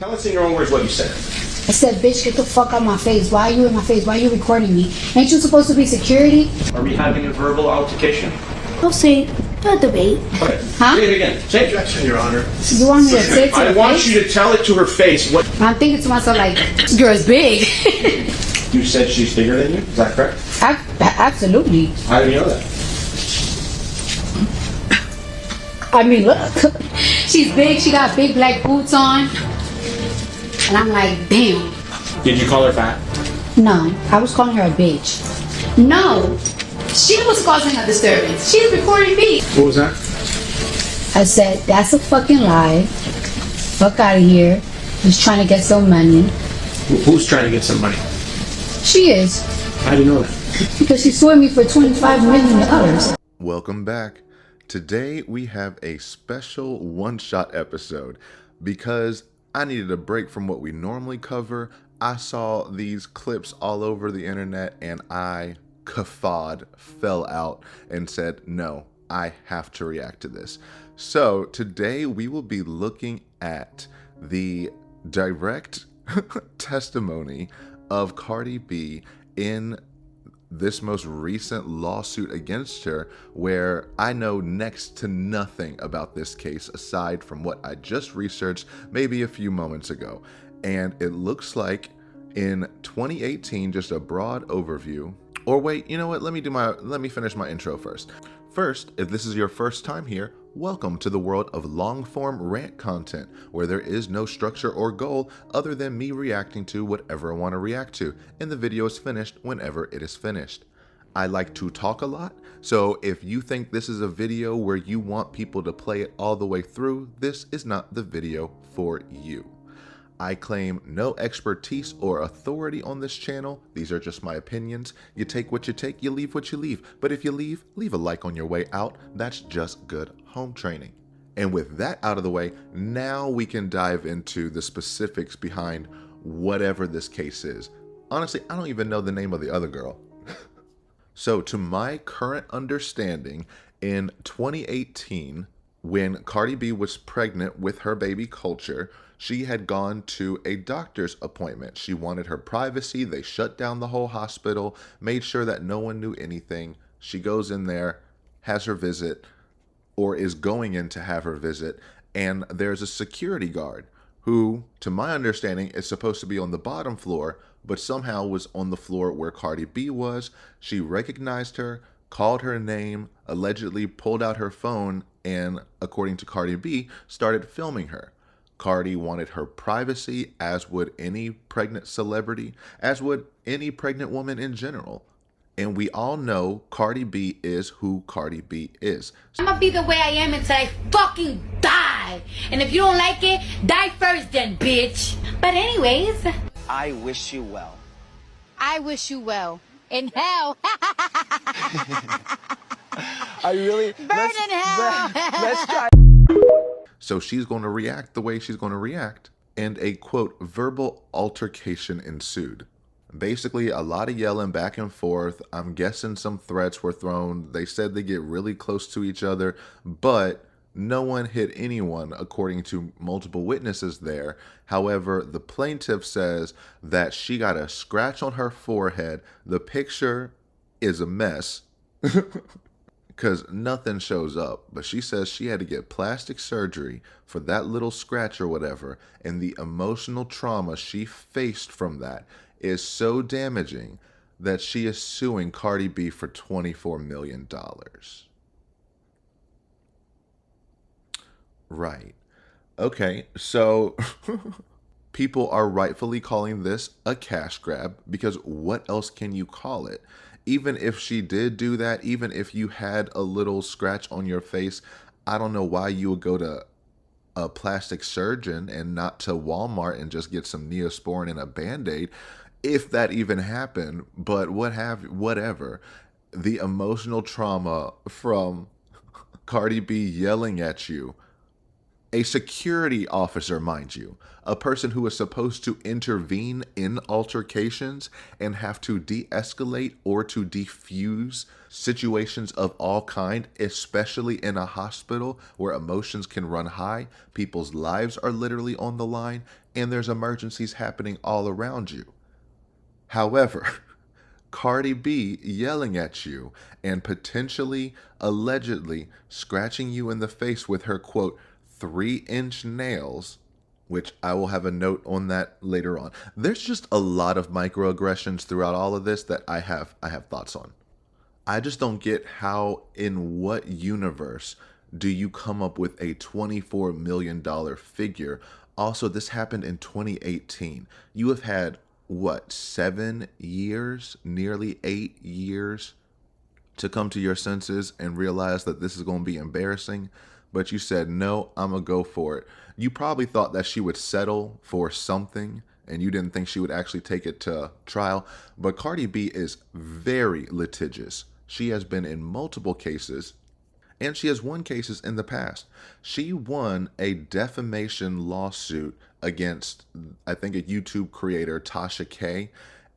Tell us in your own words what you said. I said, bitch, get the fuck out my face. Why are you in my face? Why are you recording me? Ain't you supposed to be security? Are we having a verbal altercation? I'll say, a debate. Okay. Huh? Say it again. Say it. Objection, Your Honor. You want me to say it to I her want face? you to tell it to her face. What I'm thinking to myself, like, this girl's big. you said she's bigger than you? Is that correct? Absolutely. How do you know that? I mean, look. She's big. She got big black boots on. And I'm like, damn. Did you call her fat? No, I was calling her a bitch. No, she was causing a disturbance. She's recording me. What was that? I said, that's a fucking lie. Fuck out of here. He's trying to get some money. Who's trying to get some money? She is. How do you know that? Because she sued me for $25 million. Welcome back. Today we have a special one-shot episode because I needed a break from what we normally cover. I saw these clips all over the internet and I fell out and said, no, I have to react to this. So today we will be looking at the direct testimony of Cardi B in this most recent lawsuit against her, where I know next to nothing about this case aside from what I just researched maybe a few moments ago. And it looks like in 2018, just a broad overview, or wait, you know what? Let me finish my intro first. First, if this is your first time here, welcome to the world of long-form rant content, where there is no structure or goal other than me reacting to whatever I want to react to, and the video is finished whenever it is finished. I like to talk a lot, so if you think this is a video where you want people to play it all the way through, this is not the video for you. I claim no expertise or authority on this channel. These are just my opinions. You take what you take, you leave what you leave. But if you leave a like on your way out. That's just good home training. And with that out of the way, now we can dive into the specifics behind whatever this case is. Honestly, I don't even know the name of the other girl. So to my current understanding, in 2018, when Cardi B was pregnant with her baby Culture, she had gone to a doctor's appointment. She wanted her privacy. They shut down the whole hospital, made sure that no one knew anything. She goes in there, has her visit, or is going in to have her visit, and there's a security guard who, to my understanding, is supposed to be on the bottom floor, but somehow was on the floor where Cardi B was. She recognized her, called her name, allegedly pulled out her phone, and, according to Cardi B, started filming her. Cardi wanted her privacy, as would any pregnant celebrity, as would any pregnant woman in general. And we all know Cardi B is who Cardi B is. I'm gonna be the way I am until I fucking die. And if you don't like it, die first then, bitch. But anyways, I wish you well. I wish you well. In hell. I really Burn in hell. Let's try. So she's going to react the way she's going to react. And a, quote, verbal altercation ensued. Basically, a lot of yelling back and forth. I'm guessing some threats were thrown. They said they get really close to each other, but no one hit anyone, according to multiple witnesses there. However, the plaintiff says that she got a scratch on her forehead. The picture is a mess because nothing shows up, but she says she had to get plastic surgery for that little scratch or whatever, and the emotional trauma she faced from that is so damaging that she is suing Cardi B for $24 million. Right. Okay, so people are rightfully calling this a cash grab, because what else can you call it? Even if she did do that, even if you had a little scratch on your face, I don't know why you would go to a plastic surgeon and not to Walmart and just get some Neosporin and a Band-Aid, if that even happened. But whatever. The emotional trauma from Cardi B yelling at you, a security officer, mind you, a person who is supposed to intervene in altercations and have to de-escalate or to defuse situations of all kind, especially in a hospital where emotions can run high, people's lives are literally on the line, and there's emergencies happening all around you. However, Cardi B yelling at you and potentially, allegedly, scratching you in the face with her, quote, 3-inch nails, which I will have a note on that later on. There's just a lot of microaggressions throughout all of this that I have thoughts on. I just don't get how, in what universe do you come up with a $24 million figure? Also, this happened in 2018. You have had, what, 7 years, nearly 8 years to come to your senses and realize that this is going to be embarrassing. But you said, no, I'm going to go for it. You probably thought that she would settle for something and you didn't think she would actually take it to trial. But Cardi B is very litigious. She has been in multiple cases, and she has won cases in the past. She won a defamation lawsuit against, I think, a YouTube creator, Tasha K.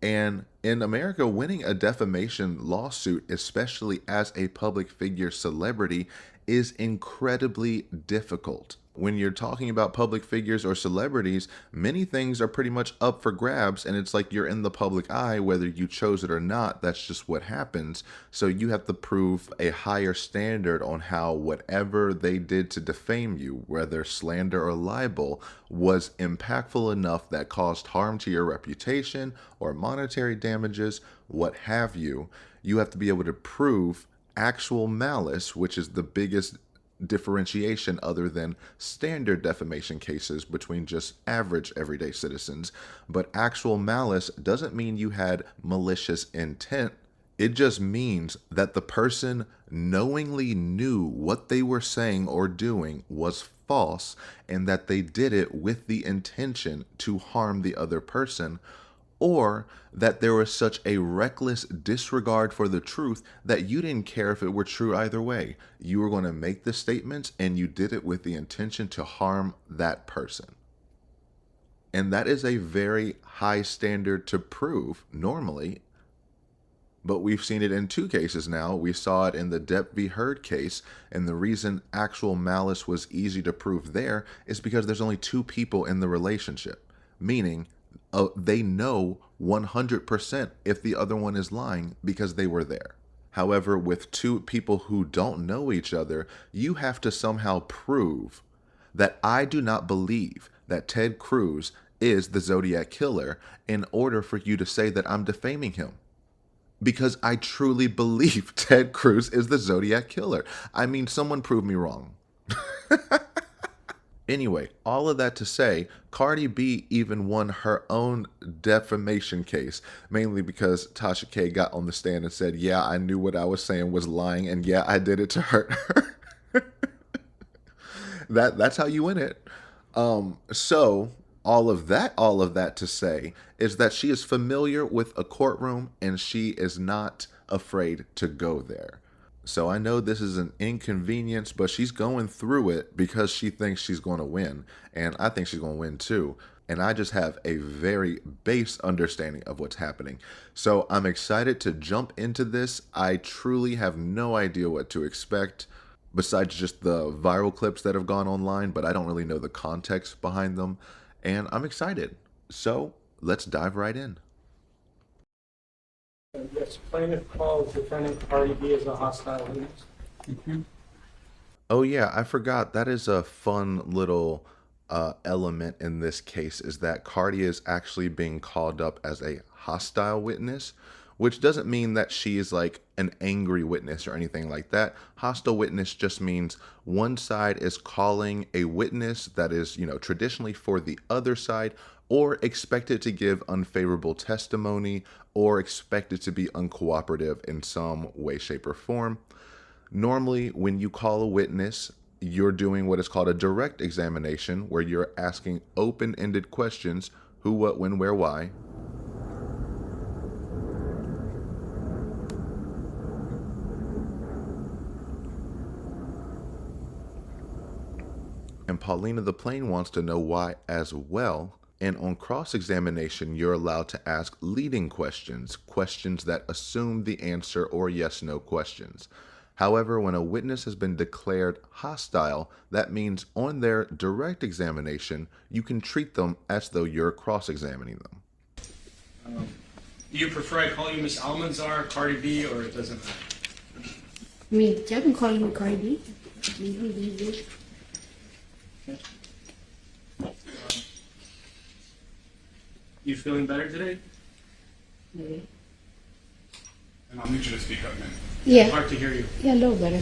And in America, winning a defamation lawsuit, especially as a public figure celebrity, is incredibly difficult. When you're talking about public figures or celebrities, many things are pretty much up for grabs, and it's like you're in the public eye whether you chose it or not. That's just what happens. So you have to prove a higher standard on how whatever they did to defame you, whether slander or libel, was impactful enough that caused harm to your reputation or monetary damages, what have you. You have to be able to prove actual malice, which is the biggest differentiation other than standard defamation cases between just average everyday citizens. But actual malice doesn't mean you had malicious intent. It just means that the person knowingly knew what they were saying or doing was false and that they did it with the intention to harm the other person, or that there was such a reckless disregard for the truth that you didn't care if it were true either way. You were going to make the statements and you did it with the intention to harm that person. And that is a very high standard to prove normally. But we've seen it in 2 cases now. We saw it in the Depp v. Heard case, and the reason actual malice was easy to prove there is because there's only 2 people in the relationship, meaning they know 100% if the other one is lying because they were there. However, with 2 people who don't know each other, you have to somehow prove that I do not believe that Ted Cruz is the Zodiac Killer in order for you to say that I'm defaming him. Because I truly believe Ted Cruz is the Zodiac Killer. I mean, someone prove me wrong. Anyway, all of that to say, Cardi B even won her own defamation case, mainly because Tasha K got on the stand and said, yeah, I knew what I was saying was lying, and yeah, I did it to hurt her. That's how you win it. So all of that to say is that she is familiar with a courtroom and she is not afraid to go there. So I know this is an inconvenience, but she's going through it because she thinks she's going to win. And I think she's going to win too. And I just have a very base understanding of what's happening. So I'm excited to jump into this. I truly have no idea what to expect besides just the viral clips that have gone online, but I don't really know the context behind them. And I'm excited. So let's dive right in. Yes, plaintiff calls defendant Cardi B as a hostile witness. Oh yeah, I forgot. That is a fun little element in this case, is that Cardi is actually being called up as a hostile witness, which doesn't mean that she is like an angry witness or anything like that. Hostile witness just means one side is calling a witness that is, traditionally for the other side, or expected to give unfavorable testimony, or expected to be uncooperative in some way, shape, or form. Normally, when you call a witness, you're doing what is called a direct examination, where you're asking open-ended questions: who, what, when, where, why. And Paulina the Plane wants to know why as well. And on cross-examination, you're allowed to ask leading questions, questions that assume the answer, or yes-no questions. However, when a witness has been declared hostile, that means on their direct examination, you can treat them as though you're cross-examining them. Do you prefer I call you Miss Almanzar, Cardi B, or it doesn't matter? I mean, y'all can call me Cardi B. You feeling better today? Maybe. And I'll need you to speak up, man. Yeah. Hard to hear you. Yeah, a little better.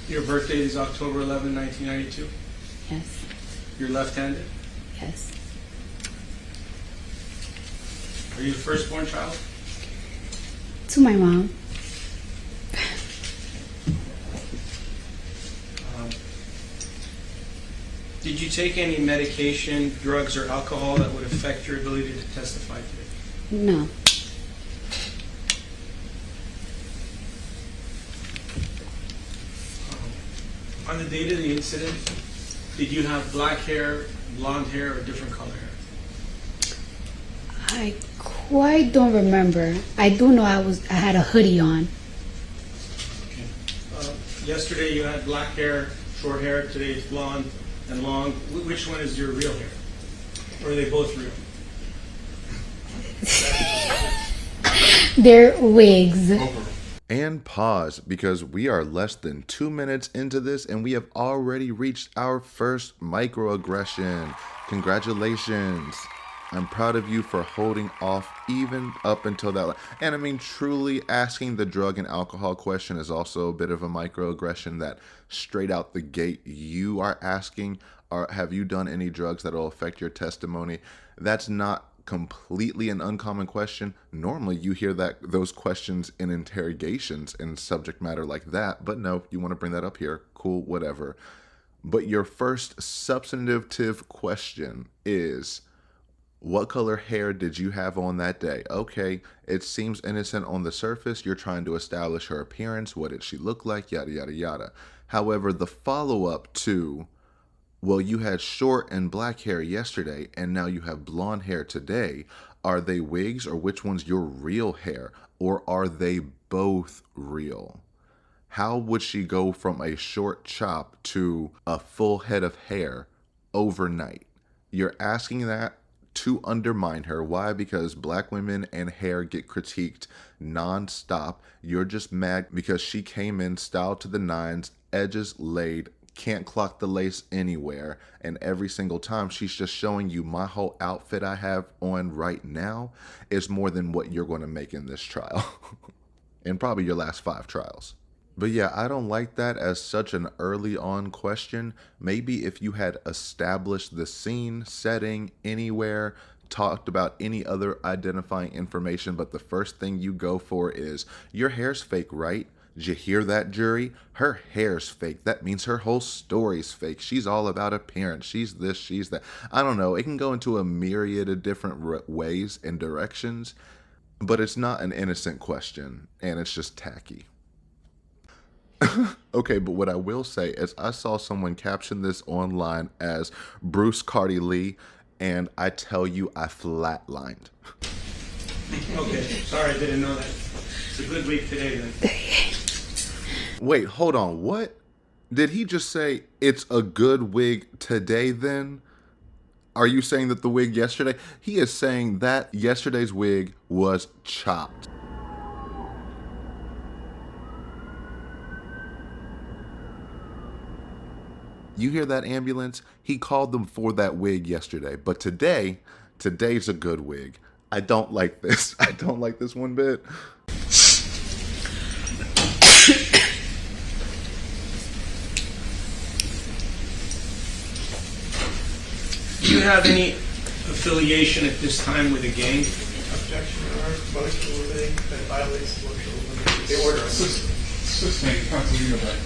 Your birthday is October 11, 1992. Yes. You're left-handed. Yes. Are you the firstborn child? To my mom. Did you take any medication, drugs, or alcohol that would affect your ability to testify today? No. On the date of the incident, did you have black hair, blonde hair, or different color hair? I quite don't remember. I do know I had a hoodie on. Yesterday you had black hair, short hair. Today it's blonde and long. Which one is your real hair? Or are they both real? They're wigs. And pause, because we are less than 2 minutes into this and we have already reached our first microaggression. Congratulations. I'm proud of you for holding off even up until that. And I mean, truly asking the drug and alcohol question is also a bit of a microaggression that straight out the gate you are asking, have you done any drugs that will affect your testimony? That's not completely an uncommon question. Normally you hear those questions in interrogations and subject matter like that, but no, you want to bring that up here. Cool, whatever. But your first substantive question is, what color hair did you have on that day? Okay, it seems innocent on the surface. You're trying to establish her appearance. What did she look like? Yada, yada, yada. However, the follow-up to, well, you had short and black hair yesterday, and now you have blonde hair today. Are they wigs, or which one's your real hair? Or are they both real? How would she go from a short chop to a full head of hair overnight? You're asking that to undermine her. Why? Because black women and hair get critiqued non-stop. You're just mad because she came in styled to the nines, edges laid, can't clock the lace anywhere, and every single time she's just showing you, my whole outfit I have on right now is more than what you're going to make in this trial and probably your last 5 trials. But yeah, I don't like that as such an early on question. Maybe if you had established the scene, setting, anywhere, talked about any other identifying information, but the first thing you go for is, your hair's fake, right? Did you hear that, jury? Her hair's fake. That means her whole story's fake. She's all about appearance. She's this, she's that. I don't know. It can go into a myriad of different ways and directions, but it's not an innocent question, and it's just tacky. Okay, but what I will say is I saw someone caption this online as Bruce Cardi Lee, and I tell you, I flatlined. Okay, sorry, I didn't know that. It's a good week today then. Wait, hold on. What? Did he just say it's a good wig today then? Are you saying that the wig yesterday? He is saying that yesterday's wig was chopped. You hear that, ambulance? He called them for that wig yesterday, but today's a good wig. I don't like this. I don't like this one bit. Do you have any affiliation at this time with a gang? Objection, Your Honor. Motion limiting that violates motion limiting the order. Sustained. Counsel, you go back.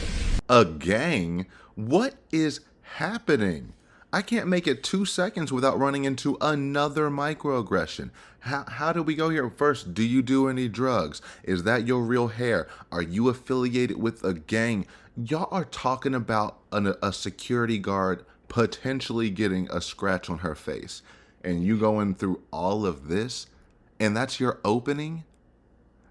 A gang? What is happening? I can't make it 2 seconds without running into another microaggression. How do we go here? First, do you do any drugs? Is that your real hair? Are you affiliated with a gang? Y'all are talking about a security guard potentially getting a scratch on her face. And you going through all of this? And that's your opening?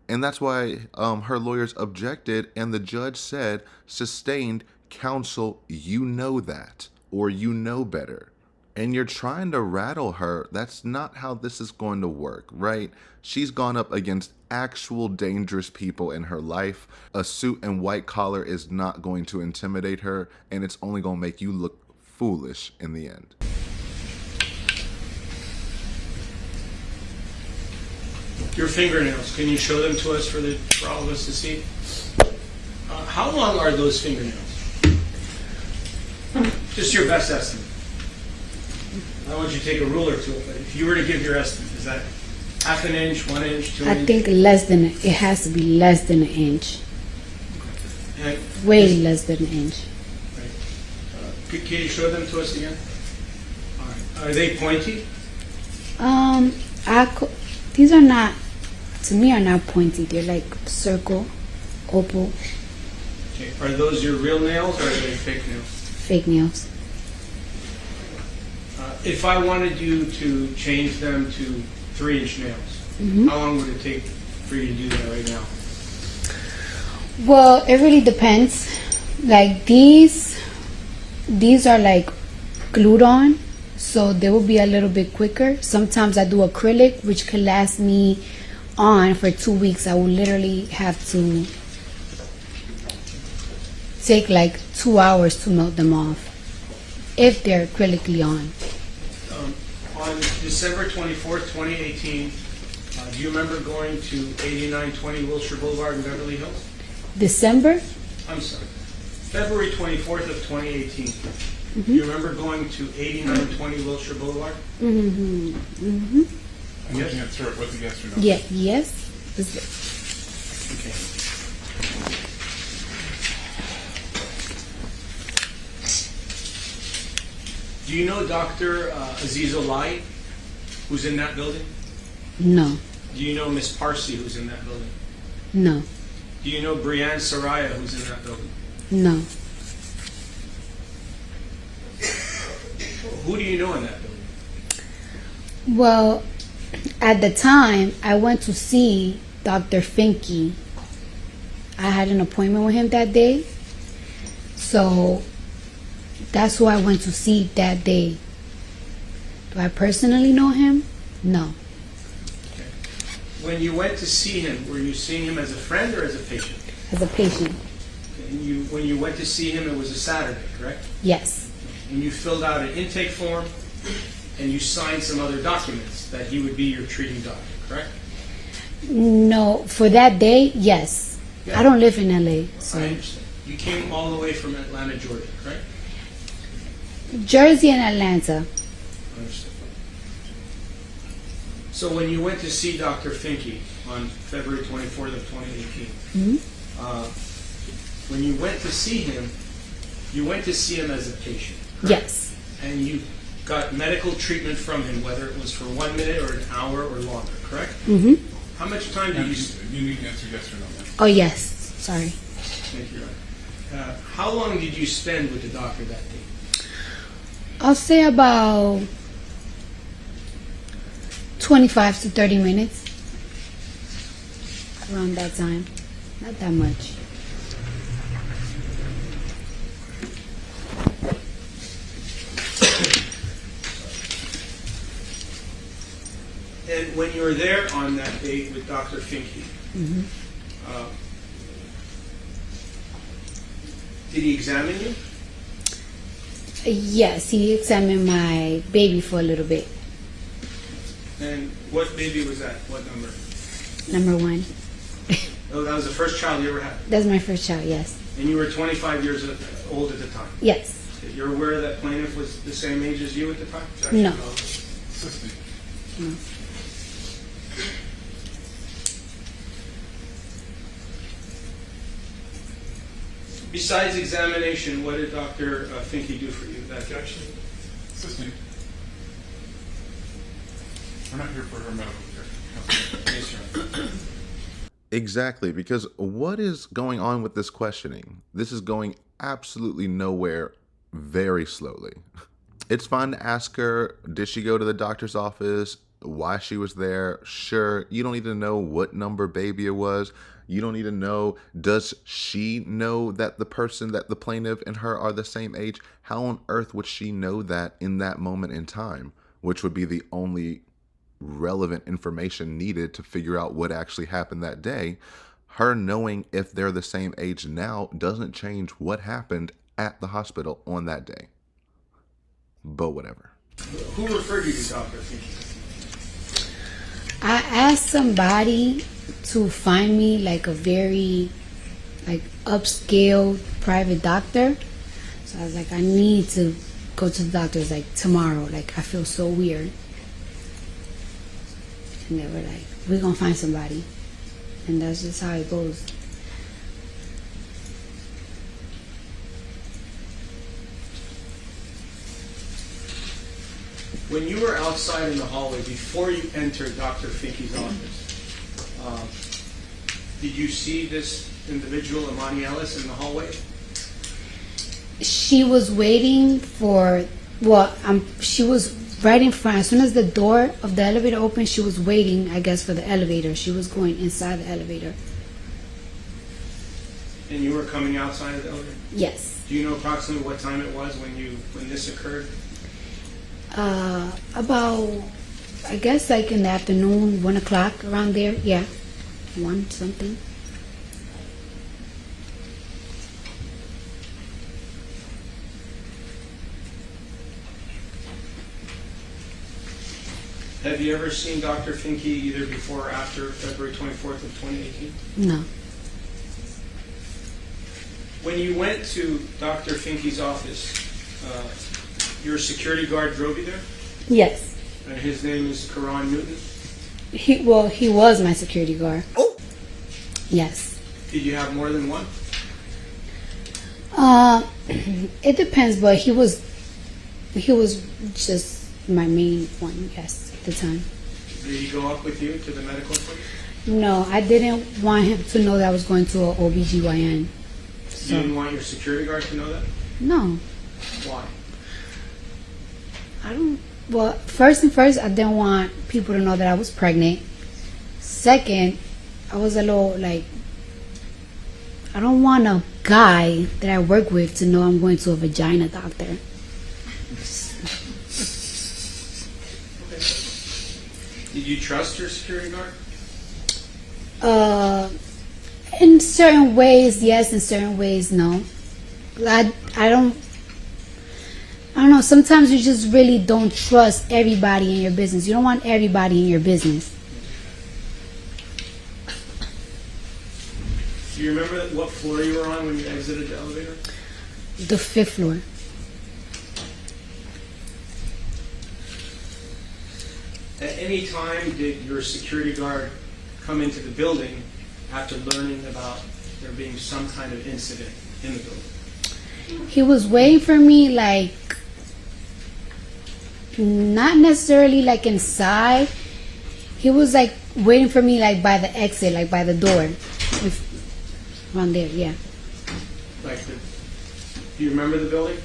And that's why her lawyers objected, and the judge said, sustained counsel, you know that, or you know better. And you're trying to rattle her. That's not how this is going to work, right? She's gone up against actual dangerous people in her life. A suit and white collar is not going to intimidate her, and it's only going to make you look foolish in the end. Your fingernails, can you show them to us for all of us to see? How long are those fingernails? Just your best estimate. I don't want you to take a ruler to it, but if you were to give your estimate, is that half an inch, 1 inch, 2 inches? I think it has to be less than an inch. And Way less than an inch. right. Can you show them to us again? All right. Are they pointy? These are not, to me, are not pointy. They're like circle, oval, Okay. Are those your real nails or are they fake nails? fake nails. If I wanted you to change them to 3-inch nails, how long would it take for you to do that right now? Well, it really depends. Like these are like glued on, so they will be a little bit quicker. Sometimes I do acrylic, which can last me on for 2 weeks. I will literally have to take like 2 hours to melt them off if they're acrylically on. On December 24th, 2018, do you remember going to 8920 Wilshire Boulevard in Beverly Hills? December? I'm sorry. February 24th of 2018. Do you remember going to 8920 Wilshire Boulevard? I'm looking at through it with a yes or no. Yeah, yes. Okay. Do you know Dr. Aziz Olai, who's in that building? No, Do you know Miss Parsi, who's in that building? no, Do you know Brianne Saraya, who's in that building? no. Who do you know in that building? Well, at the time, I went to see Dr. Finke. I had an appointment with him that day. So that's who I went to see that day. Do I personally know him? No. When you went to see him, were you seeing him as a friend or as a patient? As a patient, And when you went to see him, it was a Saturday, correct? yes. And you filled out an intake form, and you signed some other documents that he would be your treating doctor, correct? No, for that day, yes. Yeah. I don't live in LA, so I understand. You came all the way from Atlanta, Georgia, correct? Jersey and Atlanta. I understand. So when you went to see Dr. Finke on February 24th of 2018, when you went to see him, you went to see him as a patient. Yes. And you got medical treatment from him, whether it was for 1 minute or an hour or longer, correct? Mm-hmm. How much time did And you you need to answer yes or no. Oh, yes. Sorry. Thank you. How long did you spend with the doctor that day? I'll say about 25 to 30 minutes. Around that time. Not that much. And when you were there on that date with Dr. Finke, did he examine you? Yes, he examined my baby for a little bit. And what baby was that? What number? Number 1. Oh, that was the first child you ever had. That's my first child, yes. And you were 25 years old at the time. Yes. You're aware that plaintiff was the same age as you at the time? No. Assistant. Besides examination, what did Dr. Finke do for you that day? Assistant. We're not here for her medical care. Yes, sir. Exactly, because what is going on with this questioning? This is going absolutely nowhere very slowly. It's fine to ask her, did she go to the doctor's office? why she was there. Sure, you don't need to know what number baby it was. You don't need to know, does she know that the person, that the plaintiff and her are the same age? How on earth would she know that in that moment in time, which would be the only relevant information needed to figure out what actually happened that day? Her knowing if they're the same age now doesn't change what happened at the hospital on that day. But whatever. Who referred you to Dr. Finky? I asked somebody to find me like a very like upscale private doctor. So I was like, I need to go to the doctor's like tomorrow. Like I feel so weird. And they were like, we're gonna find somebody. And that's just how it goes. When you were outside in the hallway before you entered Dr. Finky's office, did you see this individual, Imani Ellis, in the hallway? She was waiting for, she was right in front. As soon as the door of the elevator opened, she was waiting, I guess, for the elevator. She was going inside the elevator. And you were coming outside of the elevator? Yes. Do you know approximately what time it was when this occurred? About, I guess, like in the afternoon, 1 o'clock, around there. Yeah, 1 something. Have you ever seen Dr. Finky either before or after February 24th of 2018? No. When you went to Dr. Finky's office, your security guard drove you there? Yes. And his name is Karan Newton? He was my security guard. Oh! Yes. Did you have more than one? It depends, but he was just my main one, yes, at the time. Did he go up with you to the medical appointment? No, I didn't want him to know that I was going to an OBGYN. So. You didn't want your security guard to know that? No. Why? Well, first, I didn't want people to know that I was pregnant. Second, I was a little like, I don't want a guy that I work with to know I'm going to a vagina doctor. Okay. Did you trust your security guard? In certain ways, yes. In certain ways, no. I don't know. Sometimes you just really don't trust everybody in your business. You don't want everybody in your business. Do you remember what floor you were on when you exited the elevator? The 5th floor. At any time did your security guard come into the building after learning about there being some kind of incident in the building? He was waiting for me, like, not necessarily like inside. He was like waiting for me like by the exit, like by the door. Around there, yeah. Do you remember the building?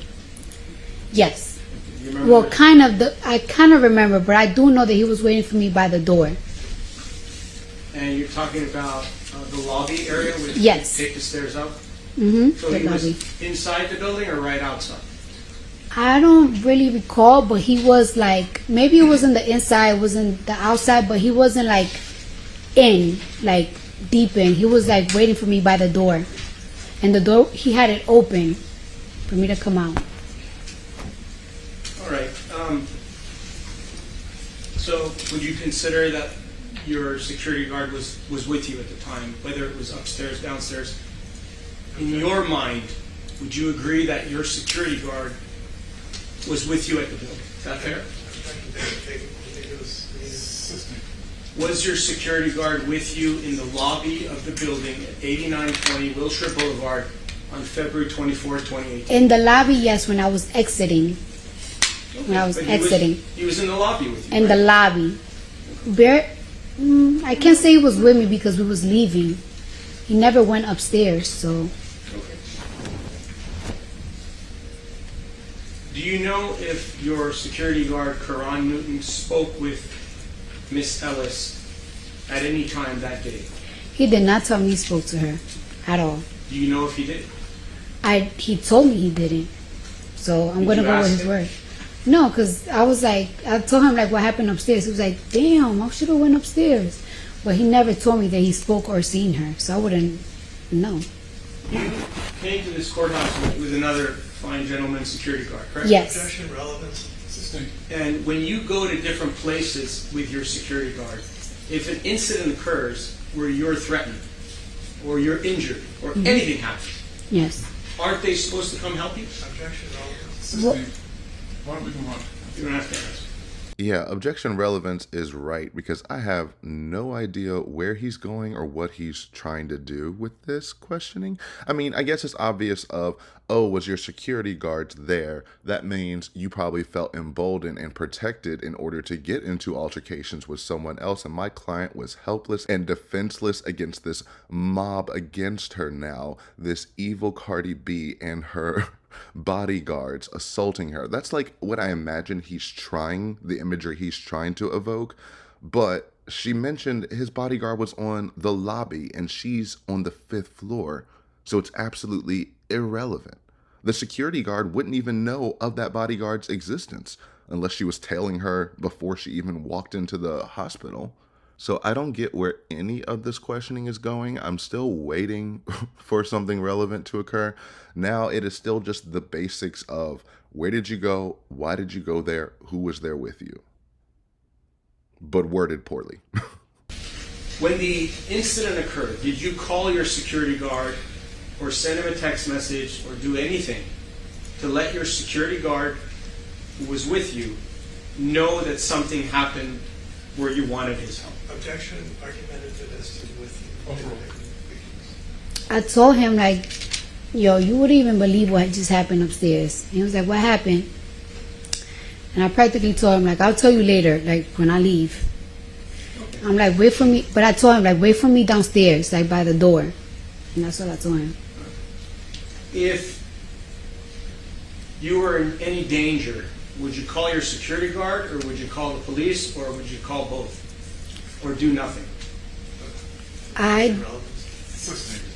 Yes. Do you remember Well, I kind of remember, but I do know that he was waiting for me by the door. And you're talking about the lobby area where Yes. you take the stairs up? Mm-hmm. So he was inside the building or right outside? I don't really recall, but he was like, maybe it wasn't the inside, it wasn't the outside, but he wasn't like deep in. He was like waiting for me by the door. And the door, he had it open for me to come out. All right. So would you consider that your security guard was with you at the time, whether it was upstairs, downstairs? In your mind, would you agree that your security guard was with you at the building? Is that fair? Was your security guard with you in the lobby of the building at 8920 Wilshire Boulevard on February 24th, 2018? In the lobby, yes, when I was exiting. When I was exiting. He was in the lobby with you, In the right? lobby. I can't say he was with me because we was leaving. He never went upstairs, so. Okay. Do you know if your security guard, Karan Newton, spoke with Miss Ellis at any time that day? He did not tell me he spoke to her at all. Do you know if he did? He told me he didn't. So I'm Did going to you go with ask his him? word. No, because I was like, I told him like what happened upstairs. He was like, damn, I should have went upstairs. But he never told me that he spoke or seen her. So I wouldn't know. You came to this courthouse with another fine gentleman security guard, correct? Yes. Objection, relevance, sustained. And when you go to different places with your security guard, if an incident occurs where you're threatened or you're injured or anything happens, Yes. aren't they supposed to come help you? Objection, relevance, Well- sustained. Why don't we move on? You don't have to ask. Yeah, objection relevance is right because I have no idea where he's going or what he's trying to do with this questioning. I mean, I guess it's obvious of, oh, was your security guards there? That means you probably felt emboldened and protected in order to get into altercations with someone else. And my client was helpless and defenseless against this mob against her now, this evil Cardi B and her bodyguards assaulting her. That's like what I imagine the imagery he's trying to evoke. But she mentioned his bodyguard was on the lobby and she's on the 5th floor. So it's absolutely irrelevant. The security guard wouldn't even know of that bodyguard's existence unless she was tailing her before she even walked into the hospital. So I don't get where any of this questioning is going. I'm still waiting for something relevant to occur. Now it is still just the basics of where did you go? Why did you go there? Who was there with you? But worded poorly. When the incident occurred, did you call your security guard or send him a text message or do anything to let your security guard who was with you know that something happened where you wanted his help? Objection, argumentative as to with you. Overall. I told him like, yo, you wouldn't even believe what just happened upstairs. And he was like, what happened? And I practically told him like, I'll tell you later, like when I leave. I'm like, wait for me. But I told him like, wait for me downstairs, like by the door. And that's what I told him. If you were in any danger, would you call your security guard or would you call the police or would you call both? Or do nothing? Relevance, sustained.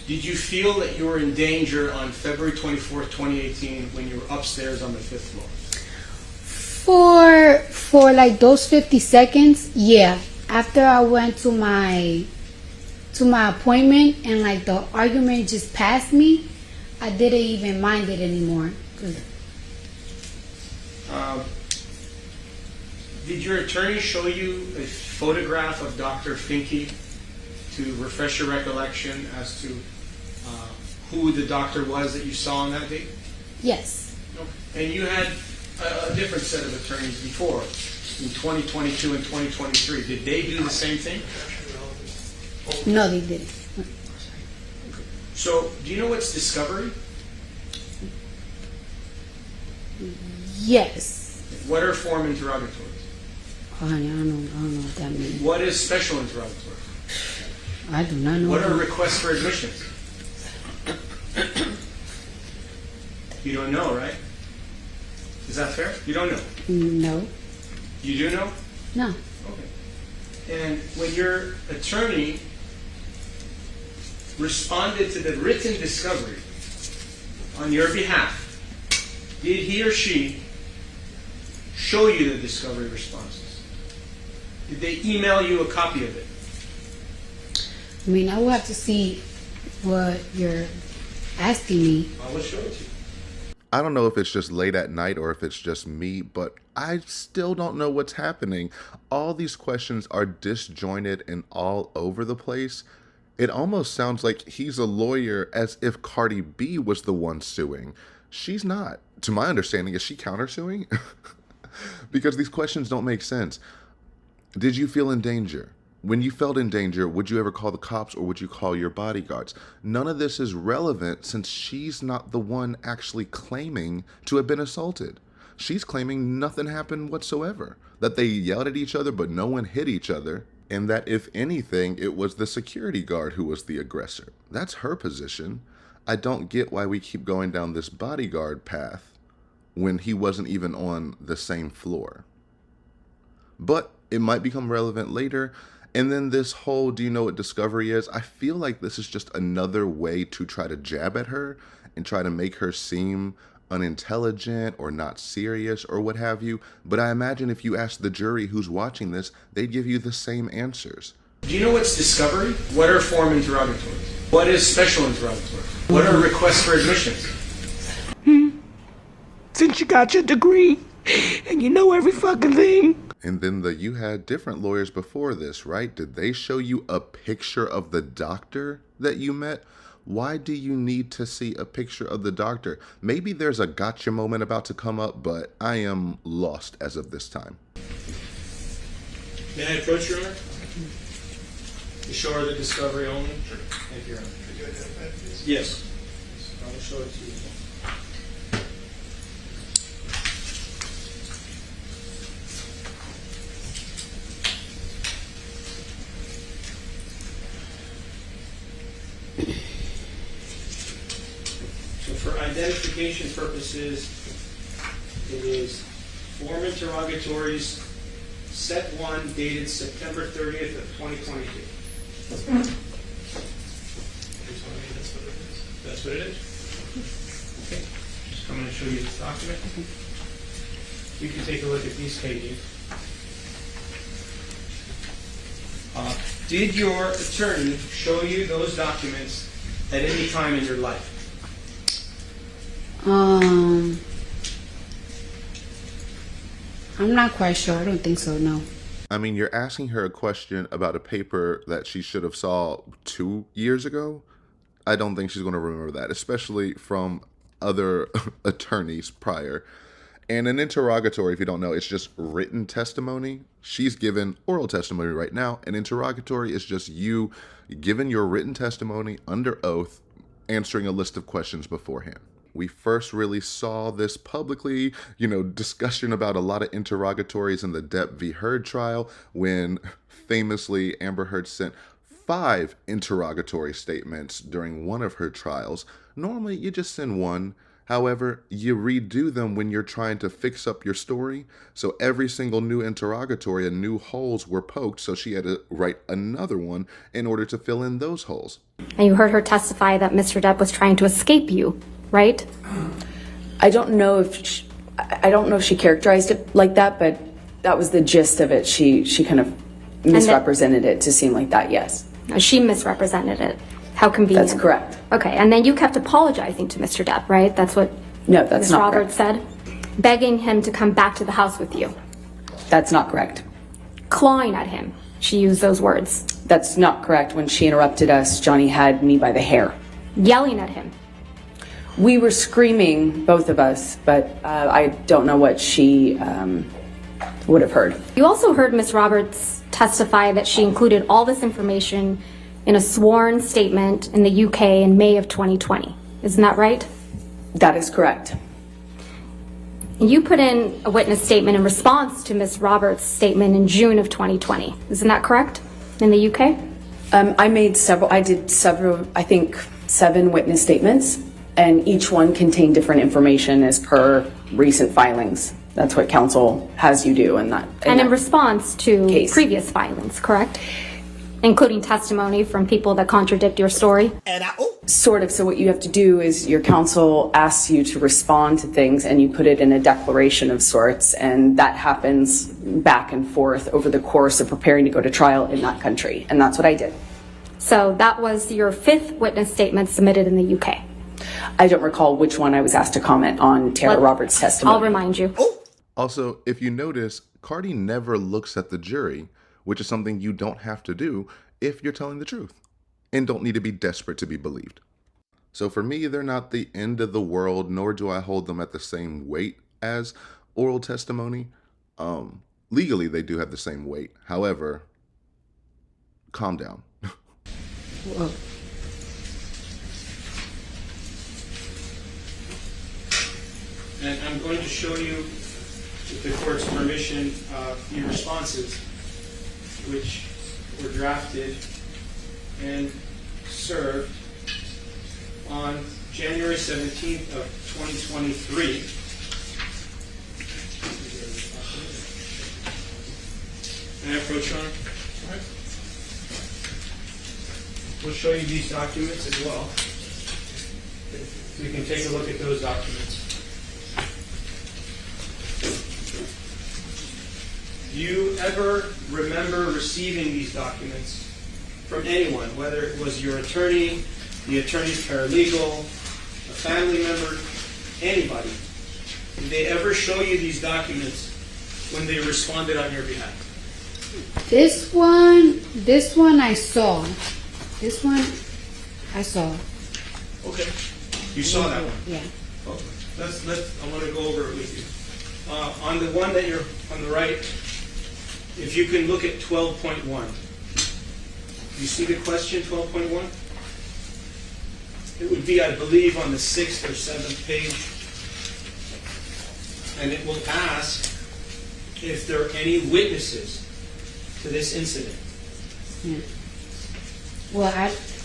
Did you feel that you were in danger on February 24th, 2018 when you were upstairs on the 5th floor? For like those 50 seconds, yeah. After I went to my appointment and like the argument just passed me, I didn't even mind it anymore. Did your attorney show you a photograph of Dr. Finke to refresh your recollection as to who the doctor was that you saw on that date? Yes. And you had a different set of attorneys before, in 2022 and 2023. Did they do the same thing? No, they didn't. So, do you know what's discovery? Yes. What are form interrogatories? Oh, honey, I don't know what that means. What is special interrogatory? I do not know. What are requests for admissions? You don't know, right? Is that fair? You don't know. No. You do know? No. Okay. And when your attorney responded to the written discovery on your behalf, did he or she show you the discovery responses? Did they email you a copy of it? I mean, I will have to see what you're asking me. I will show it to you. I don't know if it's just late at night or if it's just me, but I still don't know what's happening. All these questions are disjointed and all over the place. It almost sounds like he's a lawyer as if Cardi B was the one suing. She's not. To my understanding, is she countersuing? Because these questions don't make sense. Did you feel in danger? When you felt in danger, would you ever call the cops or would you call your bodyguards? None of this is relevant since she's not the one actually claiming to have been assaulted. She's claiming nothing happened whatsoever, that they yelled at each other but no one hit each other, and that if anything, it was the security guard who was the aggressor. That's her position. I don't get why we keep going down this bodyguard path when he wasn't even on the same floor. But it might become relevant later. And then this whole, do you know what discovery is? I feel like this is just another way to try to jab at her and try to make her seem unintelligent or not serious or what have you. But I imagine if you ask the jury who's watching this, they'd give you the same answers. Do you know what's discovery? What are form interrogatories? What is special interrogatory? What are requests for admissions? Since you got your degree and you know every fucking thing. And then you had different lawyers before this, right? Did they show you a picture of the doctor that you met? Why do you need to see a picture of the doctor? Maybe there's a gotcha moment about to come up, but I am lost as of this time. May I approach Your Honor? To show her the discovery only? Sure. Thank you, Your Honor. Could you identify it, please? Yes. I will show it to you. So for identification purposes, it is form interrogatories, set 1, dated September 30th of 2022. That's what it is? Okay. Just coming to show you this document. You can take a look at these pages. Did your attorney show you those documents at any time in your life? I'm not quite sure. I don't think so, no. I mean, you're asking her a question about a paper that she should have saw 2 years ago. I don't think she's going to remember that, especially from other attorneys prior. And an interrogatory, if you don't know, it's just written testimony. She's given oral testimony right now. An interrogatory is just you giving your written testimony under oath, answering a list of questions beforehand. We first really saw this publicly, discussion about a lot of interrogatories in the Depp v. Heard trial when famously Amber Heard sent 5 interrogatory statements during one of her trials. Normally you just send one. However, you redo them when you're trying to fix up your story. So every single new interrogatory and new holes were poked, so she had to write another one in order to fill in those holes. And you heard her testify that Mr. Depp was trying to escape you, right? I don't know if she characterized it like that, but that was the gist of it. She kind of misrepresented it to seem like that, yes. She misrepresented it. How convenient. That's correct. Okay, and then you kept apologizing to Mr. Depp, right? That's what No, that's Ms. not Roberts correct. said? Begging him to come back to the house with you. That's not correct. Clawing at him. She used those words. That's not correct. When she interrupted us, Johnny had me by the hair. Yelling at him. We were screaming, both of us, but I don't know what she would have heard. You also heard Ms. Roberts testify that she included all this information in a sworn statement in the UK in May of 2020. Isn't that right? That is correct. You put in a witness statement in response to Ms. Roberts' statement in June of 2020. Isn't that correct? In the UK? I did several, I think 7 witness statements, and each one contained different information as per recent filings. That's what counsel has you do in that. In response to case. Previous filings, correct? Including testimony from people that contradict your story? Sort of. So what you have to do is your counsel asks you to respond to things and you put it in a declaration of sorts, and that happens back and forth over the course of preparing to go to trial in that country. And that's what I did. So that was your 5th witness statement submitted in the UK. I don't recall which one I was asked to comment on Tara Roberts' testimony. I'll remind you. Also, if you notice, Cardi never looks at the jury, which is something you don't have to do if you're telling the truth and don't need to be desperate to be believed. So for me, they're not the end of the world, nor do I hold them at the same weight as oral testimony. Legally, they do have the same weight. However, calm down. Whoa. And I'm going to show you, with the court's permission, the responses which were drafted and served on January 17th of 2023. May I approach, Your Honor? We'll show you these documents as well. So you can take a look at those documents. Do you ever remember receiving these documents from anyone, whether it was your attorney, the attorney's paralegal, a family member, anybody? Did they ever show you these documents when they responded on your behalf? This one I saw. This one I saw. Okay. You saw that one? Yeah. Okay. I want to go over it with you. On the one that you're on the right, if you can look at 12.1. You see the question, 12.1? It would be, I believe, on the 6th or 7th page. And it will ask if there are any witnesses to this incident. Yeah. Well,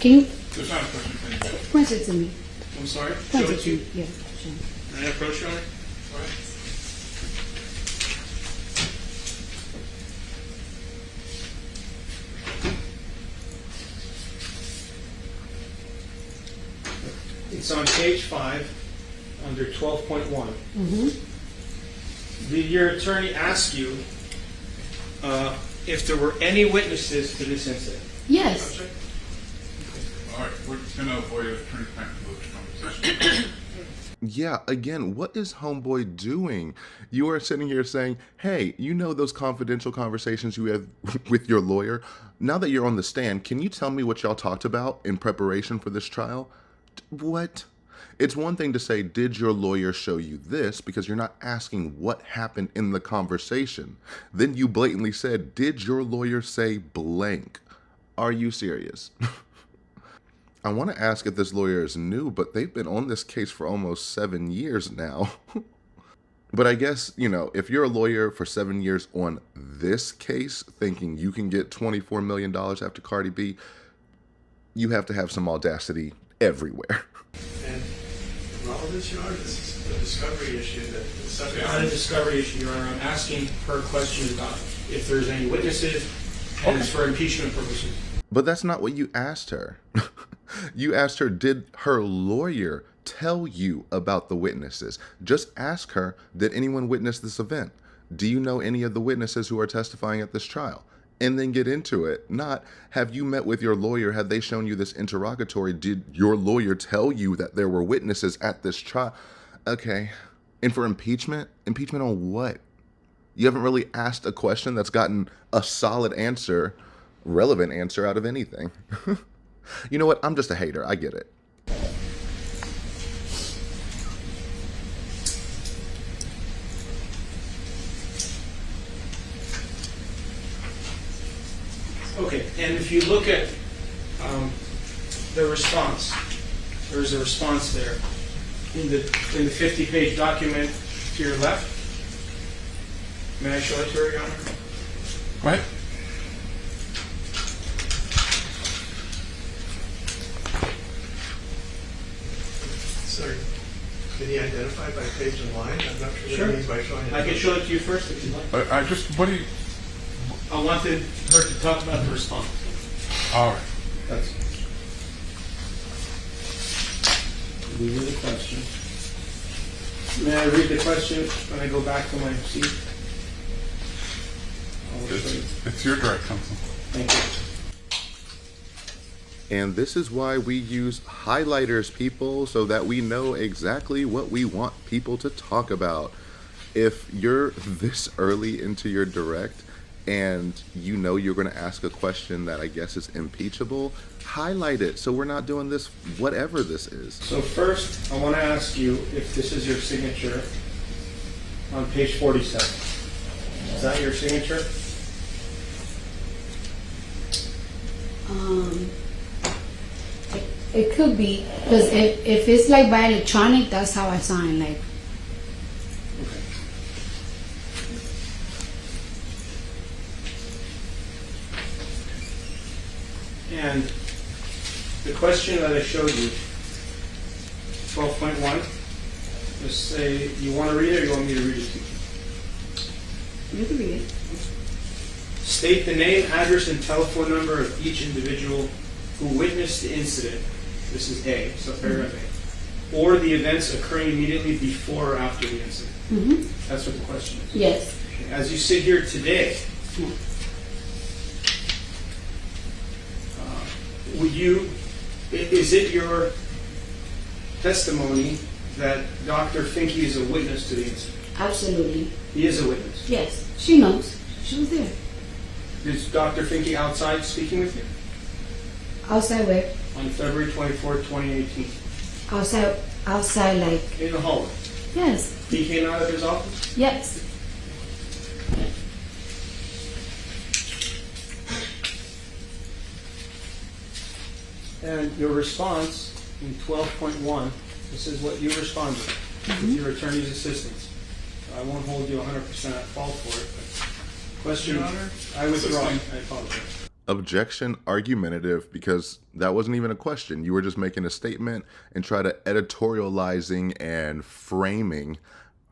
can you There's not a question for you. point it to me? I'm sorry? Point Show it it to to you. me. Yeah. Sure. Can I approach, Your Honor? All right. It's on page 5, under 12.1. Mm-hmm. Did your attorney ask you if there were any witnesses to this incident? Yes. All right. We're going to avoid attorney-client privilege conversation. Yeah, again, what is homeboy doing? You are sitting here saying, hey, you know those confidential conversations you have with your lawyer? Now that you're on the stand, can you tell me what y'all talked about in preparation for this trial? What? It's one thing to say, did your lawyer show you this? Because you're not asking what happened in the conversation. Then you blatantly said, did your lawyer say blank? Are you serious? I want to ask if this lawyer is new, but they've been on this case for almost 7 years now. But I guess, you know, if you're a lawyer for 7 years on this case, thinking you can get $24 million after Cardi B, you have to have some audacity everywhere. And relevance, Your Honor, this is a discovery issue that the subject. Not a discovery issue, Your Honor. I'm asking her questions about if there's any witnesses, and it's for impeachment purposes. But that's not what you asked her. You asked her, did her lawyer tell you about the witnesses? Just ask her, did anyone witness this event? Do you know any of the witnesses who are testifying at this trial? And then get into it. Not, have you met with your lawyer? Have they shown you this interrogatory? Did your lawyer tell you that there were witnesses at this trial? Okay. And for impeachment? Impeachment on what? You haven't really asked a question that's gotten a solid answer, relevant answer out of anything. You know what? I'm just a hater. I get it. Okay, and if you look at the response, there's a response there in the 50-page document to your left. May I show it to her, Your Honor? Go ahead. Sir, can you identify by page and line? I'm not sure Sure. what it means by showing it. I can show it to you first if you'd like. I just, what do you, I wanted her to talk about the response. all right. That's These are the questions. May I read the question when I go back to my seat? I'll show you. It's your direct counsel. Thank you. And this is why we use highlighters, people, so that we know exactly what we want people to talk about. If you're this early into your direct and you know you're going to ask a question that I guess is impeachable, highlight it so we're not doing this whatever this is. So first, I want to ask you if this is your signature on page 47. Is that your signature? It could be, because if it's like by electronic, that's how I sign. Like, Okay. And the question that I showed you, 12.1, just say, you want to read it or you want me to read it to you? you can read it. State the name, address, and telephone number of each individual who witnessed the incident. This is A, so paragraph A. Or the events occurring immediately before or after the incident. That's what the question is. Yes. As you sit here today, is it your testimony that Dr. Finke is a witness to the incident? Absolutely. He is a witness. Yes. She knows. She was there. Is Dr. Finke outside speaking with you? Outside where? On February 24th, 2018. Outside like. In the hallway. Yes. He came out of his office? Yes. And your response in 12.1, this is what you responded with your attorney's assistance. I won't hold you 100% at fault for it, but question, I withdraw. I apologize. Objection, argumentative, because that wasn't even a question. You were just making a statement and try to editorializing and framing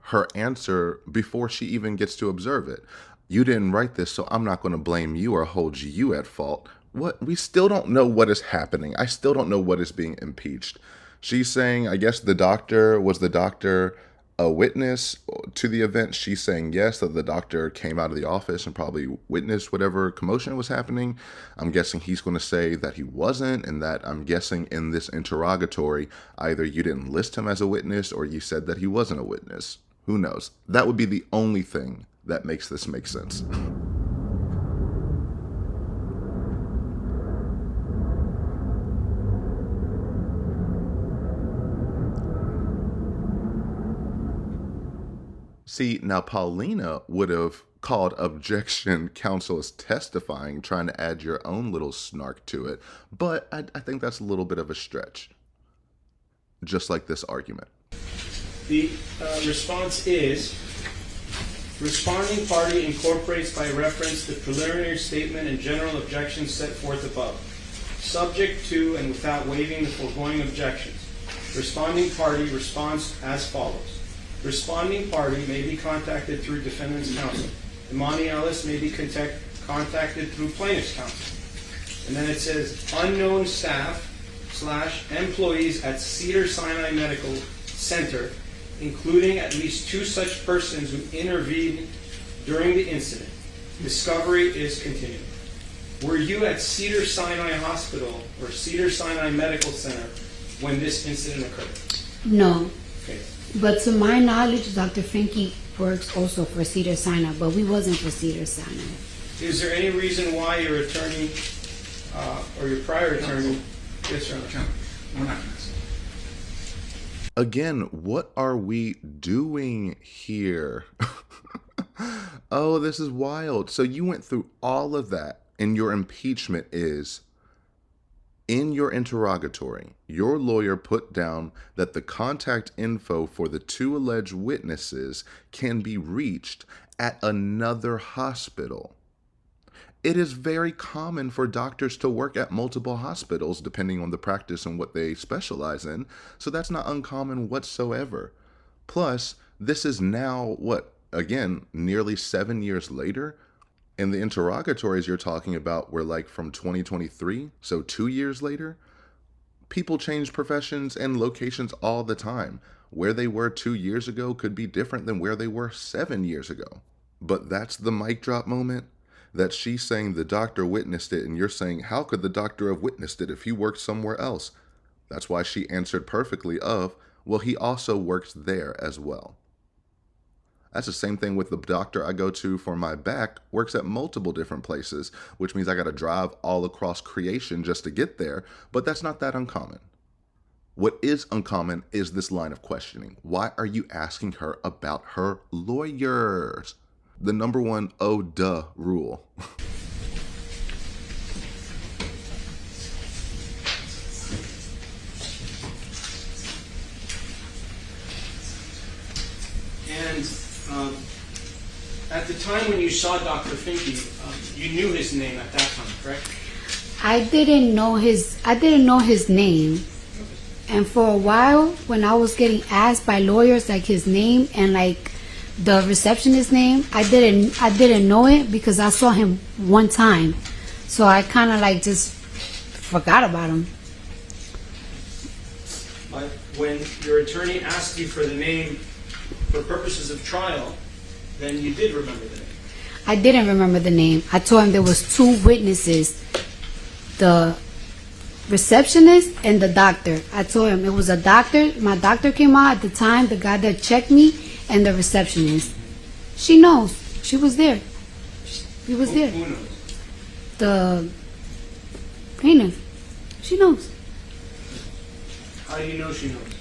her answer before she even gets to observe it. You didn't write this, so I'm not going to blame you or hold you at fault. What? We still don't know what is happening. I still don't know what is being impeached. She's saying, I guess was the doctor a witness to the event? She's saying yes, that the doctor came out of the office and probably witnessed whatever commotion was happening. I'm guessing he's going to say that he wasn't, and that I'm guessing in this interrogatory, either you didn't list him as a witness or you said that he wasn't a witness. Who knows? That would be the only thing that makes this make sense. See, now Paulina would have called objection, counsel is testifying, trying to add your own little snark to it, but I think that's a little bit of a stretch, just like this argument. The response is, responding party incorporates by reference the preliminary statement and general objections set forth above, subject to and without waiving the foregoing objections. Responding party responds as follows. Responding party may be contacted through defendant's counsel. Imani Ellis may be contacted through plaintiff's counsel. And then it says, unknown staff / employees at Cedars-Sinai Medical Center, including at least 2 such persons who intervened during the incident. Discovery is continuing. Were you at Cedars-Sinai Hospital or Cedars-Sinai Medical Center when this incident occurred? No. Okay. But to my knowledge, Dr. Finke works also for Cedars-Sinai, but we wasn't for Cedars-Sinai. Is there any reason why your attorney or your prior attorney... Yes, Your Honor. We're not going to say. Again, what are we doing here? Oh, this is wild. So you went through all of that, and your impeachment is, in your interrogatory, your lawyer put down that the contact info for the 2 alleged witnesses can be reached at another hospital. It is very common for doctors to work at multiple hospitals depending on the practice and what they specialize in, so that's not uncommon whatsoever. Plus, this is now, again, nearly 7 years later, and the interrogatories you're talking about were like from 2023, so 2 years later. People change professions and locations all the time. Where they were 2 years ago could be different than where they were 7 years ago. But that's the mic drop moment, that she's saying the doctor witnessed it, and you're saying, how could the doctor have witnessed it if he worked somewhere else? That's why she answered perfectly of, well, he also works there as well. That's the same thing with the doctor I go to for my back, works at multiple different places, which means I got to drive all across creation just to get there, but that's not that uncommon. What is uncommon is this line of questioning. Why are you asking her about her lawyers? The number one oh duh rule. And at the time when you saw Dr. Finke, you knew his name at that time, correct? I didn't know his name. And for a while, when I was getting asked by lawyers like his name and like The receptionist's name, I didn't know it because I saw him one time. So I kind of like just forgot about him. But when your attorney asked you for the name for purposes of trial, then you did remember the name. I didn't remember the name. I told him there was 2 witnesses, the receptionist and the doctor. I told him it was a doctor. My doctor came out at the time, the guy that checked me, and the receptionist. She knows. She was there. He was there. Who knows? The plaintiff. She knows. How do you know she knows?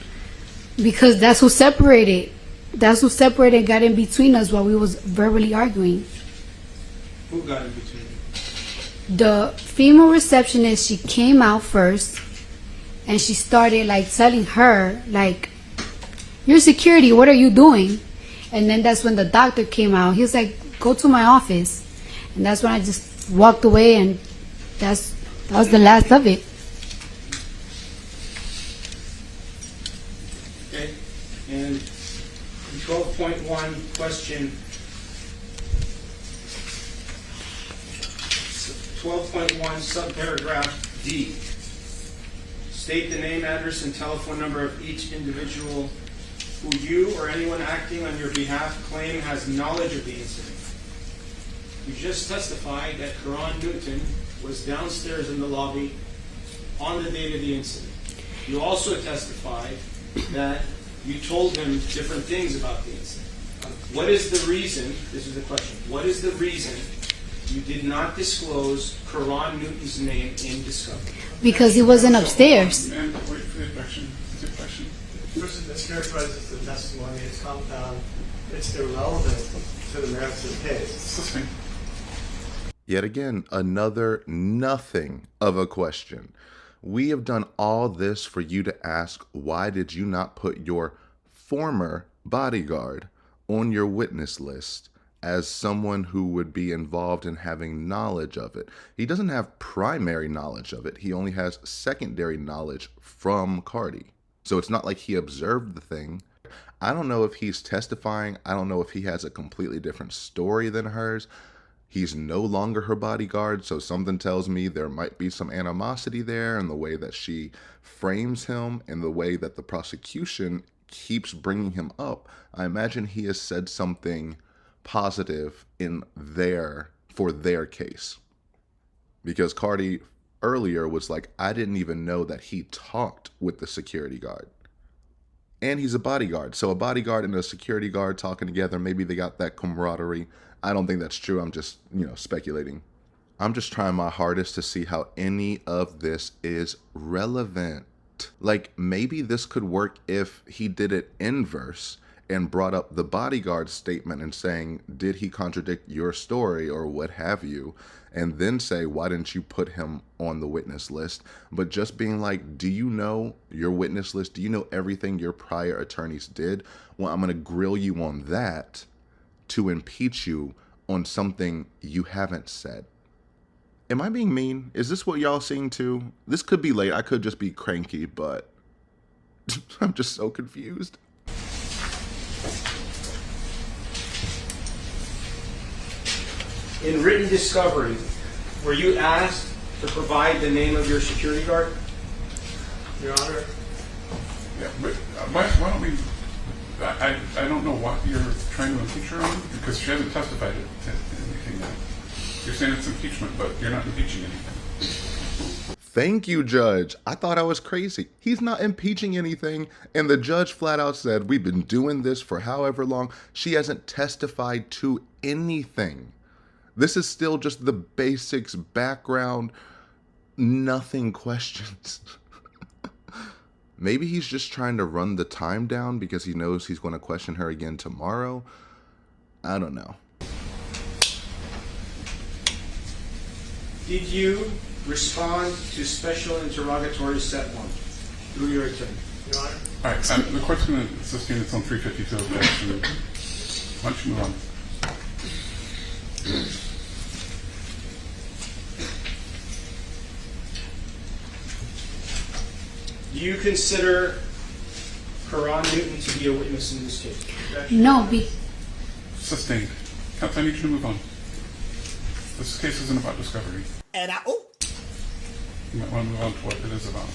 Because that's who separated. That's who separated and got in between us while we was verbally arguing. Who got in between you? The female receptionist, she came out first and she started like telling her like, "You're security, what are you doing?" And then that's when the doctor came out. He was like, "Go to my office." And that's when I just walked away, and that was the last of it. Okay. And 12.1 question. 12.1 subparagraph D. State the name, address, and telephone number of each individual who you or anyone acting on your behalf claim has knowledge of the incident. You just testified that Karan Newton was downstairs in the lobby on the date of the incident. You also testified that you told him different things about the incident. What is the reason, this is the question, what is the reason you did not disclose Karan Newton's name in discovery? Because he wasn't upstairs. And wait for the question. It's a question. The person mischaracterizes the testimony as compound. It's irrelevant to the merits of the case. Listening. Yet again, another nothing of a question. We have done all this for you to ask, why did you not put your former bodyguard on your witness list as someone who would be involved in having knowledge of it? He doesn't have primary knowledge of it. He only has secondary knowledge from Cardi. So it's not like he observed the thing. I don't know if he's testifying. I don't know if he has a completely different story than hers. He's no longer her bodyguard, so something tells me there might be some animosity there in the way that she frames him and the way that the prosecution keeps bringing him up. I imagine he has said something positive for their case. Because Cardi earlier was like, I didn't even know that he talked with the security guard. And he's a bodyguard. So a bodyguard and a security guard talking together, maybe they got that camaraderie. I don't think that's true. I'm just, speculating. I'm just trying my hardest to see how any of this is relevant. Like, maybe this could work if he did it inverse and brought up the bodyguard statement and saying, did he contradict your story or what have you? And then say, why didn't you put him on the witness list? But just being like, do you know your witness list? Do you know everything your prior attorneys did? Well, I'm going to grill you on that to impeach you on something you haven't said. Am I being mean? Is this what y'all seeing too? This could be late. I could just be cranky, but I'm just so confused. In written discovery, were you asked to provide the name of your security guard? Your Honor, Yeah, but why don't we? I don't know what you're trying to impeach her on, because she hasn't testified to anything yet. You're saying it's impeachment, but you're not impeaching anything. Thank you, Judge. I thought I was crazy. He's not impeaching anything. And the judge flat out said, we've been doing this for however long. She hasn't testified to anything. This is still just the basics, background, nothing questions. Maybe he's just trying to run the time down because he knows he's going to question her again tomorrow. I don't know. Did you respond to special interrogatory set 1 through your attorney? Your Honor. All right, the court's going to sustain its own 352 objection. Why don't you move on? Do you consider Karan Newton to be a witness in this case? No, Sustained. Counsel, I need you to move on. This case isn't about discovery. And You might want to move on to what it is about.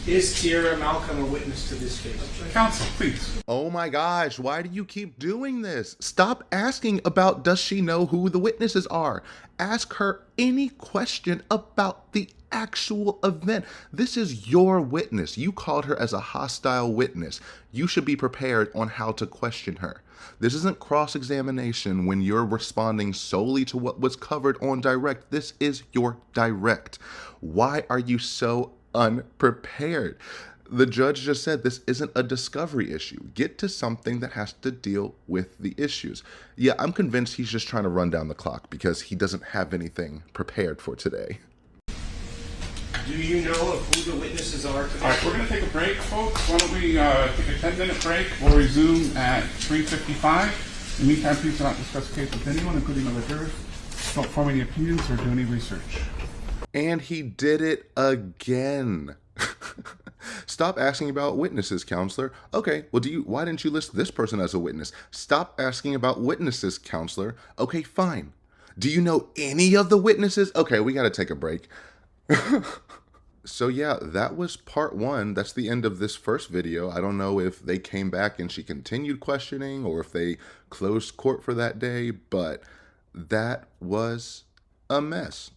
Is Tierra Malcolm a witness to this case? Counsel, please. Oh my gosh, why do you keep doing this? Stop asking about does she know who the witnesses are. Ask her any question about the actual event. This is your witness. You called her as a hostile witness. You should be prepared on how to question her. This isn't cross-examination when you're responding solely to what was covered on direct. This is your direct. Why are you so unprepared? The judge just said this isn't a discovery issue. Get to something that has to deal with the issues. Yeah, I'm convinced he's just trying to run down the clock because he doesn't have anything prepared for today. Do you know of who the witnesses are today? All right, we're going to take a break, folks. Why don't we take a 10-minute break? We'll resume at 3:55. In the meantime, please do not discuss the case with anyone, including other jurors. Don't form any opinions or do any research. And he did it again. Stop asking about witnesses, counselor. Okay, well, why didn't you list this person as a witness? Stop asking about witnesses, counselor. Okay, fine. Do you know any of the witnesses? Okay, we got to take a break. So yeah, that was part one. That's the end of this first video. I don't know if they came back and she continued questioning or if they closed court for that day, but that was a mess.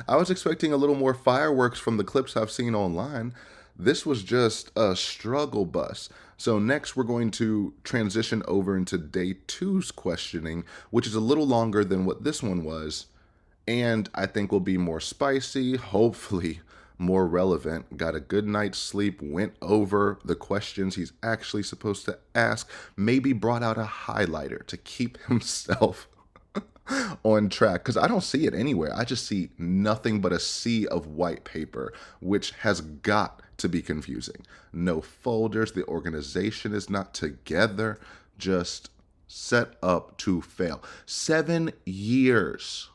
I was expecting a little more fireworks from the clips I've seen online. This was just a struggle bus. So next we're going to transition over into day 2's questioning, which is a little longer than what this one was. And I think will be more spicy, hopefully more relevant. Got a good night's sleep, went over the questions he's actually supposed to ask, maybe brought out a highlighter to keep himself on track, because I don't see it anywhere. I just see nothing but a sea of white paper, which has got to be confusing. No folders, the organization is not together, just set up to fail. 7 years.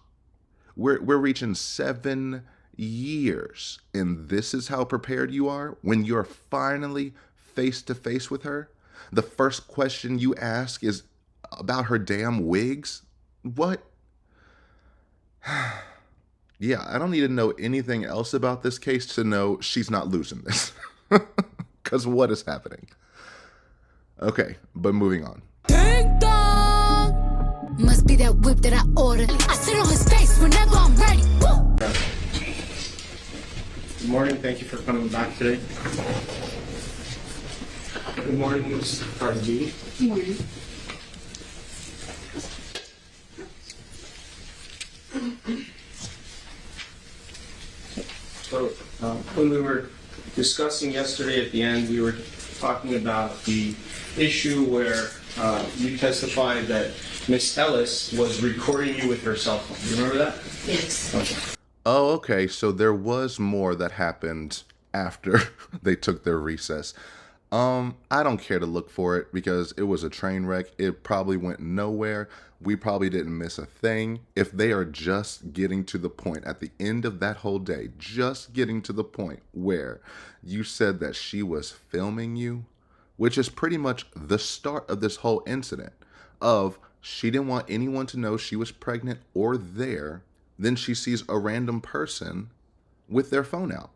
We're reaching 7 years, and this is how prepared you are when you're finally face to face with her. The first question you ask is about her damn wigs. What? Yeah, I don't need to know anything else about this case to know she's not losing this. Because what is happening? Okay, but moving on. Ding dong! Must be that whip that I ordered. I sit on his face whenever I'm ready. Woo! Good morning. Thank you for coming back today. Good morning, Ms. Cardi B. Good morning. So, when we were discussing yesterday at the end, we were talking about the issue where you testified that Miss Ellis was recording you with her cell phone. You remember that? Yes. Okay. Oh, okay. So there was more that happened after they took their recess. I don't care to look for it because it was a train wreck. It probably went nowhere. We probably didn't miss a thing. If they are just getting to the point at the end of that whole day, just getting to the point where you said that she was filming you, which is pretty much the start of this whole incident of she didn't want anyone to know she was pregnant or there. Then she sees a random person with their phone out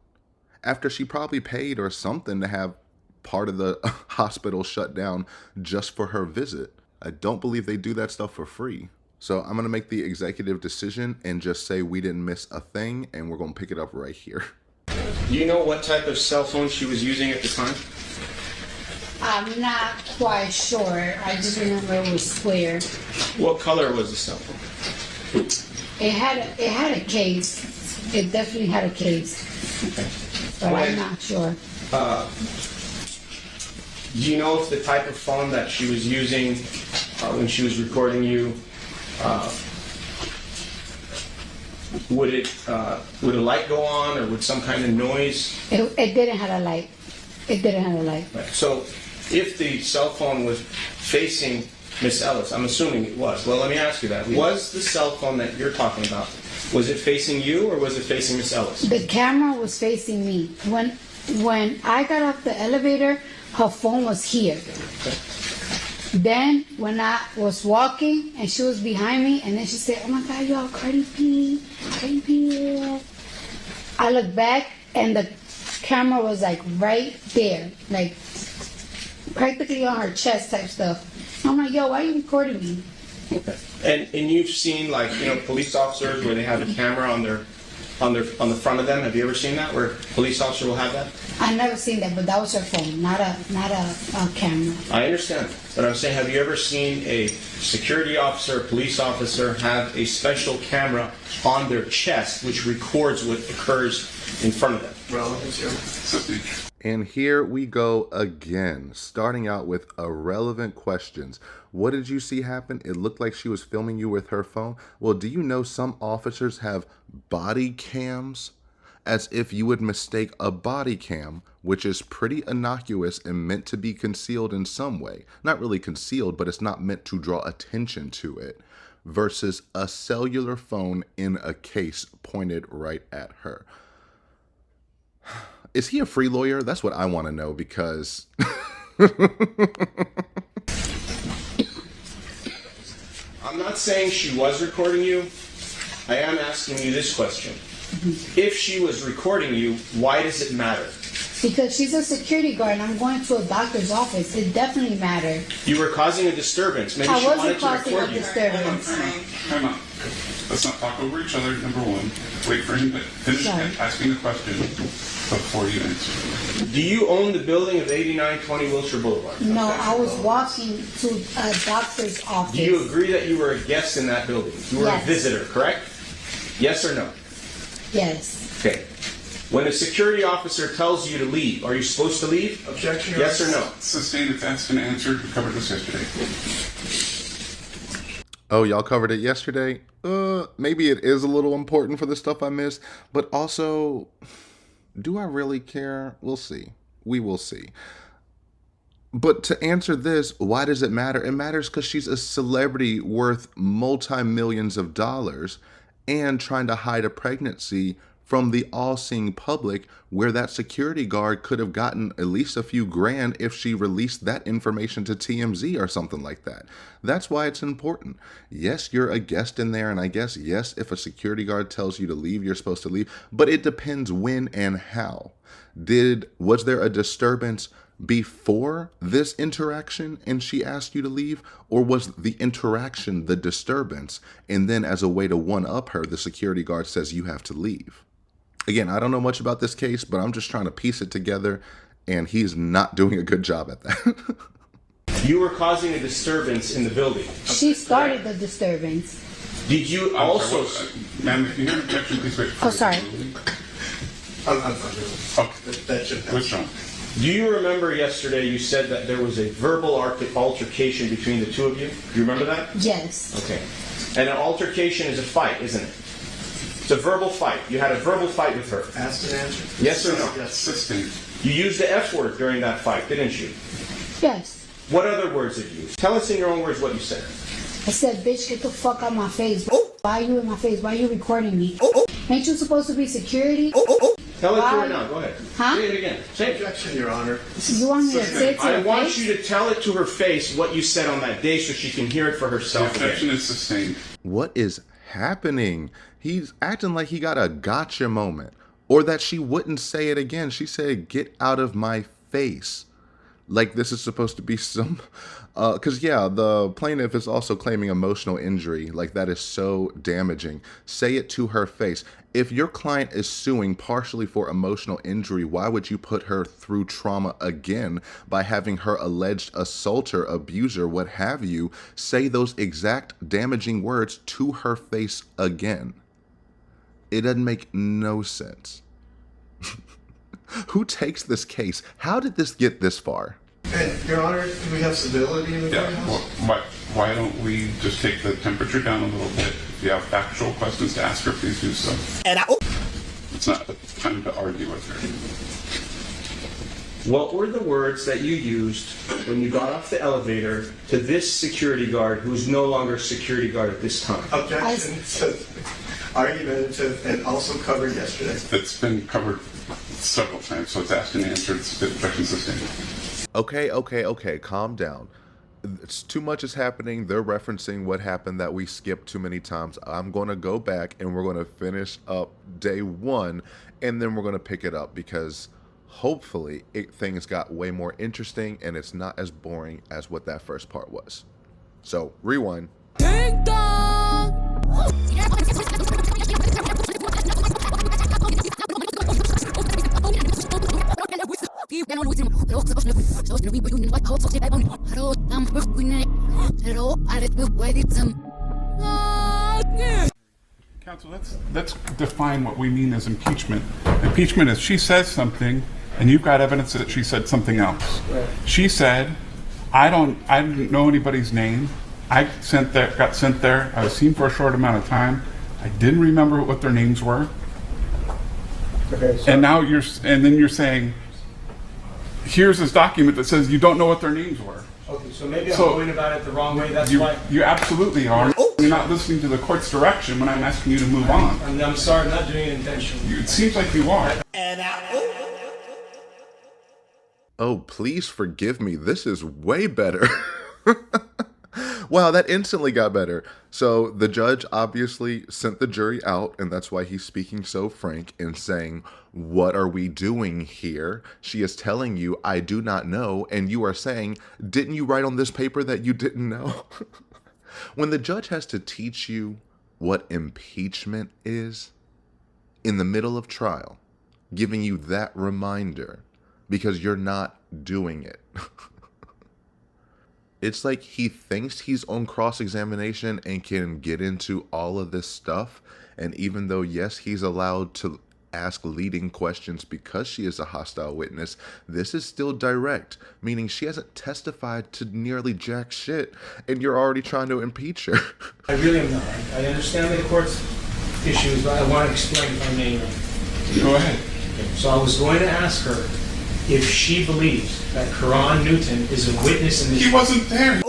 after she probably paid or something to have part of the hospital shut down just for her visit. I don't believe they do that stuff for free. So I'm going to make the executive decision and just say we didn't miss a thing, and we're going to pick it up right here. Do you know what type of cell phone she was using at the time? I'm not quite sure. I just remember it was square. What color was the cell phone? It had a case. It definitely had a case. But I'm not sure. Do you know if the type of phone that she was using when she was recording you, would a light go on or would some kind of noise? It didn't have a light. It didn't have a light. Right. So if the cell phone was facing Miss Ellis, I'm assuming it was. Well, let me ask you that. Was the cell phone that you're talking about, was it facing you or was it facing Miss Ellis? The camera was facing me. when I got off the elevator, her phone was here. Then when I was walking and she was behind me, and then she said, "Oh my God, y'all, Cardi B, Cardi B." I looked back and the camera was like right there, like practically on her chest type stuff. I'm like, "Yo, why are you recording me?" And you've seen, like, you know, police officers where they have a camera on the front of them. Have you ever seen that, where a police officer will have that? I never seen that, but that was her phone, not a camera. I understand, but I'm saying, have you ever seen a security officer, a police officer have a special camera on their chest which records what occurs in front of them? Relevance. And here we go again, starting out with irrelevant questions. What did you see happen? It looked like she was filming you with her phone. Well, do you know some officers have body cams? As if you would mistake a body cam, which is pretty innocuous and meant to be concealed in some way. Not really concealed, but it's not meant to draw attention to it, versus a cellular phone in a case pointed right at her. Is he a free lawyer? That's what I want to know, because I'm not saying she was recording you. I am asking you this question. If she was recording you, why does it matter? Because she's a security guard and I'm going to a doctor's office. It definitely mattered. You were causing a disturbance. Maybe I she wasn't wanted to causing record a you. disturbance. Time out. Let's not talk over each other, number one. Wait for him to finish Sorry. asking the question before you answer. Do you own the building of 8920 Wilshire Boulevard? No, I was walking to a doctor's office. Do you agree that you were a guest in that building? You were Yes. a visitor, correct? Yes or no? Yes. Okay. When a security officer tells you to leave, are you supposed to leave? Objection. Yes or no? Sustained, it's asked and answered. We covered this yesterday. oh, y'all covered it yesterday? Maybe it is a little important for the stuff I missed, but also, do I really care? We'll see. We will see. But to answer this, why does it matter? It matters because she's a celebrity worth multi-millions of dollars and trying to hide a pregnancy from the all-seeing public, where that security guard could have gotten at least a few grand if she released that information to TMZ or something like that. That's why it's important. Yes, you're a guest in there, and I guess, yes, if a security guard tells you to leave, you're supposed to leave, but it depends when and how. Was there a disturbance before this interaction and she asked you to leave, or was the interaction the disturbance, and then as a way to one-up her, the security guard says you have to leave? Again, I don't know much about this case, but I'm just trying to piece it together, and he's not doing a good job at that. You were causing a disturbance in the building. She started the disturbance. Did you I'm also... sorry, ma'am, if you hear an objection, please wait. Oh, sorry. I'm fine. Okay. That should What's wrong? Do you remember yesterday you said that there was a verbal altercation between the two of you? Do you remember that? Yes. Okay. And an altercation is a fight, isn't it? It's a verbal fight. You had a verbal fight with her. Asked and answered. Yes or no? Yes. Sustained. You used the F word during that fight, didn't you? Yes. What other words did you use? Tell us in your own words what you said. I said, "Bitch, get the fuck out my face. Why are you in my face? Why are you recording me? Ain't you supposed to be security?" Tell it to Why? her now. Go ahead. Huh? Say it again. Say it. Objection, Your Honor. You want me to say it to I your want face? you to tell it to her face what you said on that day so she can hear it for The herself objection again. is sustained. What is happening? He's acting like he got a gotcha moment, or that she wouldn't say it again. She said, "Get out of my face." Like this is supposed to be some, because yeah, the plaintiff is also claiming emotional injury. Like that is so damaging. Say it to her face. If your client is suing partially for emotional injury, why would you put her through trauma again by having her alleged assaulter, abuser, what have you, say those exact damaging words to her face again? It doesn't make no sense. Who takes this case? How did this get this far? And, Your Honor, do we have civility in the Yeah. courthouse? Why don't we just take the temperature down a little bit? If you have factual questions to ask her, please do so. It's not the time to argue with her. What were the words that you used when you got off the elevator to this security guard who's no longer a security guard at this time? Objection to argumentative and also covered yesterday. It's been covered several times, so it's asked and answered. Objection sustained. Okay, calm down. It's too much is happening. They're referencing what happened that we skipped too many times. I'm going to go back and we're going to finish up day 1, and then we're going to pick it up because hopefully things got way more interesting and it's not as boring as what that first part was. So, rewind. Ding dong! Counsel, let's define what we mean as impeachment. Impeachment is she says something, and you've got evidence that she said something else. Right. She said, I didn't know anybody's name. I got sent there. I was seen for a short amount of time. I didn't remember what their names were. Okay, so And now then you're saying, here's this document that says you don't know what their names were. Okay, so maybe I'm So- going about it the wrong way. That's You, why. you absolutely are. You're not listening to the court's direction when I'm asking you to move on. I'm sorry, I'm not doing it intentionally. It seems like you are. Oh, please forgive me. This is way better. Wow, that instantly got better. So the judge obviously sent the jury out, and that's why he's speaking so frank and saying, what are we doing here? She is telling you, I do not know, and you are saying, didn't you write on this paper that you didn't know? When the judge has to teach you what impeachment is in the middle of trial, giving you that reminder because you're not doing it. It's like he thinks he's on cross-examination and can get into all of this stuff. And even though, yes, he's allowed to ask leading questions because she is a hostile witness, this is still direct, meaning she hasn't testified to nearly jack shit, and you're already trying to impeach her. I really am not. I understand the court's issues, but I want to explain if I may. Go ahead. So I was going to ask her if she believes that Karan Newton is a witness in this. He wasn't there. He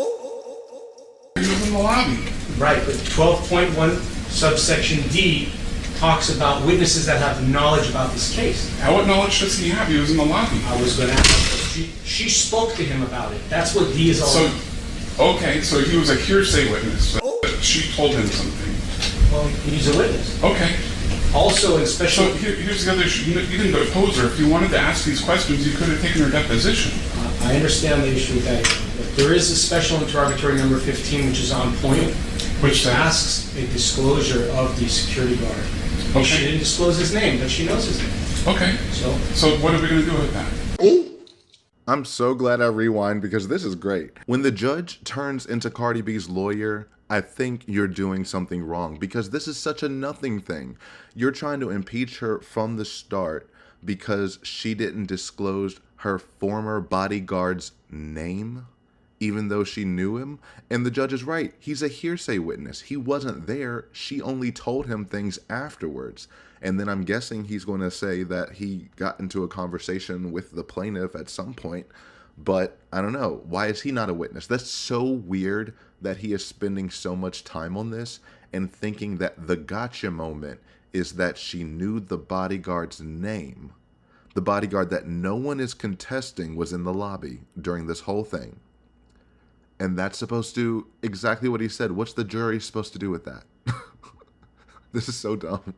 was in the lobby. Right, but 12.1 subsection D talks about witnesses that have knowledge about this case. What knowledge does he have? He was in the lobby. I was going to ask her. She spoke to him about it. That's what D is all So, about. okay, so he was a hearsay witness. She told him something. Well, he's a witness. Okay. Also, in special. So here's the other issue. You didn't depose her. If you wanted to ask these questions, you could have taken her deposition. I understand the issue with that. But there is a special interrogatory number 15, which is on point, which asks a disclosure of the security guard. Okay. She didn't disclose his name, but she knows his name. Okay. So what are we going to do with that? I'm so glad I rewind because this is great. When the judge turns into Cardi B's lawyer, I think you're doing something wrong because this is such a nothing thing. You're trying to impeach her from the start because she didn't disclose her former bodyguard's name, even though she knew him. And the judge is right. He's a hearsay witness. He wasn't there. She only told him things afterwards. And then I'm guessing he's going to say that he got into a conversation with the plaintiff at some point. But I don't know. Why is he not a witness? That's so weird that he is spending so much time on this and thinking that the gotcha moment is that she knew the bodyguard's name. The bodyguard that no one is contesting was in the lobby during this whole thing. And that's supposed to, exactly what he said. What's the jury supposed to do with that? This is so dumb.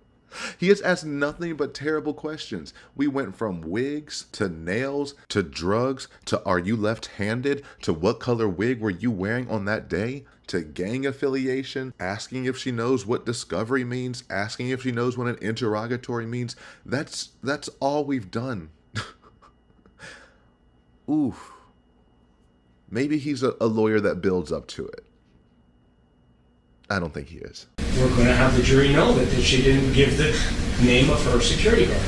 He has asked nothing but terrible questions. We went from wigs to nails to drugs to are you left-handed to what color wig were you wearing on that day to gang affiliation, asking if she knows what discovery means, asking if she knows what an interrogatory means. That's all we've done. Oof. Maybe he's a lawyer that builds up to it. I don't think he is. We're going to have the jury know that she didn't give the name of her security guard.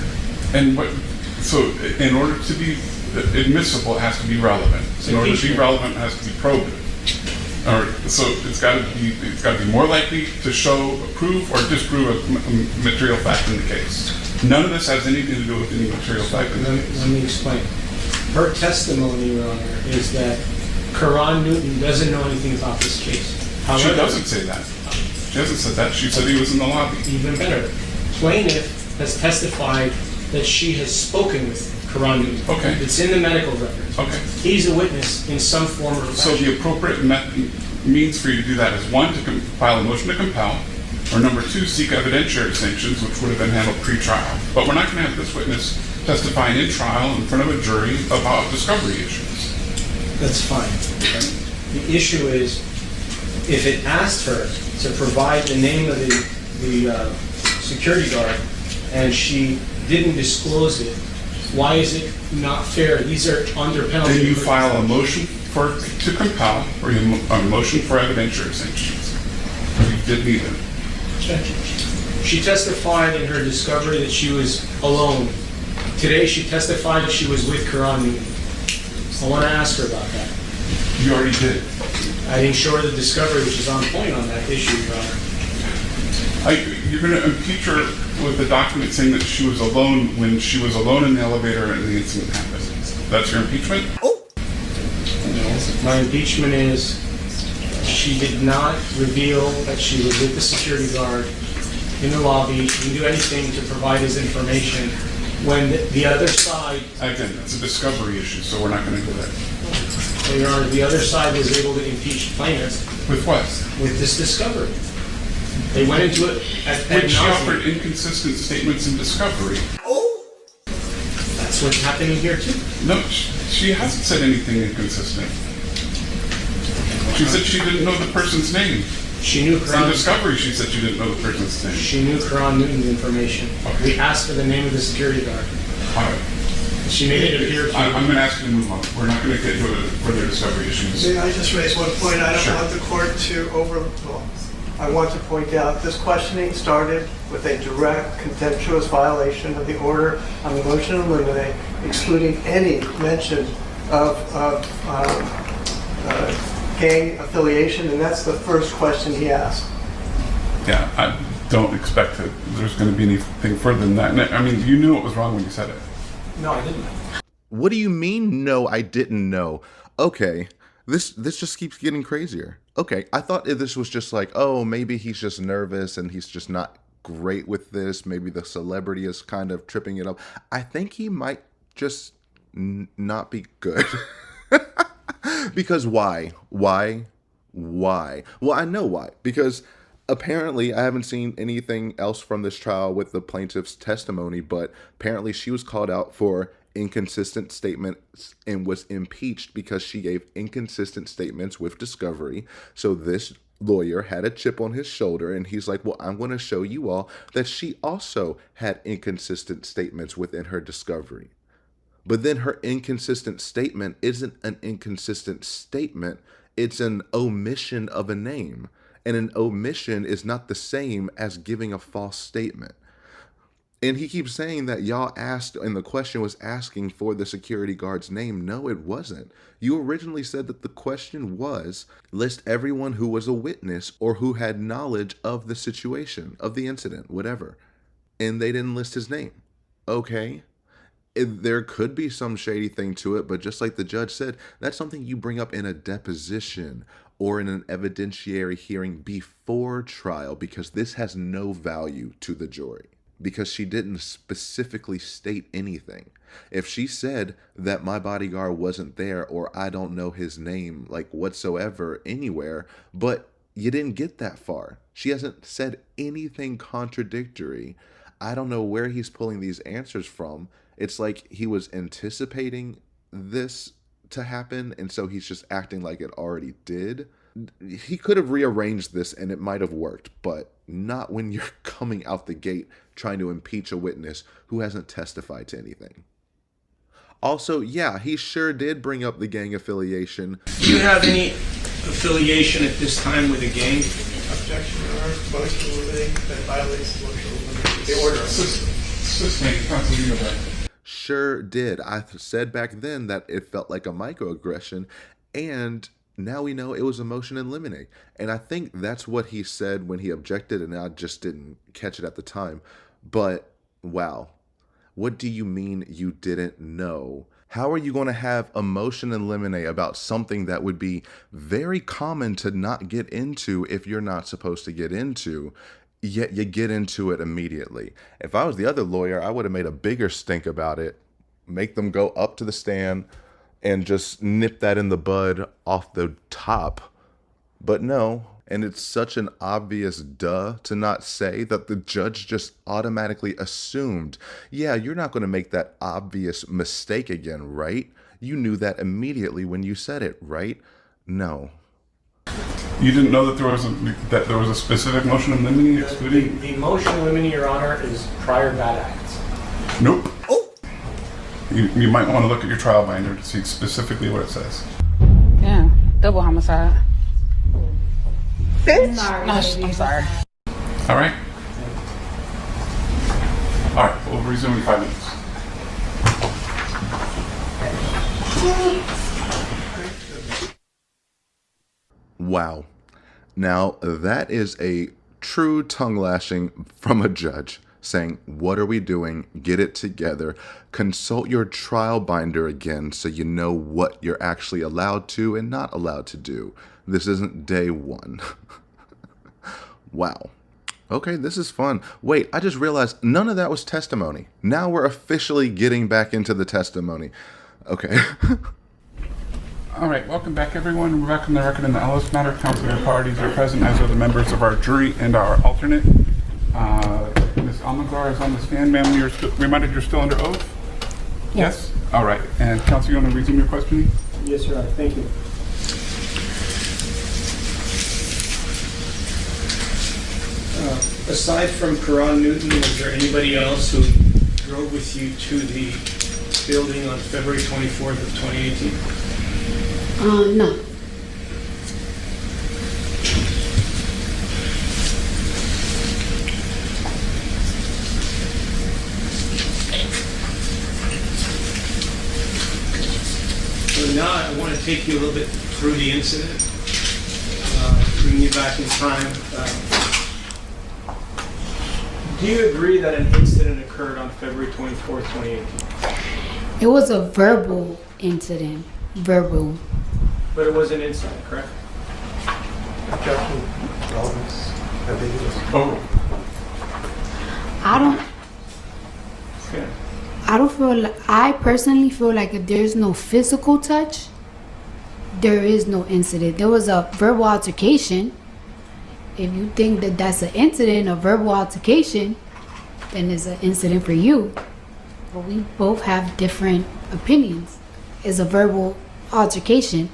And so in order to be admissible, it has to be relevant. In order to be relevant, it has to be probative. All right, so it's got to be more likely to show, prove, or disprove a material fact in the case. None of this has anything to do with any material fact in the case. Let me explain. Her testimony, Your Honor, is that Karan Newton doesn't know anything about this case. However, She doesn't say that. She hasn't said that. She said he was in the lobby. Even better. Plaintiff has testified that she has spoken with Karan Newton. Okay. It's in the medical records. Okay. He's a witness in some form or So fashion. the appropriate means for you to do that is one, to file a motion to compel, or number two, seek evidentiary sanctions, which would have been handled pre-trial. But we're not going to have this witness testifying in trial in front of a jury about discovery issues. That's fine. The issue is, if it asked her to provide the name of the security guard and she didn't disclose it, why is it not fair? These are under penalty. Then you file a motion to compel or a motion for evidentiary sanctions. You did neither. She testified in her discovery that she was alone. Today she testified that she was with Karan Newton. I want to ask her about that. You already did. I didn't show her the discovery, which is on point on that issue, Your Honor. You're going to impeach her with the document saying that she was alone when she was alone in the elevator and the incident happened. That's your impeachment? No. My impeachment is she did not reveal that she was with the security guard in the lobby. She didn't do anything to provide his information when the other side... Again, it's a discovery issue, so we're not going to go there. Well, Your Honor, the other side was able to impeach plaintiff With what? with this discovery. They went into it at When she nauseam. offered inconsistent statements in discovery. That's what's happening here too. No, she hasn't said anything inconsistent. She said she didn't know the person's name. She knew In Karan. discovery, she said she didn't know the person's name. She knew Karan Newton's information. Okay. We asked for the name of the security guard. All right. She made it appear to. I'm going to ask you to move on. We're not going to get into further discovery issues. May I just raise one point? I don't Sure. want the court to overlook. I want to point out this questioning started with a direct contemptuous violation of the order on the motion to eliminate, excluding any mention of gang affiliation, and that's the first question he asked. Yeah, I don't expect that there's going to be anything further than that. I mean, you knew it was wrong when you said it. No, I didn't. What do you mean, no, I didn't know? Okay, this just keeps getting crazier. Okay, I thought this was just like, oh, maybe he's just nervous and he's just not great with this. Maybe the celebrity is kind of tripping it up. I think he might just not be good. Because why? Why? Well, I know why. Because apparently, I haven't seen anything else from this trial with the plaintiff's testimony, but apparently she was called out for inconsistent statements and was impeached because she gave inconsistent statements with discovery. So this lawyer had a chip on his shoulder and he's like, well, I'm going to show you all that she also had inconsistent statements within her discovery. But then her inconsistent statement isn't an inconsistent statement. It's an omission of a name. And an omission is not the same as giving a false statement. And he keeps saying that y'all asked, and the question was asking for the security guard's name. No, it wasn't. You originally said that the question was, list everyone who was a witness or who had knowledge of the situation, of the incident, whatever. And they didn't list his name. Okay. There could be some shady thing to it, but just like the judge said, that's something you bring up in a deposition or in an evidentiary hearing before trial, because this has no value to the jury, because she didn't specifically state anything. If she said that my bodyguard wasn't there or I don't know his name like whatsoever anywhere, but you didn't get that far. She hasn't said anything contradictory. I don't know where he's pulling these answers from. It's like he was anticipating this to happen, and so he's just acting like it already did. He could have rearranged this and it might have worked, but not when you're coming out the gate trying to impeach a witness who hasn't testified to anything. Also, yeah, he sure did bring up the gang affiliation. Do you have any affiliation at this time with a gang? Objection, Your Honor. Motion to eliminate that violates the motion to eliminate the order. Sure did. I said back then that it felt like a microaggression, and now we know it was a motion in limine. And I think that's what he said when he objected, and I just didn't catch it at the time. But, wow. What do you mean you didn't know? How are you going to have a motion in limine about something that would be very common to not get into if you're not supposed to get into? yet you get into it immediately. If I was the other lawyer, I would have made a bigger stink about it, make them go up to the stand and just nip that in the bud off the top. But no, and it's such an obvious duh to not say that the judge just automatically assumed, yeah, you're not going to make that obvious mistake again, right? You knew that immediately when you said it, right? No. You didn't know that there was a specific motion in limine excluding? The motion in limine, Your Honor, is prior bad acts. Nope. Oh. You might want to look at your trial binder to see specifically what it says. Yeah, double homicide. I'm sorry. No, I'm sorry. All right. All right, we'll resume in 5 minutes. Wow. Now, that is a true tongue lashing from a judge saying, what are we doing? Get it together. Consult your trial binder again so you know what you're actually allowed to and not allowed to do. This isn't day one. Wow. Okay, this is fun. Wait, I just realized none of that was testimony. Now we're officially getting back into the testimony. Okay. All right, welcome back, everyone. We're back on the record in the Ellis matter. Counsel and parties are present, as are the members of our jury and our alternate. Ms. Almanzar is on the stand. Ma'am, you're reminded you're still under oath? Yes. All right. And counsel, you want to resume your questioning? Yes, Your Honor. Thank you. Aside from Karan Newton, was there anybody else who drove with you to the building on February 24th of 2018? No. So now I want to take you a little bit through the incident, bring you back in time. Do you agree that an incident occurred on February 24th, 2018? It was a verbal incident. Verbal. But it was an incident, correct? Objection, relevance, ambiguous. Oh, I personally feel like if there's no physical touch, there is no incident. There was a verbal altercation. If you think that that's an incident, a verbal altercation, then it's an incident for you. But we both have different opinions. It's a verbal altercation.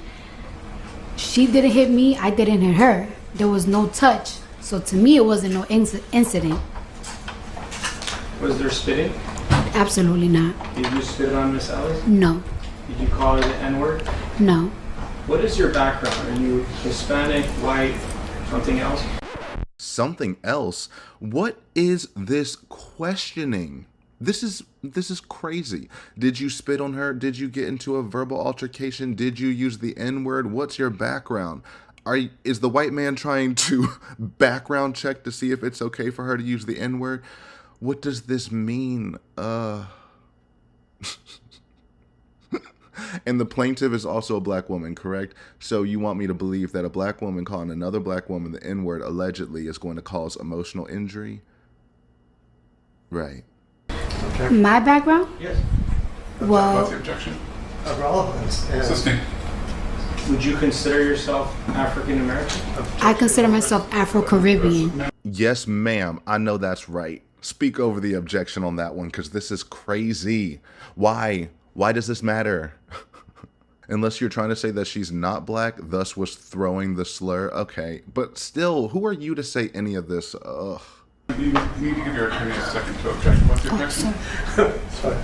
She didn't hit me, I didn't hit her. There was no touch. So to me, it wasn't no incident. Was there spitting? Absolutely not. Did you spit on Miss Ellis? No. Did you call her the N-word? No. What is your background? Are you Hispanic, white, something else? Something else? What is this questioning? This is crazy. Did you spit on her? Did you get into a verbal altercation? Did you use the N-word? What's your background? Is the white man trying to background check to see if it's okay for her to use the N-word? What does this mean? And the plaintiff is also a black woman, correct? So you want me to believe that a black woman calling another black woman the N-word allegedly is going to cause emotional injury? Right. My background? Yes. Well, what's the objection? Relevance. And Sustained. Would you consider yourself African American? I consider myself Afro-Caribbean. Yes, ma'am. I know that's right. Speak over the objection on that one, because this is crazy. Why? Why does this matter? Unless you're trying to say that she's not black, thus was throwing the slur. Okay, but still, who are you to say any of this? Ugh. You need to give your attorney a second to object. What's the objection? sorry.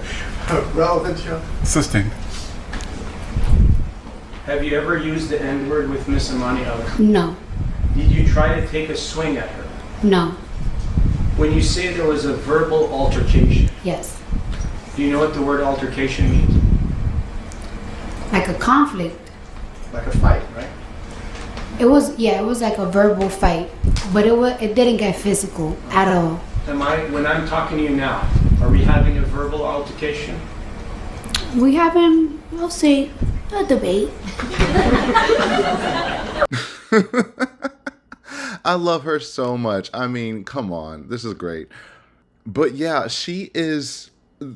Relevance, Your Honor. Sustained. Have you ever used the N-word with Miss Amani Ellis? No. Did you try to take a swing at her? No. When you say there was a verbal altercation, Yes. do you know what the word altercation means? Like a conflict. Like a fight, right? It was like a verbal fight, but it didn't get physical at all. When I'm talking to you now, are we having a verbal altercation? We having, I'll say, a debate. I love her so much. I mean, come on. This is great. But yeah, she is,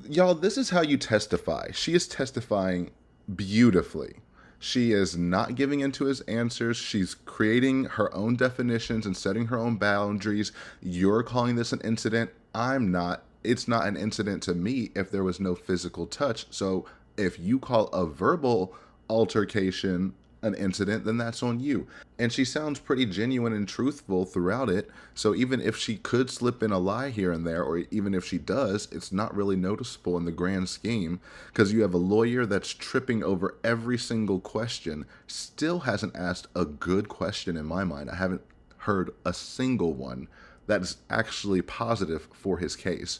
y'all, this is how you testify. She is testifying beautifully. She is not giving into his answers. She's creating her own definitions and setting her own boundaries. You're calling this an incident. I'm not. It's not an incident to me if there was no physical touch. So if you call a verbal altercation an incident, then that's on you. And she sounds pretty genuine and truthful throughout it. So even if she could slip in a lie here and there, or even if she does, it's not really noticeable in the grand scheme, because you have a lawyer that's tripping over every single question, still hasn't asked a good question in my mind. I haven't heard a single one that is actually positive for his case.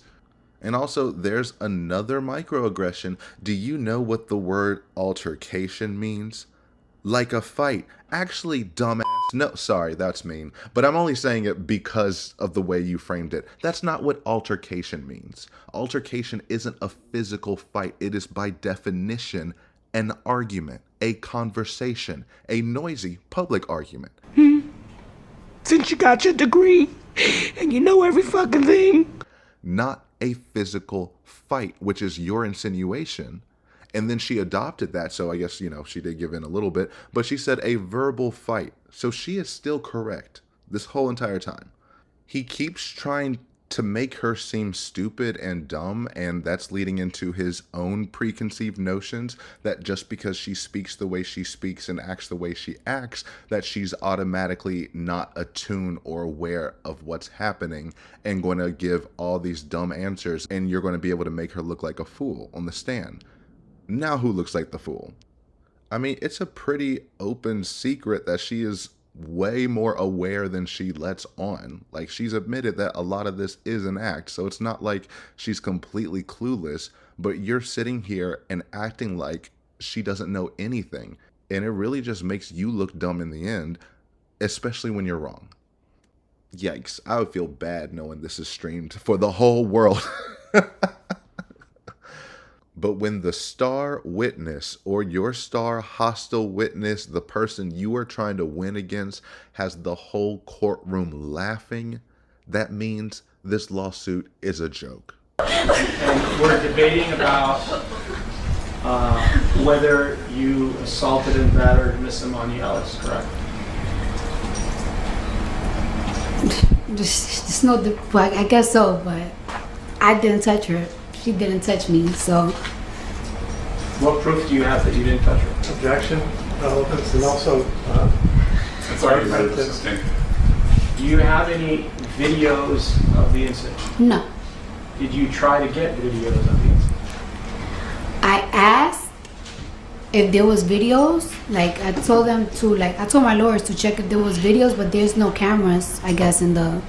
And also, there's another microaggression. Do you know what the word altercation means? Like a fight. Actually, dumbass. No, sorry, that's mean. But I'm only saying it because of the way you framed it. That's not what altercation means. Altercation isn't a physical fight. It is by definition an argument, a conversation, a noisy public argument. Since you got your degree and you know every fucking thing. Not a physical fight, which is your insinuation. And then she adopted that, so I guess, she did give in a little bit, but she said a verbal fight. So she is still correct this whole entire time. He keeps trying to make her seem stupid and dumb, and that's leading into his own preconceived notions that just because she speaks the way she speaks and acts the way she acts, that she's automatically not attuned or aware of what's happening and going to give all these dumb answers, and you're going to be able to make her look like a fool on the stand. Now who looks like the fool? I mean, it's a pretty open secret that she is way more aware than she lets on. Like, she's admitted that a lot of this is an act, so it's not like she's completely clueless, but you're sitting here and acting like she doesn't know anything, and it really just makes you look dumb in the end, especially when you're wrong. Yikes, I would feel bad knowing this is streamed for the whole world. But when the star witness or your star hostile witness, the person you are trying to win against, has the whole courtroom laughing, that means this lawsuit is a joke. And we're debating about whether you assaulted and battered Miss Imani Ellis, correct? Just no, well, I guess so, but I didn't touch her. She didn't touch me, so. What proof do you have that you didn't touch her? Objection, relevance, and also That's already been sustained. Do you have any videos of the incident? No. Did you try to get videos of the incident? I asked if there was videos. Like, I told my lawyers to check if there was videos, but there's no cameras, I guess, there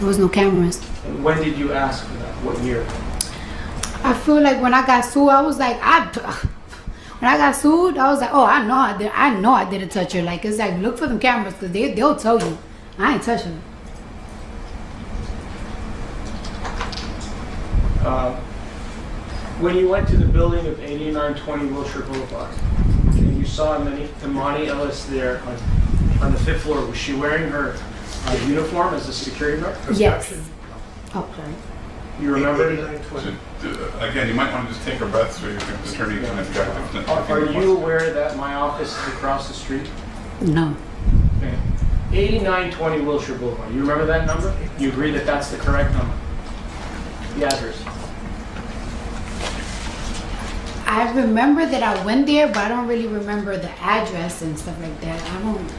was no cameras. And when did you ask for that? What year? I feel like when I got sued, I was like, when I got sued, I was like, oh, I know I didn't touch her. Like, it's like, look for them cameras, because they'll tell you. I ain't touch her. When you went to the building of 8920 Wilshire Boulevard, and you saw Imani Ellis there on the 5th floor, was she wearing her uniform as a security guard? Yes. Oh, sorry. You remember? 8920. Again, you might want to just take a breath so you can attorney can object. Are you aware that my office is across the street? No. Okay. 8920 Wilshire Boulevard. You remember that number? You agree that that's the correct number? The address. I remember that I went there, but I don't really remember the address and stuff like that. I don't.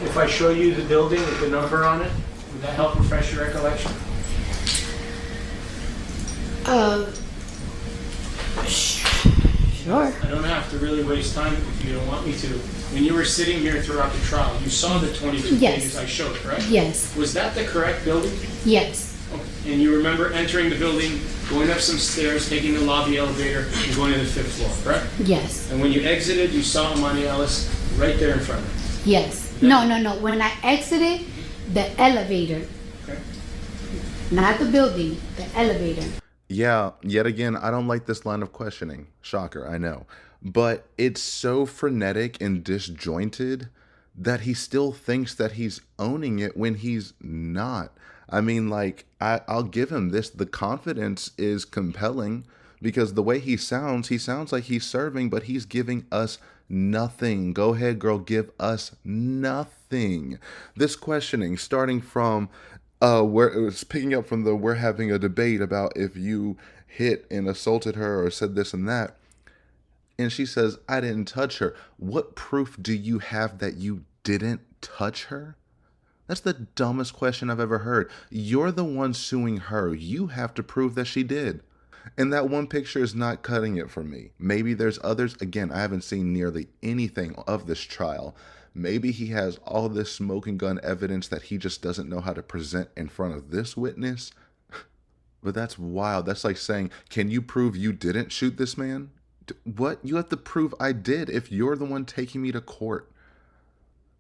If I show you the building with the number on it, would that help refresh your recollection? Sure. I don't have to really waste time if you don't want me to. When you were sitting here throughout the trial, you saw the 22 Yes. pages I showed, correct? Yes. Was that the correct building? Yes. Okay. And you remember entering the building, going up some stairs, taking the lobby elevator, and going to the 5th floor, correct? Yes. And when you exited, you saw Imani Ellis right there in front of you. Yes. No. When I exited the elevator, Okay. not the building, the elevator. Yeah, yet again, I don't like this line of questioning. Shocker, I know. But it's so frenetic and disjointed that he still thinks that he's owning it when he's not. I mean, like, I'll give him this. The confidence is compelling because the way he sounds like he's serving, but he's giving us nothing. Go ahead, girl, give us nothing. This questioning, starting from where it was picking up from the we're having a debate about if you hit and assaulted her or said this and that. And she says, I didn't touch her. What proof do you have that you didn't touch her? That's the dumbest question I've ever heard. You're the one suing her. You have to prove that she did. And that one picture is not cutting it for me. Maybe there's others. Again, I haven't seen nearly anything of this trial. Maybe he has all this smoking gun evidence that he just doesn't know how to present in front of this witness. But that's wild. That's like saying, can you prove you didn't shoot this man? What? You have to prove I did if you're the one taking me to court.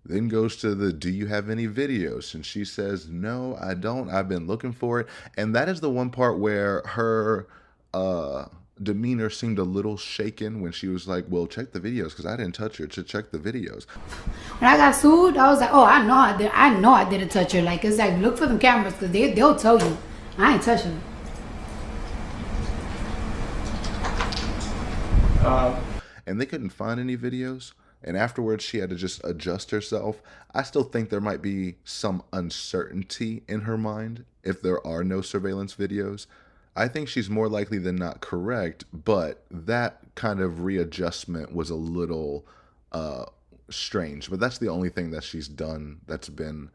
Then goes to the, do you have any videos? And she says, no, I don't. I've been looking for it. And that is the one part where her demeanor seemed a little shaken when she was like, well, check the videos because I didn't touch her, to check the videos. When I got sued, I was like, oh, I know I didn't touch her. Like, it's like, look for them cameras because they'll tell you. I ain't touching her. And they couldn't find any videos. And afterwards, she had to just adjust herself. I still think there might be some uncertainty in her mind if there are no surveillance videos. I think she's more likely than not correct, but that kind of readjustment was a little strange. But that's the only thing that she's done that's been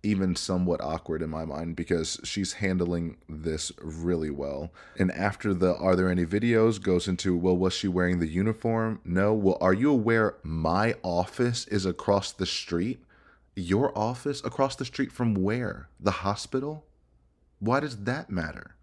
even somewhat awkward in my mind, because she's handling this really well. And after the are there any videos goes into, well, was she wearing the uniform? No. Well, are you aware my office is across the street? Your office across the street from where? The hospital? Why does that matter?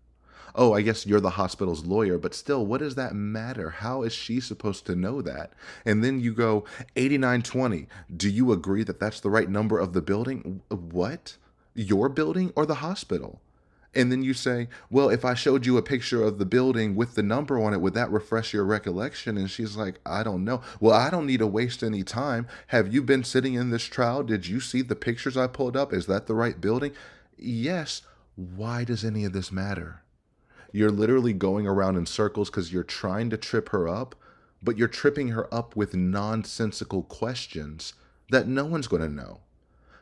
Oh, I guess you're the hospital's lawyer, but still, what does that matter? How is she supposed to know that? And then you go, 8920, do you agree that that's the right number of the building? What? Your building or the hospital? And then you say, well, if I showed you a picture of the building with the number on it, would that refresh your recollection? And she's like, I don't know. Well, I don't need to waste any time. Have you been sitting in this trial? Did you see the pictures I pulled up? Is that the right building? Yes. Why does any of this matter? You're literally going around in circles because you're trying to trip her up, but you're tripping her up with nonsensical questions that no one's going to know.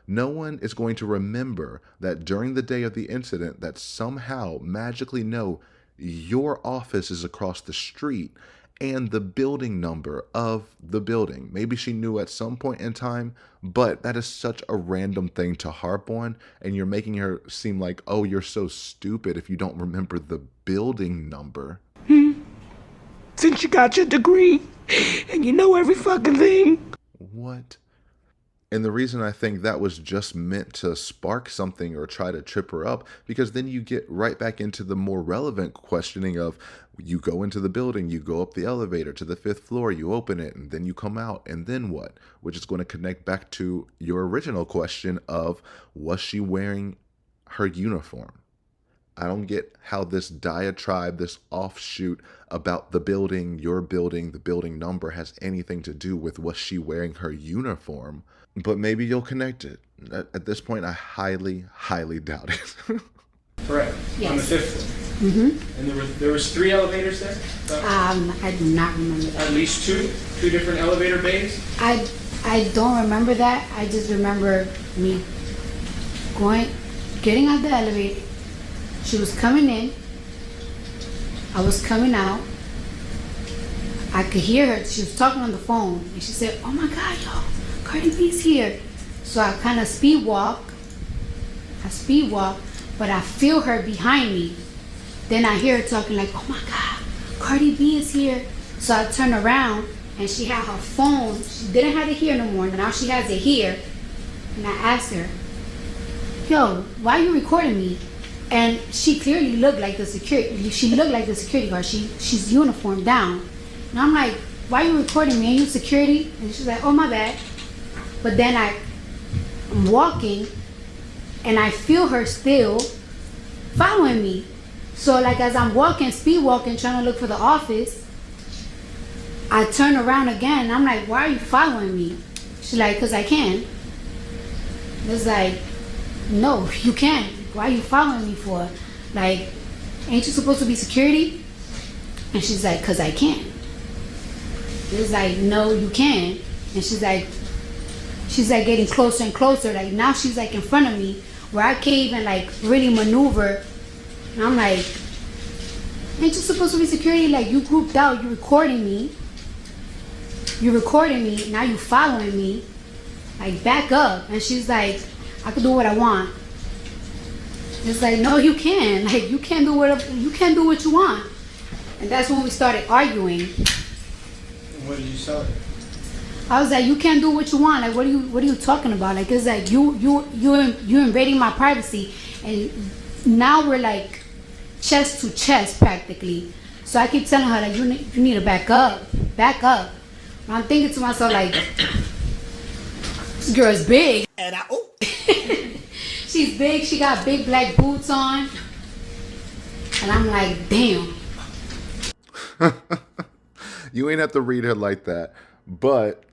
No one is going to remember that during the day of the incident that somehow magically know your office is across the street and the building number of the building. Maybe she knew at some point in time, but that is such a random thing to harp on, and you're making her seem like, oh, you're so stupid if you don't remember the building number. Since you got your degree and you know every fucking thing. What? And the reason I think that was just meant to spark something or try to trip her up, because then you get right back into the more relevant questioning of, you go into the building, you go up the elevator to the 5th floor, you open it, and then you come out, and then what? Which is going to connect back to your original question of, was she wearing her uniform? I don't get how this diatribe, this offshoot about the building, your building, the building number has anything to do with was she wearing her uniform. But maybe you'll connect it. At this point, I highly, highly doubt it. Correct. Yes. On the 5th floor. Mm-hmm. And there was 3 elevators there? I do not remember that. At least two different elevator bays? I don't remember that. I just remember me getting out the elevator. She was coming in. I was coming out. I could hear her. She was talking on the phone. And she said, oh my God, yo, Cardi B's here. So I kind of speed walk, but I feel her behind me. Then I hear her talking like, oh my God, Cardi B is here. So I turn around and she had her phone. She didn't have it here no more. Now she has it here. And I asked her, yo, why are you recording me? And she clearly looked like the security. She looked like the security guard. She's uniformed down. And I'm like, why are you recording me? Are you security? And she's like, oh my bad. But then I'm walking and I feel her still following me. So like as I'm walking, speed walking, trying to look for the office, I turn around again and I'm like, why are you following me? She's like, cause I can. It's like, no, you can't. Why are you following me for? Like, ain't you supposed to be security? And she's like, cause I can. It's like, no, you can. And she's like getting closer and closer. Like now she's like in front of me where I can't even like really maneuver. And I'm like, ain't you supposed to be security? Like you grouped out, you recording me. You're recording me, now you following me. Like back up. And she's like, I can do what I want. It's like, no, you can. Like you can't do what you want. And that's when we started arguing. What did you say? I was like, you can't do what you want. Like, what are you talking about? Like, it's like you invading my privacy, and now we're like chest to chest practically. So I keep telling her like, you need to back up. And I'm thinking to myself like, this girl is big. And She's big. She got big black boots on, and I'm like, damn. You ain't have to read her like that, but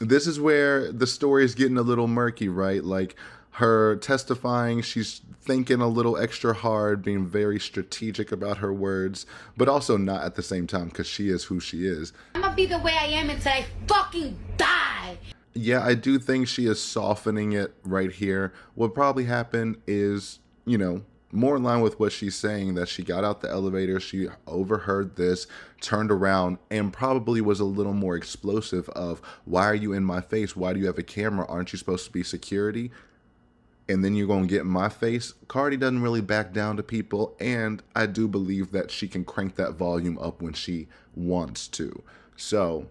this is where the story is getting a little murky, right? Like her testifying, she's thinking a little extra hard, being very strategic about her words, but also not at the same time because she is who she is. I'm gonna be the way I am until I fucking die. Yeah, I do think she is softening it right here. What probably happened is, you know, more in line with what she's saying, that she got out the elevator, she overheard this, turned around, and probably was a little more explosive of, why are you in my face? Why do you have a camera? Aren't you supposed to be security? And then you're going to get in my face. Cardi doesn't really back down to people, and I do believe that she can crank that volume up when she wants to. So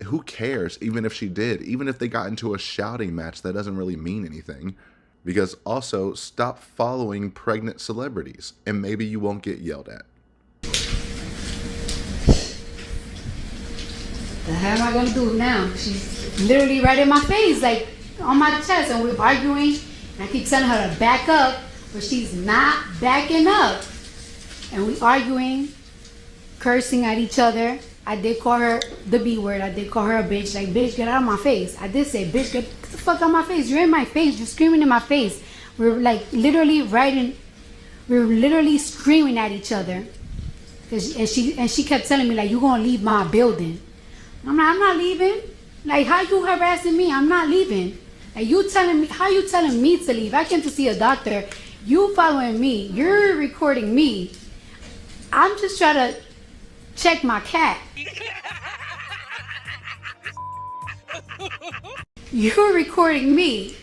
who cares? Even if she did, even if they got into a shouting match, that doesn't really mean anything. Because also, stop following pregnant celebrities, and maybe you won't get yelled at. The hell am I gonna do now? She's literally right in my face, like on my chest, and we're arguing. And I keep telling her to back up, but she's not backing up. And we arguing, cursing at each other. I did call her the B word. I did call her a bitch. Like, bitch, get out of my face. I did say, bitch, get the fuck out of my face. You're in my face. You're screaming in my face. We're like literally screaming at each other. And she kept telling me like, you gonna leave my building. I'm not leaving. Like, how you harassing me? I'm not leaving. Like, how you telling me to leave? I came to see a doctor. You following me. You're recording me. I'm just trying to check my cat. You're recording me.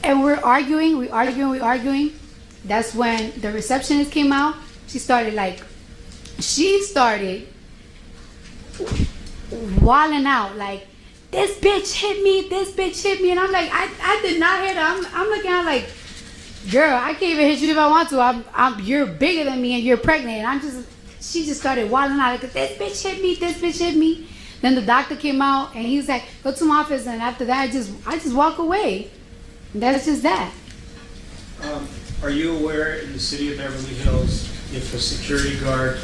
And we're arguing. That's when the receptionist came out. She started wilding out like, this bitch hit me. And I'm like, I did not hit her. I'm looking at like, girl, I can't even hit you if I want to. You're bigger than me and you're pregnant. And she just started wilding out like, this bitch hit me. Then the doctor came out and he was like, go to my office. And after that, I just walk away. And that's just that. Are you aware in the city of Beverly Hills, if a security guard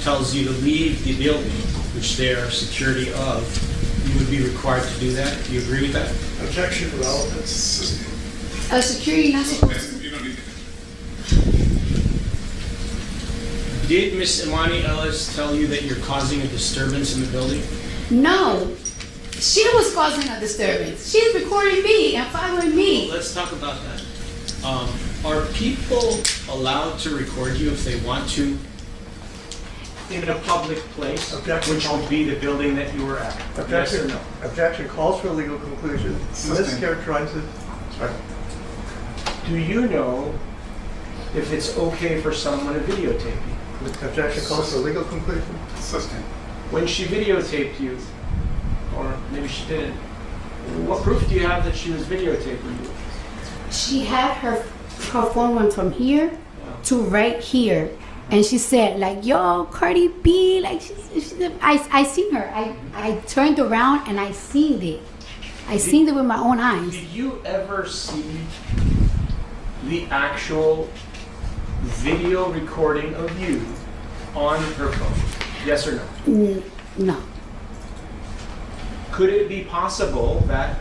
tells you to leave the building, which they are security of, you would be required to do that? Do you agree with that? Objection to relevance. A security not supposed to. You don't need Did Miss Imani Ellis tell you that you're causing a disturbance in the building? No. She was causing a disturbance. She's recording me and following me. Well, let's talk about that. Are people allowed to record you if they want to in a public place, Objection. which would be the building that you were at? Yes or Objection. no? Objection calls for a legal conclusion. Mischaracterizes. Sorry. Do you know if it's okay for someone to videotape you? Objection calls for a legal conclusion. Sustain. When she videotaped you, or maybe she didn't, what proof do you have that she was videotaping you? She had her phone went from here to right here. And she said, like, yo, Cardi B, like, I seen her. I turned around and I seen it. I seen it with my own eyes. Did you ever see the actual video recording of you on her phone? Yes or no? No. Could it be possible that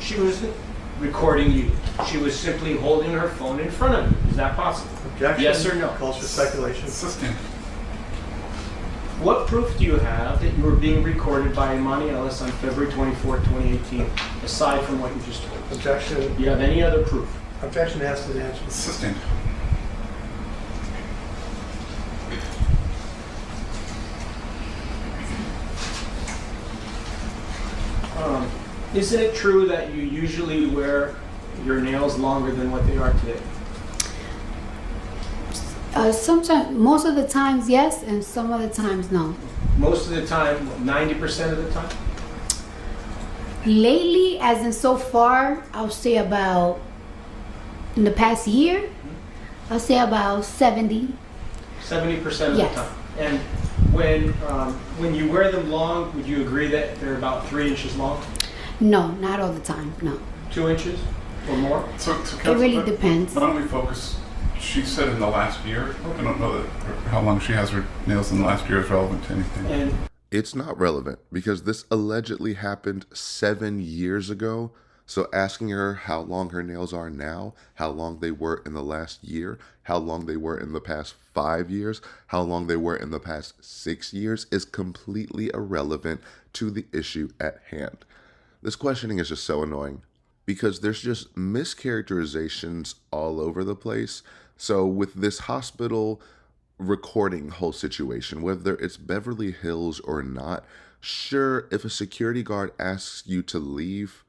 she wasn't recording you? She was simply holding her phone in front of you. Is that possible? Objection. Yes or no? Calls for speculation. Assistant. What proof do you have that you were being recorded by Imani Ellis on February 24, 2018, aside from what you just told us? Objection. Do you have any other proof? Objection has to be answered. Assistant. Isn't it true that you usually wear your nails longer than what they are today? Sometimes, most of the times, yes, and some of the times, no. Most of the time, 90% of the time? Lately, as in so far, I'll say about, in the past year, I'll say about 70. 70% of Yes. the time. And when you wear them long, would you agree that they're about 3 inches long? No, not all the time, no. 2 inches or more? So It really depends. Why don't we focus? She said in the last year. I don't know that how long she has her nails in the last year is relevant to anything. And It's not relevant because this allegedly happened 7 years ago. So asking her how long her nails are now, how long they were in the last year, how long they were in the past 5 years, how long they were in the past 6 years is completely irrelevant to the issue at hand. This questioning is just so annoying because there's just mischaracterizations all over the place. So with this hospital recording whole situation, whether it's Beverly Hills or not, sure, if a security guard asks you to leave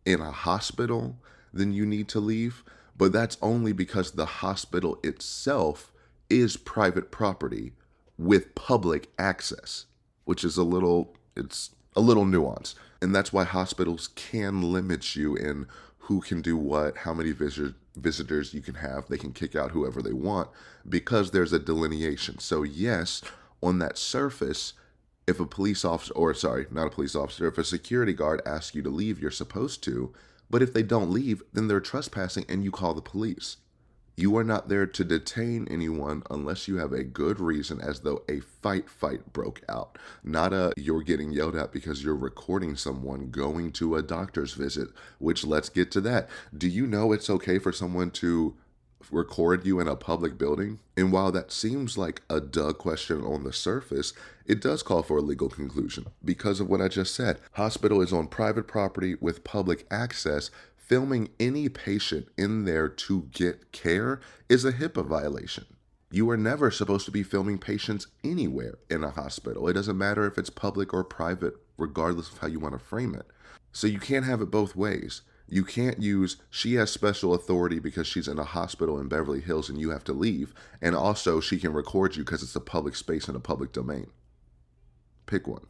in a hospital, then you need to leave. But that's only because the hospital itself is private property with public access, which is it's a little nuanced. And that's why hospitals can limit you in who can do what, how many visitors you can have. They can kick out whoever they want because there's a delineation. So yes, on that surface, if a police officer, or sorry, not a police officer, if a security guard asks you to leave, you're supposed to. But if they don't leave, then they're trespassing and you call the police. You are not there to detain anyone unless you have a good reason, as though a fight broke out. Not you're getting yelled at because you're recording someone going to a doctor's visit, which let's get to that. Do you know it's okay for someone to record you in a public building? And while that seems like a duh question on the surface, it does call for a legal conclusion because of what I just said. Hospital is on private property with public access. Filming any patient in there to get care is a HIPAA violation. You are never supposed to be filming patients anywhere in a hospital. It doesn't matter if it's public or private, regardless of how you want to frame it. So you can't have it both ways. You can't use, she has special authority because she's in a hospital in Beverly Hills and you have to leave. And also she can record you because it's a public space in a public domain. Pick one.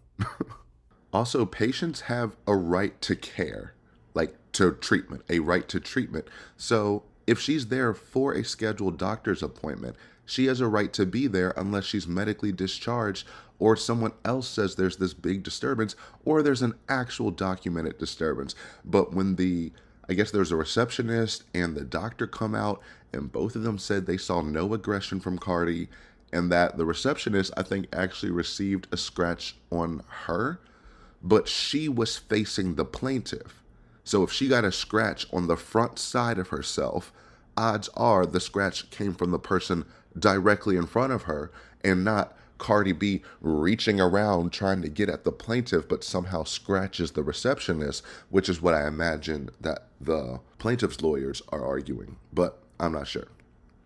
Also, patients have a right to care. Like to treatment, a right to treatment. So if she's there for a scheduled doctor's appointment, she has a right to be there unless she's medically discharged or someone else says there's this big disturbance or there's an actual documented disturbance. But when I guess there's a receptionist and the doctor come out and both of them said they saw no aggression from Cardi and that the receptionist, I think, actually received a scratch on her, but she was facing the plaintiff. So if she got a scratch on the front side of herself, odds are the scratch came from the person directly in front of her and not Cardi B reaching around trying to get at the plaintiff, but somehow scratches the receptionist, which is what I imagine that the plaintiff's lawyers are arguing, but I'm not sure.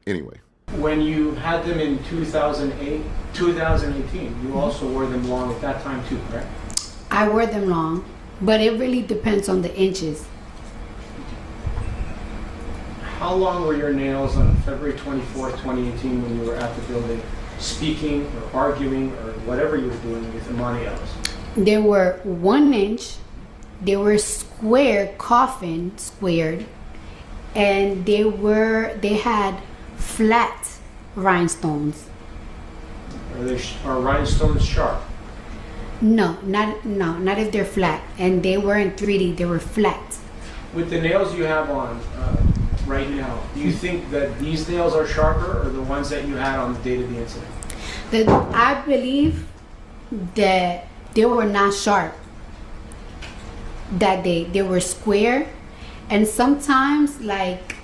Anyway. when you had them in 2018, you also wore them long at that time too, correct? I wear them long, but it really depends on the inches. How long were your nails on February 24th, 2018 when you were at the building speaking or arguing or whatever you were doing with Imani Ellis? They were 1 inch, they were squared, squared, and they had flat rhinestones. Are rhinestones sharp? No, not if they're flat. And they weren't 3D, they were flat. With the nails you have on right now, do you think that these nails are sharper or the ones that you had on the date of the incident? I believe that they were not sharp. that they were square, and sometimes like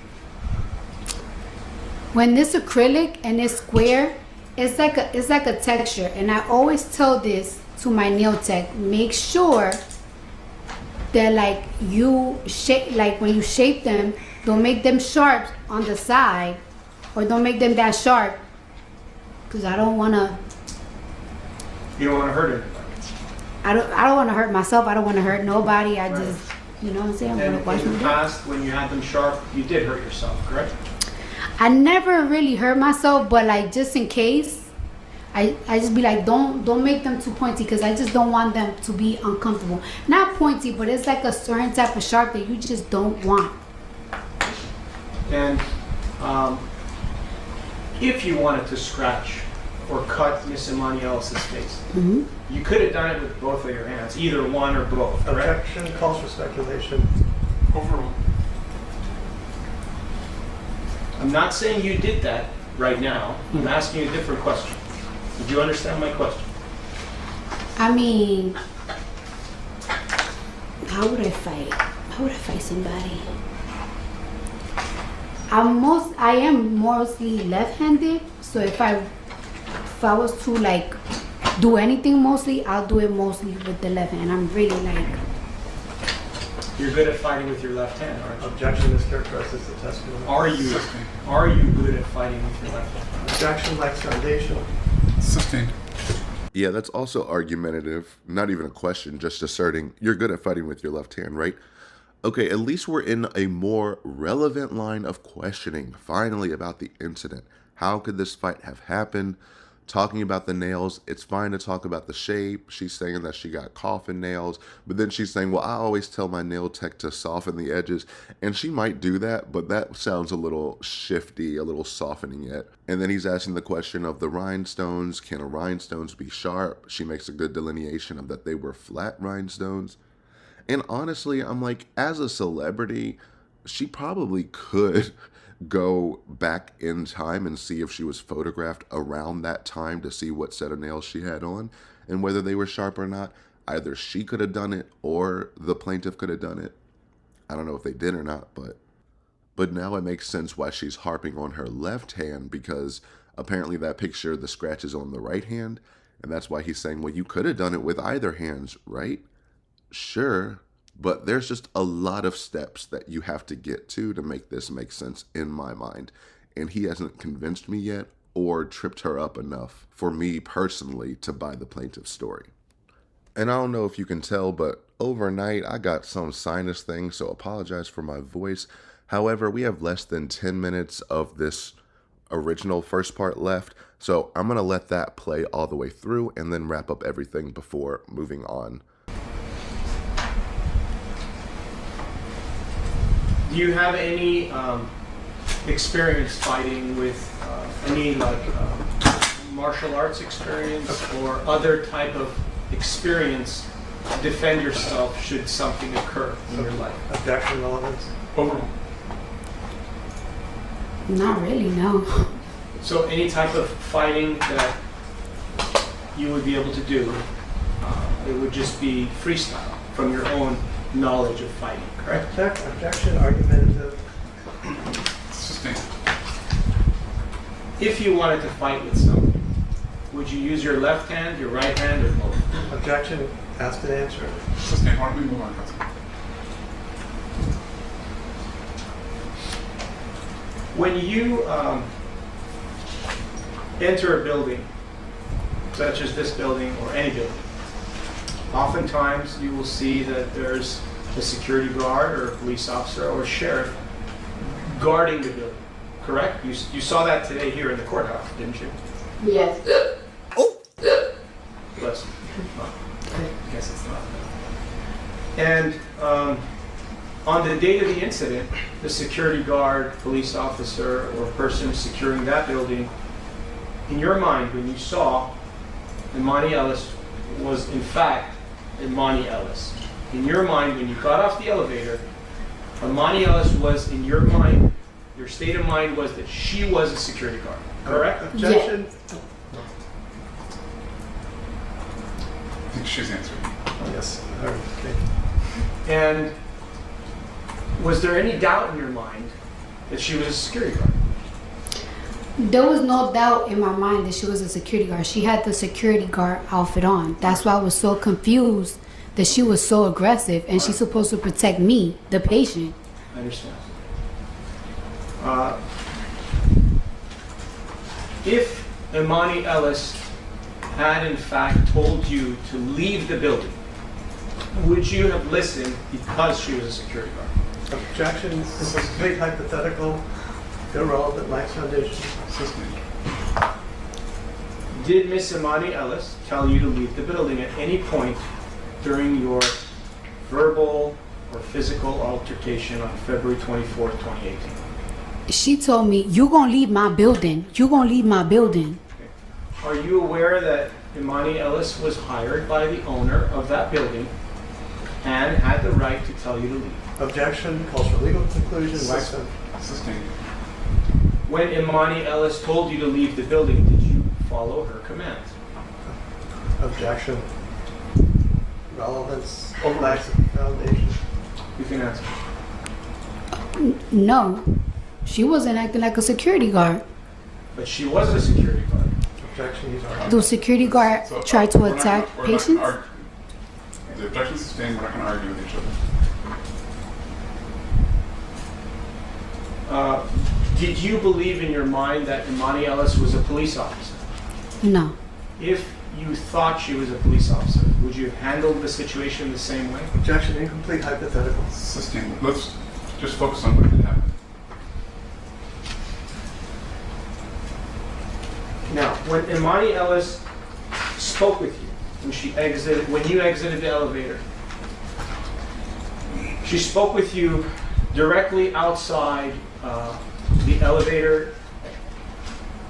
when it's acrylic and it's square, it's like a texture. And I always tell this to my nail tech: make sure that like you shape, like when you shape them, don't make them sharp on the side, or don't make them that sharp, because I don't want to. You don't want to hurt it. I don't want to hurt myself. I don't want to hurt nobody. I just, you know what I'm saying? I And want to watch in the them do it. past, when you had them sharp, you did hurt yourself, correct? I never really hurt myself, but like just in case, I just be like, don't make them too pointy, because I just don't want them to be uncomfortable. Not pointy, but it's like a certain type of sharp that you just don't want. And if you wanted to scratch or cut Miss Imani Ellis's face, you could have done it with both of your hands, either one or both, correct? Objection calls for speculation. Overruled. I'm not saying you did that right now. I'm asking you a different question. Did you understand my question? I mean, how would I fight? How would I fight somebody? I am mostly left-handed, so if I was to like do anything mostly, I'll do it mostly with the left hand. I'm really like. You're good at fighting with your left hand, aren't you? Objection mischaracterizes the testimony. Are you good at fighting with your left hand? Objection lacks foundation. Sustained. Yeah, that's also argumentative. Not even a question, just asserting you're good at fighting with your left hand, right? Okay, at least we're in a more relevant line of questioning, finally, about the incident. How could this fight have happened? Talking about the nails, it's fine to talk about the shape. She's saying that she got coffin nails, but then she's saying, well, I always tell my nail tech to soften the edges, and she might do that, but that sounds a little shifty, a little softening it. And then he's asking the question of the rhinestones. Can a rhinestones be sharp? She makes a good delineation of that they were flat rhinestones. And honestly, I'm like, as a celebrity, she probably could go back in time and see if she was photographed around that time to see what set of nails she had on and whether they were sharp or not. Either she could have done it or the plaintiff could have done it. I don't know if they did or not, but now it makes sense why she's harping on her left hand, because apparently that picture, the scratch is on the right hand, and that's why he's saying, well, you could have done it with either hands, right? Sure, but there's just a lot of steps that you have to get to make this make sense in my mind. And he hasn't convinced me yet or tripped her up enough for me personally to buy the plaintiff's story. And I don't know if you can tell, but overnight I got some sinus thing, so apologize for my voice. However, we have less than 10 minutes of this original first part left, so I'm going to let that play all the way through and then wrap up everything before moving on. Do you have any experience fighting with any martial arts experience or other type of experience to defend yourself should something occur in your life? Objection relevance. Overruled. Not really, no. So any type of fighting that you would be able to do, it would just be freestyle from your own knowledge of fighting, correct? Objection argumentative. Sustained. If you wanted to fight with somebody, would you use your left hand, your right hand, or both? Objection asked and answered. Sustained. Why don't we move on, counsel? When you enter a building, such as this building or any building, oftentimes you will see that there's a security guard or a police officer or a sheriff guarding the building, correct? You saw that today here in the courthouse, didn't you? Yes. Bless you. Oh, I guess it's not. And on the date of the incident, the security guard, police officer, or person securing that building, in your mind, when you saw Imani Ellis was in fact Imani Ellis. In your mind, when you got off the elevator, Imani Ellis was, in your mind, your state of mind was that she was a security guard, correct? Objection. I think she's answered. Yes. Okay. And was there any doubt in your mind that she was a security guard? There was no doubt in my mind that she was a security guard. She had the security guard outfit on. That's why I was so confused that she was so aggressive, and she's supposed to protect me, the patient. I understand. If Imani Ellis had in fact told you to leave the building, would you have listened because she was a security guard? Objection. This is a complete hypothetical, irrelevant, lacks foundation. Did Miss Imani Ellis tell you to leave the building at any point during your verbal or physical altercation on February 24th, 2018? She told me, "You gonna leave my building. You gonna leave my building." Are you aware that Imani Ellis was hired by the owner of that building and had the right to tell you to leave? Objection. Calls for legal conclusion. Lacks foundation. Sustained. When Imani Ellis told you to leave the building, did you follow her commands? Objection. Relevance. Lacks foundation. You can answer. No, she wasn't acting like a security guard. But she was a security guard. Objection. He's arguing. The security guard So, tried to we're not attack gonna- we're not patients. gonna argue. The objection is sustained. We're not going to argue with each other. Did you believe in your mind that Imani Ellis was a police officer? No. If you thought she was a police officer, would you have handled the situation the same way? Objection. Incomplete hypothetical. Sustained. Let's just focus on what did happen. Now, when Imani Ellis spoke with you, when you exited the elevator, she spoke with you directly outside the elevator,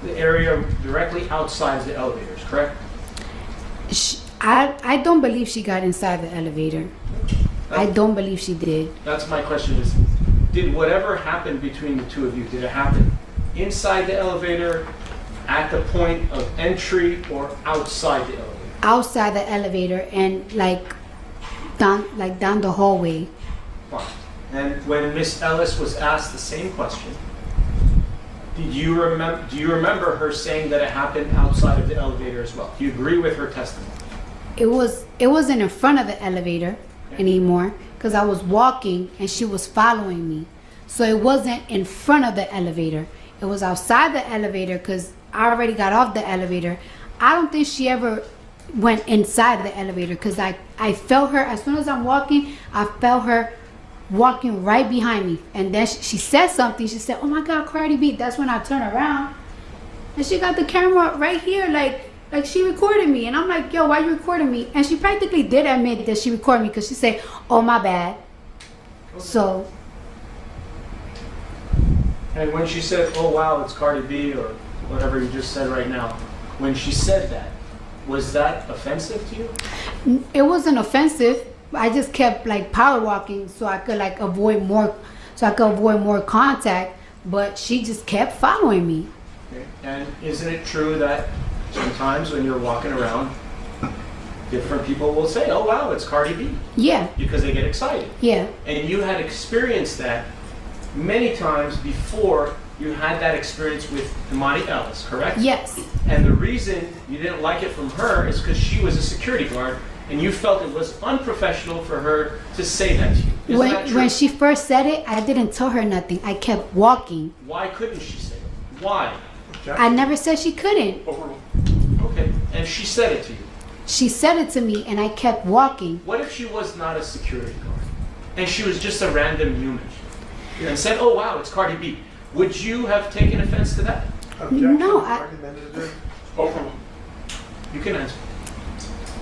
the area directly outside the elevators, correct? I don't believe she got inside the elevator. I don't believe she did. That's my question is, did whatever happened between the two of you, did it happen inside the elevator, at the point of entry, or outside the elevator? Outside the elevator and down the hallway. Fine. And when Miss Ellis was asked the same question, do you remember her saying that it happened outside of the elevator as well? Do you agree with her testimony? It wasn't in front of the elevator anymore because I was walking and she was following me. So it wasn't in front of the elevator. It was outside the elevator because I already got off the elevator. I don't think she ever went inside the elevator because I felt her as soon as I'm walking. I felt her walking right behind me, and then she said something. She said, "Oh my God, Cardi B." That's when I turned around and she got the camera right here, like she recorded me. And I'm like, "Yo, why you recording me?" And she practically did admit that she recorded me because she said, "Oh my bad." So, And when she said, "Oh wow, it's Cardi B," or whatever you just said right now, when she said that, was that offensive to you? it wasn't offensive. I just kept power walking so I could avoid more contact, but she just kept following me. Okay. And isn't it true that sometimes when you're walking around, different people will say, "Oh wow, it's Cardi B," Yeah, because they get excited. yeah. And you had experienced that many times before you had that experience with Imani Ellis, correct? Yes. And the reason you didn't like it from her is because she was a security guard and you felt it was unprofessional for her to say that to you. Isn't that true? When she first said it, I didn't tell her nothing. I kept walking. Why couldn't she say it? Why? I never said she couldn't. Overruled. Okay. And she said it to you. She said it to me and I kept walking. What if she was not a security guard and she was just a random human and said, "Oh wow, it's Cardi B"? Would you have taken offense to that? Objection. No, Argumentative. Overruled. You can answer.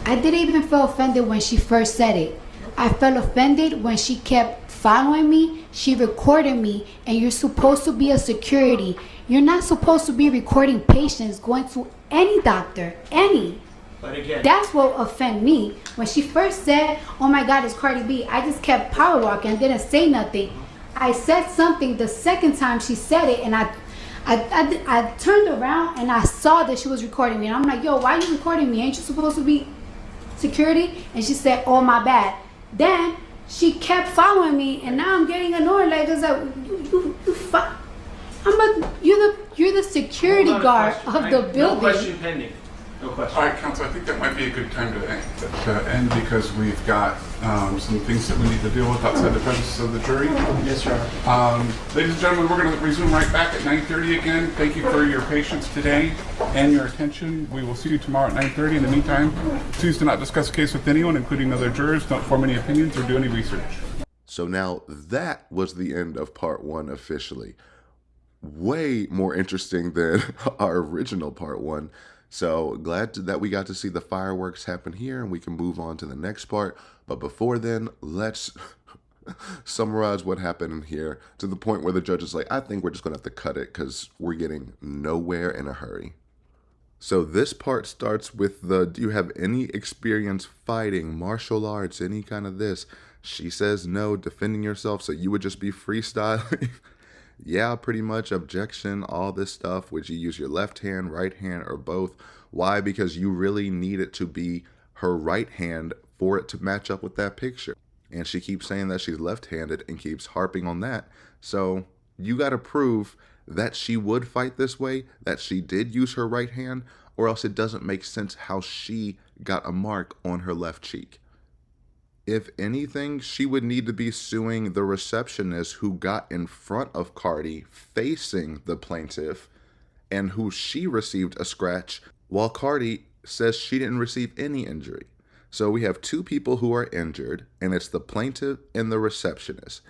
I didn't even feel offended when she first said it. I felt offended when she kept following me. She recorded me, and you're supposed to be a security. You're not supposed to be recording patients going to any doctor, any. But again, That's what offended me. When she first said, "Oh my God, it's Cardi B," I just kept power walking. I didn't say nothing. I said something the second time she said it, and I turned around and I saw that she was recording me. And I'm like, "Yo, why are you recording me? Ain't you supposed to be security?" And she said, "Oh my bad." Then she kept following me, and now I'm getting annoyed. Like, it's like, you're the security guard of the building. No question pending. No question. All right, Counsel, I think that might be a good time to end because we've got some things that we need to deal with outside the presence of the jury. Yes, Your Honor. Ladies and gentlemen, we're going to resume right back at 9:30 again. Thank you for your patience today and your attention. We will see you tomorrow at 9:30. In the meantime, please do not discuss a case with anyone, including other jurors. Don't form any opinions or do any research. So now that was the end of part 1 officially. Way more interesting than our original part 1. So glad that we got to see the fireworks happen here and we can move on to the next part. But before then, let's summarize what happened in here to the point where the judge is like, I think we're just going to have to cut it because we're getting nowhere in a hurry. So this part starts with do you have any experience fighting, martial arts, any kind of this? She says no, defending yourself, so you would just be freestyling. Yeah, pretty much, objection, all this stuff. Would you use your left hand, right hand, or both? Why? Because you really need it to be her right hand for it to match up with that picture. And she keeps saying that she's left-handed and keeps harping on that. So you got to prove that she would fight this way, that she did use her right hand, or else it doesn't make sense how she got a mark on her left cheek. If anything, she would need to be suing the receptionist who got in front of Cardi facing the plaintiff and who she received a scratch while Cardi says she didn't receive any injury. So we have 2 people who are injured, and it's the plaintiff and the receptionist.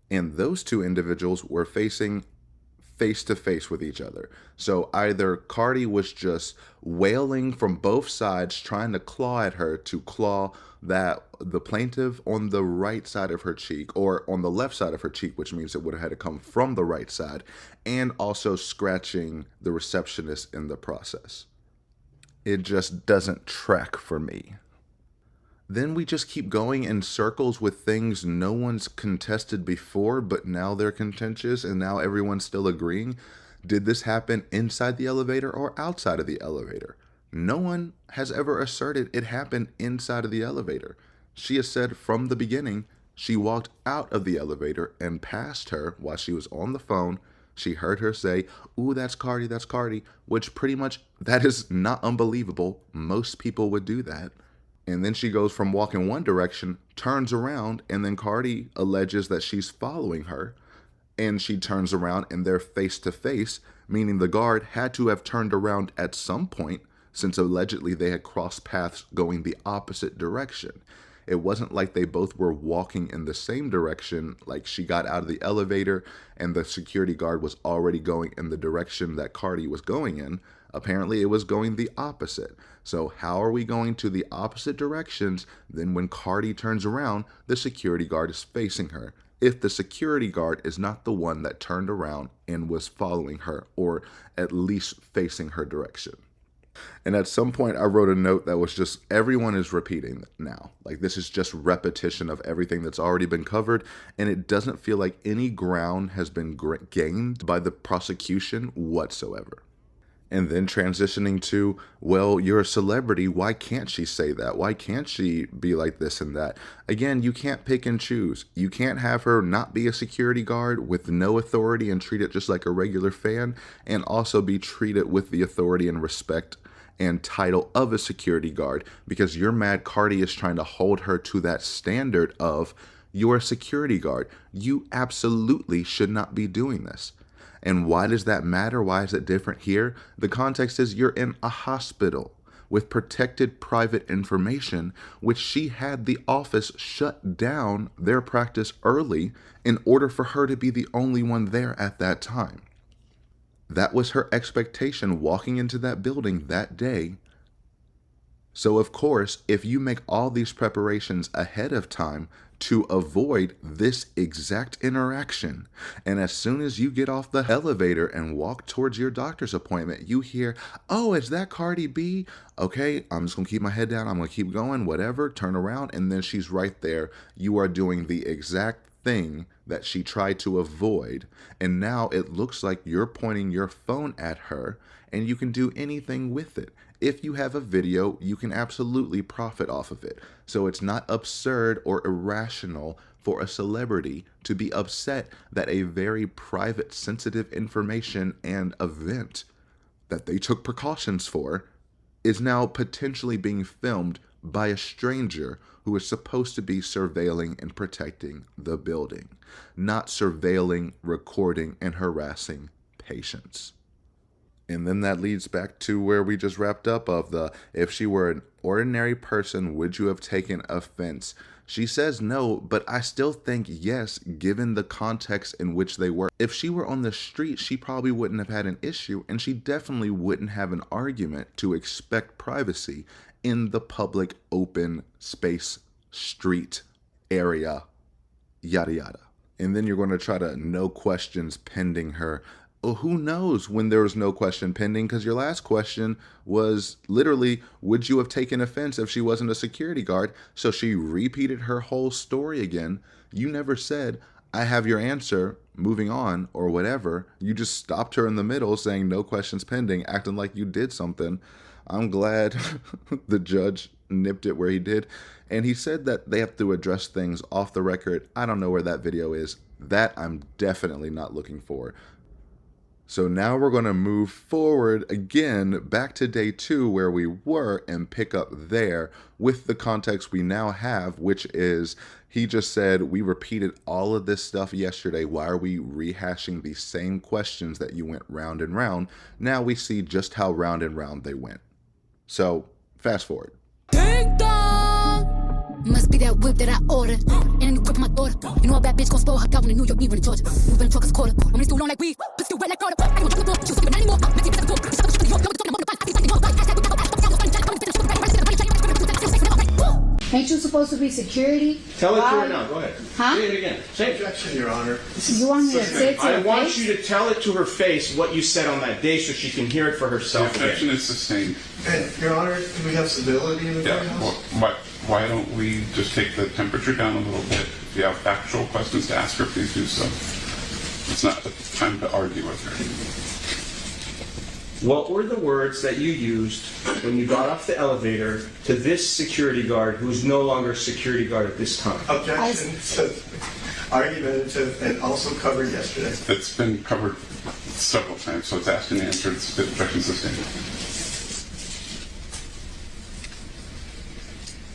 And those 2 individuals were facing face to face with each other. So either Cardi was just wailing from both sides, trying to claw at her to claw the plaintiff on the right side of her cheek or on the left side of her cheek, which means it would have had to come from the right side, and also scratching the receptionist in the process. It just doesn't track for me. Then we just keep going in circles with things no one's contested before, but now they're contentious and now everyone's still agreeing. Did this happen inside the elevator or outside of the elevator? No one has ever asserted it happened inside of the elevator. She has said from the beginning, she walked out of the elevator and passed her while she was on the phone. She heard her say, "Ooh, that's Cardi, which pretty much, that is not unbelievable. Most people would do that. And then she goes from walking one direction, turns around, and then Cardi alleges that she's following her. And she turns around and they're face to face, meaning the guard had to have turned around at some point since allegedly they had crossed paths going the opposite direction. It wasn't like they both were walking in the same direction, like she got out of the elevator and the security guard was already going in the direction that Cardi was going in. Apparently it was going the opposite. So how are we going to the opposite directions? Then when Cardi turns around, the security guard is facing her. If the security guard is not the one that turned around and was following her, or at least facing her direction. And at some point I wrote a note that was just, everyone is repeating now. Like, this is just repetition of everything that's already been covered. And it doesn't feel like any ground has been gained by the prosecution whatsoever. And then transitioning to, well, you're a celebrity. Why can't she say that? Why can't she be like this and that? Again, you can't pick and choose. You can't have her not be a security guard with no authority and treat it just like a regular fan, and also be treated with the authority and respect and title of a security guard, because you're mad Cardi is trying to hold her to that standard of, you're a security guard. You absolutely should not be doing this. And why does that matter? Why is it different here? The context is you're in a hospital with protected private information, which she had the office shut down their practice early in order for her to be the only one there at that time. That was her expectation walking into that building that day. So of course, if you make all these preparations ahead of time to avoid this exact interaction, and as soon as you get off the elevator and walk towards your doctor's appointment, you hear, "Oh, is that Cardi B? Okay, I'm just gonna keep my head down, I'm gonna keep going, whatever," turn around, and then she's right there. You are doing the exact thing that she tried to avoid, and now it looks like you're pointing your phone at her and you can do anything with it. If you have a video, you can absolutely profit off of it. So it's not absurd or irrational for a celebrity to be upset that a very private, sensitive information and event that they took precautions for is now potentially being filmed by a stranger who is supposed to be surveilling and protecting the building, not surveilling, recording, and harassing patients. And then that leads back to where we just wrapped up of the, if she were an ordinary person, would you have taken offense? She says no, but I still think yes, given the context in which they were. If she were on the street, she probably wouldn't have had an issue, and she definitely wouldn't have an argument to expect privacy in the public open space street area, yada yada. And then you're going to try to no questions pending her. Well, who knows when there was no question pending, because your last question was literally, would you have taken offense if she wasn't a security guard? So she repeated her whole story again. You never said, I have your answer, moving on, or whatever. You just stopped her in the middle saying no questions pending, acting like you did something. I'm glad the judge nipped it where he did. And he said that they have to address things off the record. I don't know where that video is. That I'm definitely not looking for. So now we're going to move forward again back to day 2 where we were and pick up there with the context we now have, which is he just said, we repeated all of this stuff yesterday. Why are we rehashing these same questions that you went round and round? Now we see just how round and round they went. So fast forward. Ding dong! Must be that whip that I ordered. And a new whip for my daughter. You know a bad bitch gon' spoil her out in New York, even in Georgia. Moving truckers quarter. When they still long like weed, but still wet like water. I don't want to go. She was skipping anymore. Make it go. Ain't you supposed to be security? Tell it to Why? her now. Go ahead. Huh? Say it again. Say it. Objection, Your Honor. You want me to say it to I her want face? you to tell it to her face what you said on that day so she can hear it for The herself objection again. is sustained. And, Your Honor, do we have civility in the Yeah, courthouse? why don't we just take the temperature down a little bit? If you have actual questions to ask her, please do so. It's not the time to argue with her. What were the words that you used when you got off the elevator to this security guard who's no longer a security guard at this time? Objection, argumentative, and also covered yesterday. It's been covered several times, so it's asked and answered. It's objection sustained.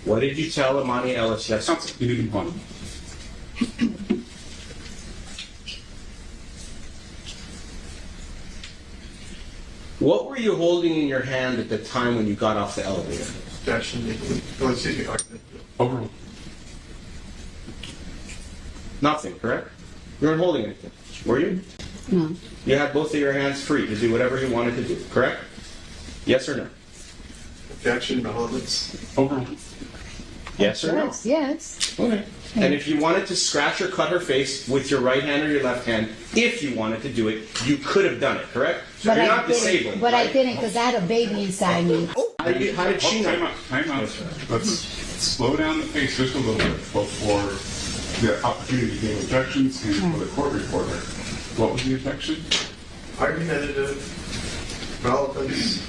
What did you tell Amani Ellis yesterday? You need one. What were you holding in your hand at the time when you got off the elevator? Objection, excuse me, argument. Overruled. Nothing, correct? You weren't holding anything, were you? No. You had both of your hands free to do whatever you wanted to do, correct? Yes or no? Objection, relevance. Overruled. Yes or no? Yes. Okay. And if you wanted to scratch or cut her face with your right hand or your left hand, if you wanted to do it, you could have done it, correct? So you're not disabled. But I right? didn't because I had a baby inside me. How did she Time know? out, time out. Let's slow down the pace just a little bit before the opportunity to give objections and for the court reporter. What was the objection? Argumentative, relevance.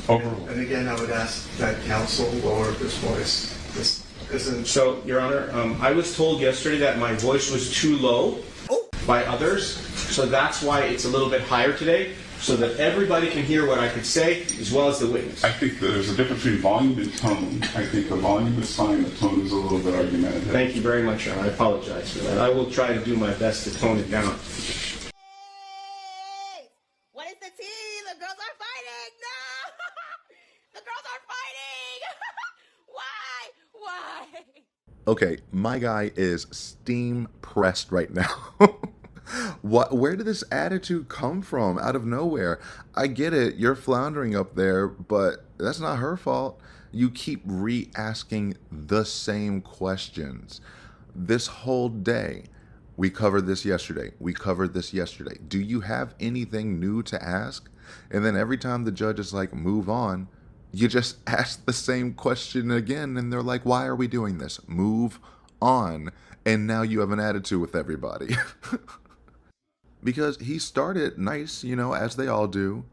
Overruled. And again, I would ask that counsel lower his voice. This isn't. So, Your Honor, I was told yesterday that my voice was too low by others, so that's why it's a little bit higher today, so that everybody can hear what I could say, as well as the witness. I think that there's a difference between volume and tone. I think the volume is fine, the tone is a little bit argumentative. Thank you very much, Your Honor. I apologize for that. I will try to do my best to tone it down. What is the tea? The girls are fighting! No! The girls are fighting! Why? Okay, my guy is steam pressed right now. Where did this attitude come from out of nowhere? I get it, you're floundering up there, but that's not her fault. You keep re-asking the same questions. This whole day, we covered this yesterday. We covered this yesterday. Do you have anything new to ask? And then every time the judge is like, move on, you just ask the same question again, and they're like, why are we doing this? Move on, and now you have an attitude with everybody. Because he started nice, you know, as they all do.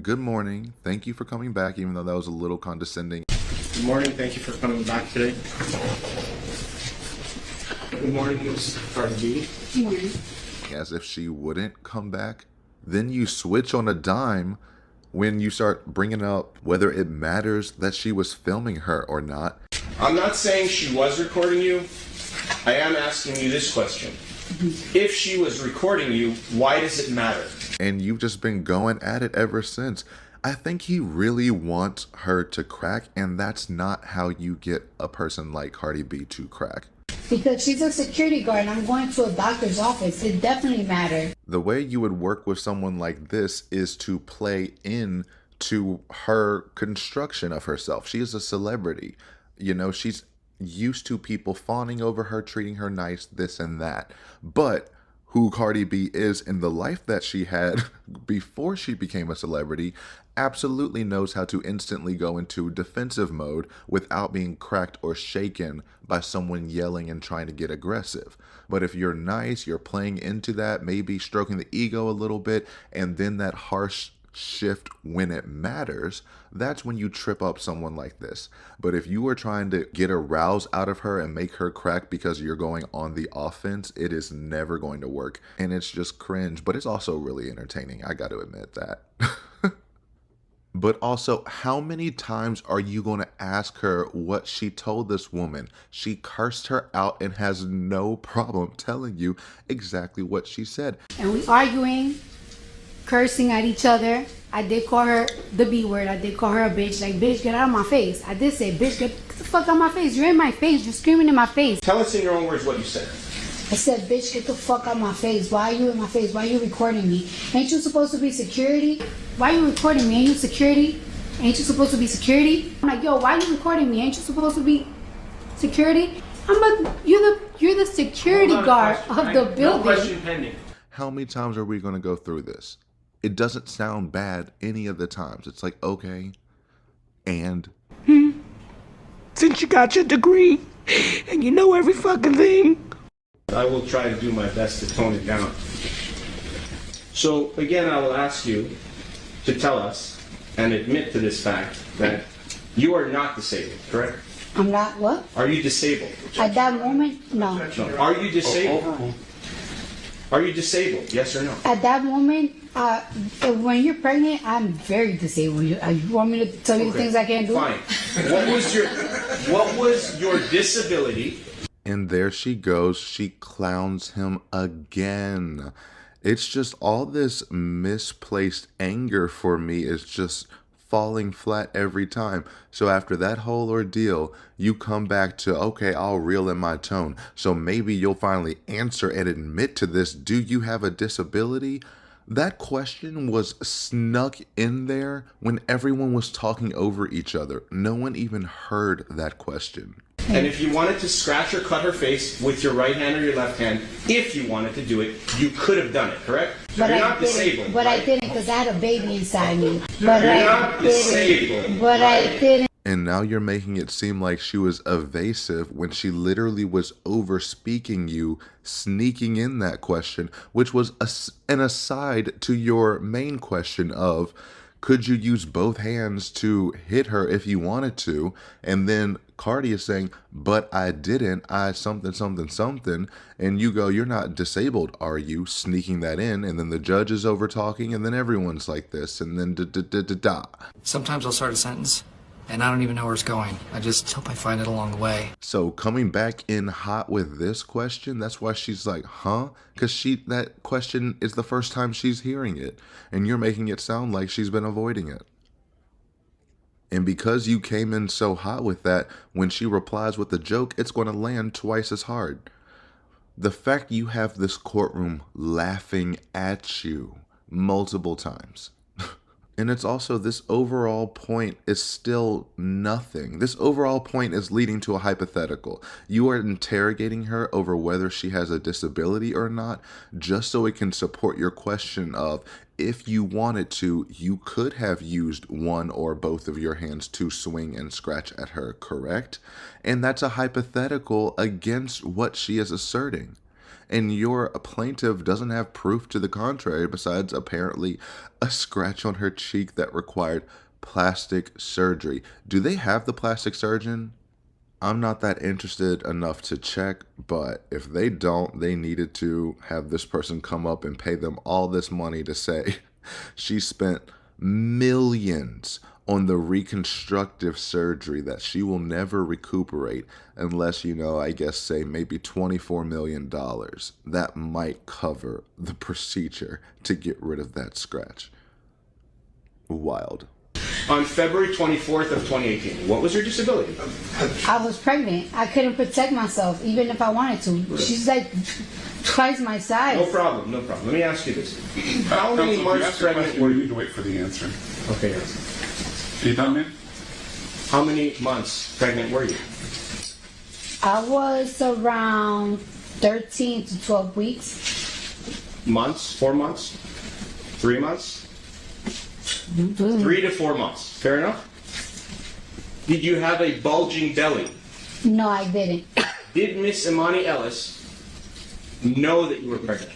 Good morning. Thank you for coming back, even though that was a little condescending. Good morning. Thank you for coming back today. Good morning, Ms. Cardi B. Good morning. As if she wouldn't come back. Then you switch on a dime when you start bringing up whether it matters that she was filming her or not. I'm not saying she was recording you. I am asking you this question. If she was recording you, why does it matter? And you've just been going at it ever since. I think he really wants her to crack, and that's not how you get a person like Cardi B to crack. Because she's a security guard and I'm going to a doctor's office. It definitely matters. The way you would work with someone like this is to play in to her construction of herself. She is a celebrity. You know, she's used to people fawning over her, treating her nice, this and that. But who Cardi B is in the life that she had before she became a celebrity absolutely knows how to instantly go into defensive mode without being cracked or shaken by someone yelling and trying to get aggressive. But if you're nice, you're playing into that, maybe stroking the ego a little bit, and then that harsh shift when it matters, that's when you trip up someone like this. But if you are trying to get a rouse out of her and make her crack because you're going on the offense, it is never going to work. And it's just cringe, but it's also really entertaining. I got to admit that. But also, how many times are you going to ask her what she told this woman? She cursed her out and has no problem telling you exactly what she said. And we arguing, cursing at each other. I did call her the B word. I did call her a bitch. Like, bitch, get out of my face. I did say, bitch, get the fuck out of my face. You're in my face. You're screaming in my face. Tell us in your own words what you said. I said, bitch, get the fuck out of my face. Why are you in my face? Why are you recording me? Ain't you supposed to be security? Why are you recording me? Ain't you security? Ain't you supposed to be security? I'm like, yo, why are you recording me? Ain't you supposed to be security? You're the security guard of the building. No question pending. How many times are we going to go through this? It doesn't sound bad any of the times. It's like, okay, and? Since you got your degree and you know every fucking thing. I will try to do my best to tone it down. So again, I will ask you to tell us and admit to this fact that you are not disabled, correct? I'm not what? Are you disabled? At that moment, no. No. Are you disabled? Are you disabled? Yes or no? At that moment, when you're pregnant, I'm very disabled. You want me to tell you the things I can't do? Fine. What was your disability? And there she goes. She clowns him again. It's just all this misplaced anger for me is just falling flat every time. So after that whole ordeal, you come back to, okay, I'll reel in my tone. So maybe you'll finally answer and admit to this. Do you have a disability? That question was snuck in there when everyone was talking over each other. No one even heard that question. And if you wanted to scratch or cut her face with your right hand or your left hand, if you wanted to do it, you could have done it, correct? But you're I not didn't. disabled. But right? I didn't because I had a baby inside me. But You're I not disabled. didn't. But right? I didn't. And now you're making it seem like she was evasive when she literally was over speaking you, sneaking in that question, which was an aside to your main question of, could you use both hands to hit her if you wanted to? And then Cardi is saying, but I didn't. I something. And you go, you're not disabled, are you? Sneaking that in. And then the judge is over talking. And then everyone's like this. And then da. Sometimes I'll start a sentence and I don't even know where it's going. I just hope I find it along the way. So coming back in hot with this question, that's why she's like, huh? Because that question is the first time she's hearing it. And you're making it sound like she's been avoiding it. And because you came in so hot with that, when she replies with a joke, it's going to land twice as hard. The fact you have this courtroom laughing at you multiple times And it's also, this overall point is still nothing. This overall point is leading to a hypothetical. You are interrogating her over whether she has a disability or not, just so it can support your question of, if you wanted to, you could have used one or both of your hands to swing and scratch at her, correct? And that's a hypothetical against what she is asserting. And your plaintiff doesn't have proof to the contrary besides apparently a scratch on her cheek that required plastic surgery. Do they have the plastic surgeon? I'm not that interested enough to check, but if they don't, they needed to have this person come up and pay them all this money to say she spent millions on the reconstructive surgery that she will never recuperate unless, I guess, say maybe $24 million. That might cover the procedure to get rid of that scratch. Wild. On February 24th of 2018, what was your disability? I was pregnant. I couldn't protect myself, even if I wanted to. She's like twice my size. No problem. Let me ask you this. How many Counsel, months pregnant were you? you? Need to wait for the answer. Okay, yes. Are you done, man? How many months pregnant were you? I was around 13 to 12 weeks. Months? 4 months? 3 months? 3 to 4 months. Fair enough? Did you have a bulging belly? No, I didn't. Did Miss Imani Ellis know that you were pregnant?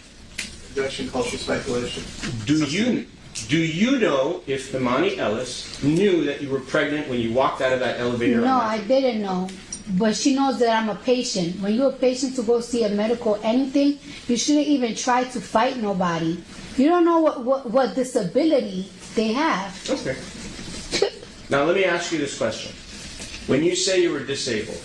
Objection calls for speculation. Do you know if Imani Ellis knew that you were pregnant when you walked out of that elevator? No, I didn't know. But she knows that I'm a patient. When you're a patient to go see a medical anything, you shouldn't even try to fight nobody. You don't know what disability they have. Okay. Now let me ask you this question. When you say you were disabled,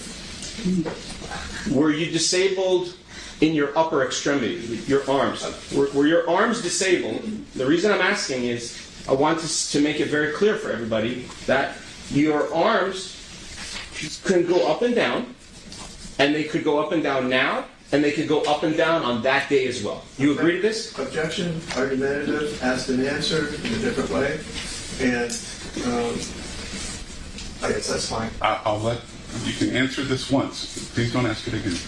were you disabled in your upper extremity, your arms? Were your arms disabled? The reason I'm asking is I want to make it very clear for everybody that your arms can go up and down, and they could go up and down now, and they could go up and down on that day as well. You agree to this? Objection, argumentative, asked and answered in a different way, and I guess that's fine. I'll let you can answer this once. Please don't ask it again.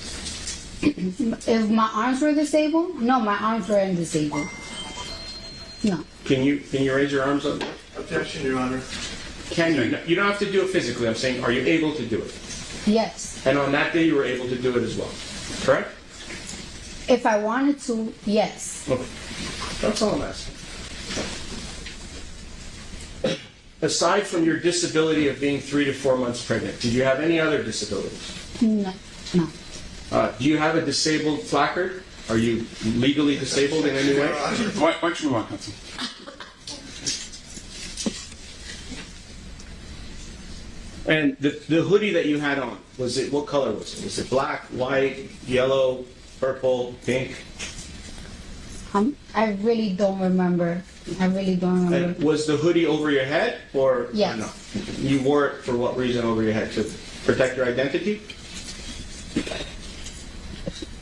If my arms were disabled? No, my arms weren't disabled. No. Can you raise your arms up? Objection, Your Honor. Can you? You don't have to do it physically. I'm saying, are you able to do it? Yes. And on that day, you were able to do it as well. Correct? If I wanted to, yes. Okay. That's all I'm asking. Aside from your disability of being 3 to 4 months pregnant, did you have any other disabilities? No. No. Do you have a disabled placard? Are you legally disabled in any way? Why don't you move on, counsel? And the hoodie that you had on, what color was it? Was it black, white, yellow, purple, pink? I really don't remember. And was the hoodie over your head or Yes. no? You wore it for what reason over your head? To protect your identity?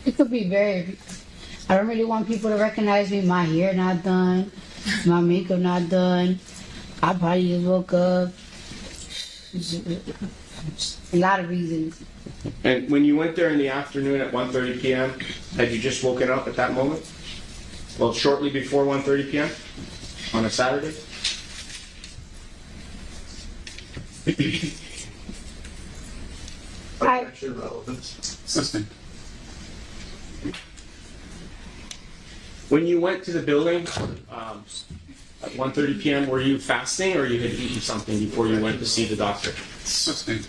It could be very. I don't really want people to recognize me. My hair not done, my makeup not done. I probably just woke up. A lot of reasons. And when you went there in the afternoon at 1:30 p.m., had you just woken up at that moment? Well, shortly before 1:30 p.m. on a Saturday? Objection, relevance. Sustained. When you went to the building at 1:30 p.m., were you fasting or you had eaten something before you went to see the doctor? Sustained.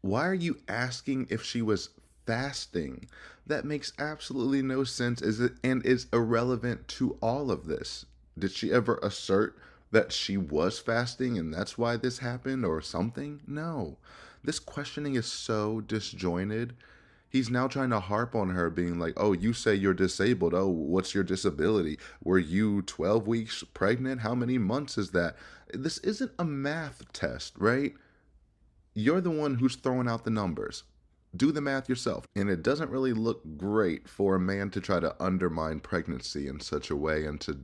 Why are you asking if she was fasting? That makes absolutely no sense and is irrelevant to all of this. Did she ever assert that she was fasting and that's why this happened or something? No. This questioning is so disjointed. He's now trying to harp on her being like, oh, you say you're disabled. Oh, what's your disability? Were you 12 weeks pregnant? How many months is that? This isn't a math test, right? You're the one who's throwing out the numbers. Do the math yourself. And it doesn't really look great for a man to try to undermine pregnancy in such a way and to,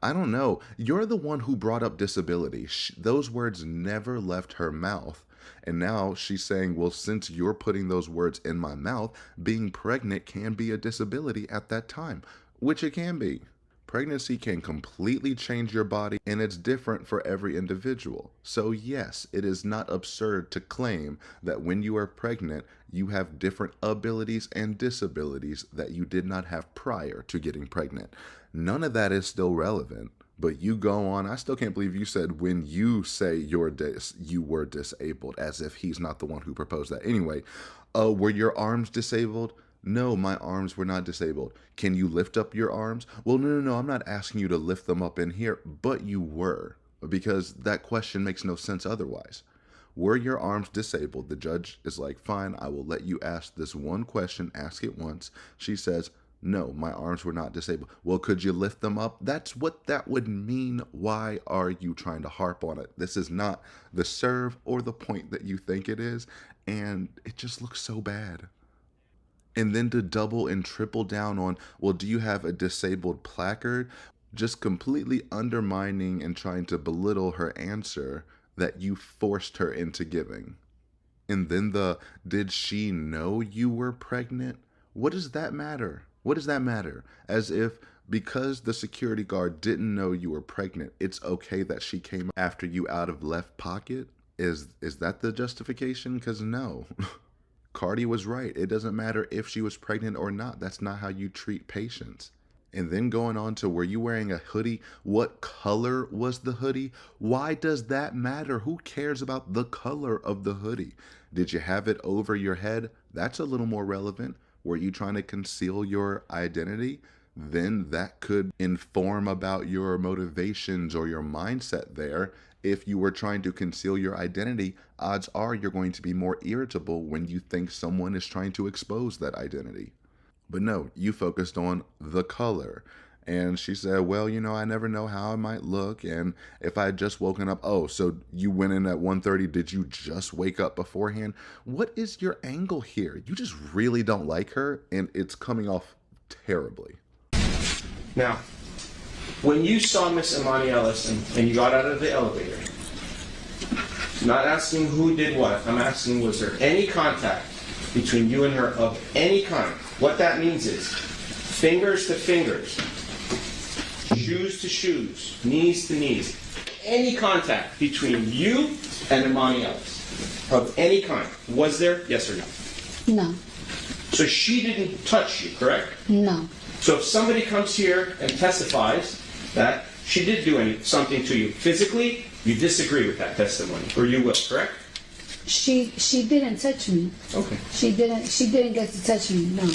I don't know, you're the one who brought up disability. Those words never left her mouth. And now she's saying, well, since you're putting those words in my mouth, being pregnant can be a disability at that time, which it can be. Pregnancy can completely change your body, and it's different for every individual. So yes, it is not absurd to claim that when you are pregnant, you have different abilities and disabilities that you did not have prior to getting pregnant. None of that is still relevant. But you go on, I still can't believe you said when you say you were disabled, as if he's not the one who proposed that. Anyway, were your arms disabled? No, my arms were not disabled. Can you lift up your arms? Well, no, I'm not asking you to lift them up in here, but you were, because that question makes no sense otherwise. Were your arms disabled? The judge is like, fine, I will let you ask this one question, ask it once. She says, no, my arms were not disabled. Well, could you lift them up? That's what that would mean. Why are you trying to harp on it? This is not the serve or the point that you think it is, and it just looks so bad. And then to double and triple down on, well, do you have a disabled placard? Just completely undermining and trying to belittle her answer that you forced her into giving. And then did she know you were pregnant? What does that matter? What does that matter? As if because the security guard didn't know you were pregnant, it's okay that she came after you out of left pocket? Is that the justification? Because no. Cardi was right. It doesn't matter if she was pregnant or not. That's not how you treat patients. And then going on to, were you wearing a hoodie? What color was the hoodie? Why does that matter? Who cares about the color of the hoodie? Did you have it over your head? That's a little more relevant. Were you trying to conceal your identity? Then that could inform about your motivations or your mindset there. If you were trying to conceal your identity, odds are you're going to be more irritable when you think someone is trying to expose that identity. But no, you focused on the color. And she said, well, I never know how I might look. And if I had just woken up, oh, so you went in at 1:30. Did you just wake up beforehand? What is your angle here? You just really don't like her, and it's coming off terribly. Now, when you saw Miss Imani Ellis and you got out of the elevator, I'm not asking who did what. I'm asking, was there any contact between you and her of any kind? What that means is fingers to fingers, shoes to shoes, knees to knees. Any contact between you and Imani Ellis of any kind. Was there? Yes or no? No. So she didn't touch you, correct? No. So if somebody comes here and testifies that she did do something to you physically, you disagree with that testimony, or you will, correct? She didn't touch me. Okay. She didn't get to touch me. No.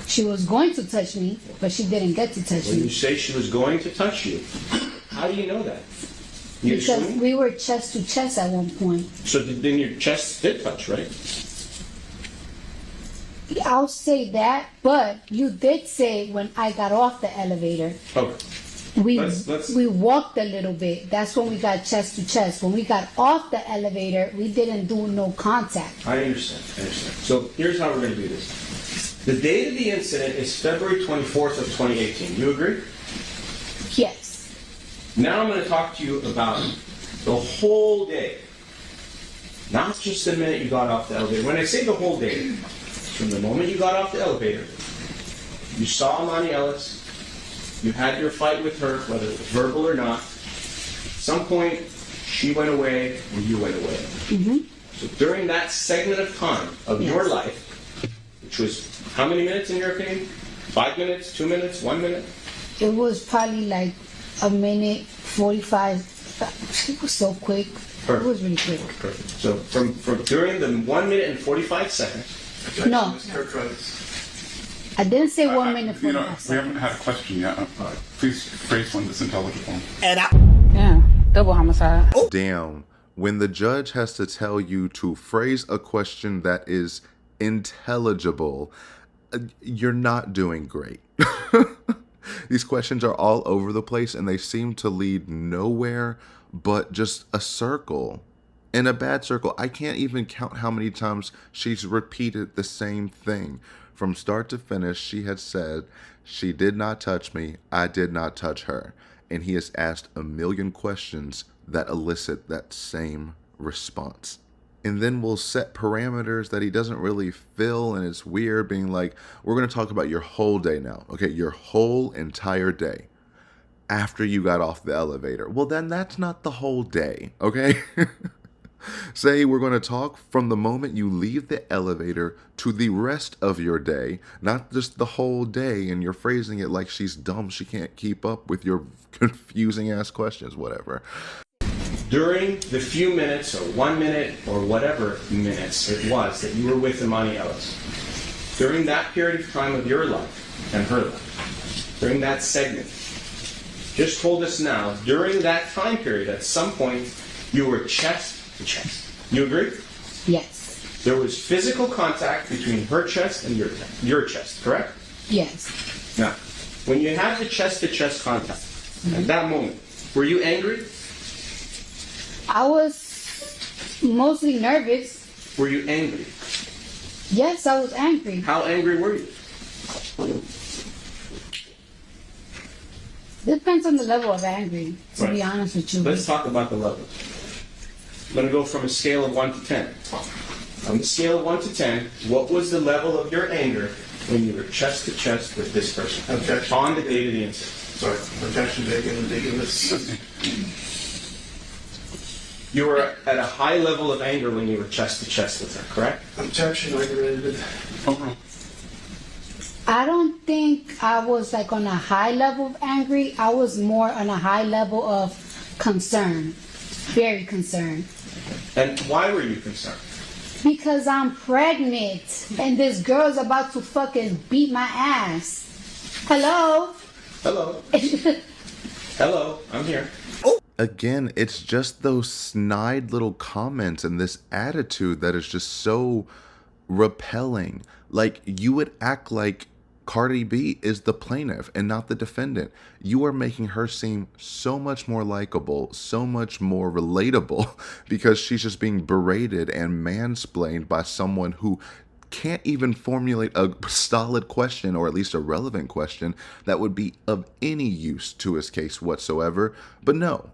She was going to touch me, but she didn't get to touch When you me. say she was going to touch you, how do you know that? You Because assume? we were chest to chest at one point. So then your chest did touch, right? I'll say that, but you did say when I got off the elevator, Okay. we walked a little bit. That's when we got chest to chest. When we got off the elevator, we didn't do no contact. I understand. So here's how we're going to do this. The date of the incident is February 24th of 2018. You agree? Yes. Now I'm going to talk to you about the whole day. Not just the minute you got off the elevator. When I say the whole day, from the moment you got off the elevator, you saw Imani Ellis, you had your fight with her, whether it was verbal or not. At some point, she went away and you went away. Mm-hmm. So during that segment of time of your life, which was how many minutes in your opinion? 5 minutes, 2 minutes, 1 minute? It was probably like a minute 45. It was so quick. Perfect. It was really quick. Perfect. So from during the 1 minute and 45 seconds. No. I didn't say 1 minute We 45 seconds. haven't had a question yet. Please phrase one that's intelligible. Yeah, double homicide. Damn. When the judge has to tell you to phrase a question that is intelligible, you're not doing great. These questions are all over the place and they seem to lead nowhere but just a circle. In a bad circle, I can't even count how many times she's repeated the same thing. From start to finish, she had said, she did not touch me, I did not touch her. And he has asked a million questions that elicit that same response. And then we'll set parameters that he doesn't really fill, and it's weird being like, we're going to talk about your whole day now. Okay, your whole entire day after you got off the elevator. Well, then that's not the whole day, okay? Say we're going to talk from the moment you leave the elevator to the rest of your day, not just the whole day, and you're phrasing it like she's dumb, she can't keep up with your confusing ass questions, whatever. During the few minutes or 1 minute or whatever minutes it was that you were with Imani Ellis, during that period of time of your life and her life, during that segment, just told us now, during that time period, at some point, you were chest to chest. You agree? Yes. There was physical contact between her chest and your chest, correct? Yes. Now, when you had the chest-to-chest contact, at that moment, were you angry? I was mostly nervous. Were you angry? Yes, I was angry. How angry were you? Depends on the level of angry, to be honest with you. Let's talk about the levels. I'm going to go from a scale of 1 to 10. On the scale of 1 to 10, what was the level of your anger when you were chest to chest with this person? Objection. On the date of the incident. Sorry, objection taken this. You were at a high level of anger when you were chest to chest with her, correct? Objection, regulated. I don't think I was like on a high level of angry. I was more on a high level of concern. Very concerned. And why were you concerned? Because I'm pregnant and this girl's about to fucking beat my ass. Hello? Hello. Hello, I'm here. Again, it's just those snide little comments and this attitude that is just so repelling. Like, you would act like Cardi B is the plaintiff and not the defendant. You are making her seem so much more likable, so much more relatable, because she's just being berated and mansplained by someone who can't even formulate a solid question, or at least a relevant question, that would be of any use to his case whatsoever. But no.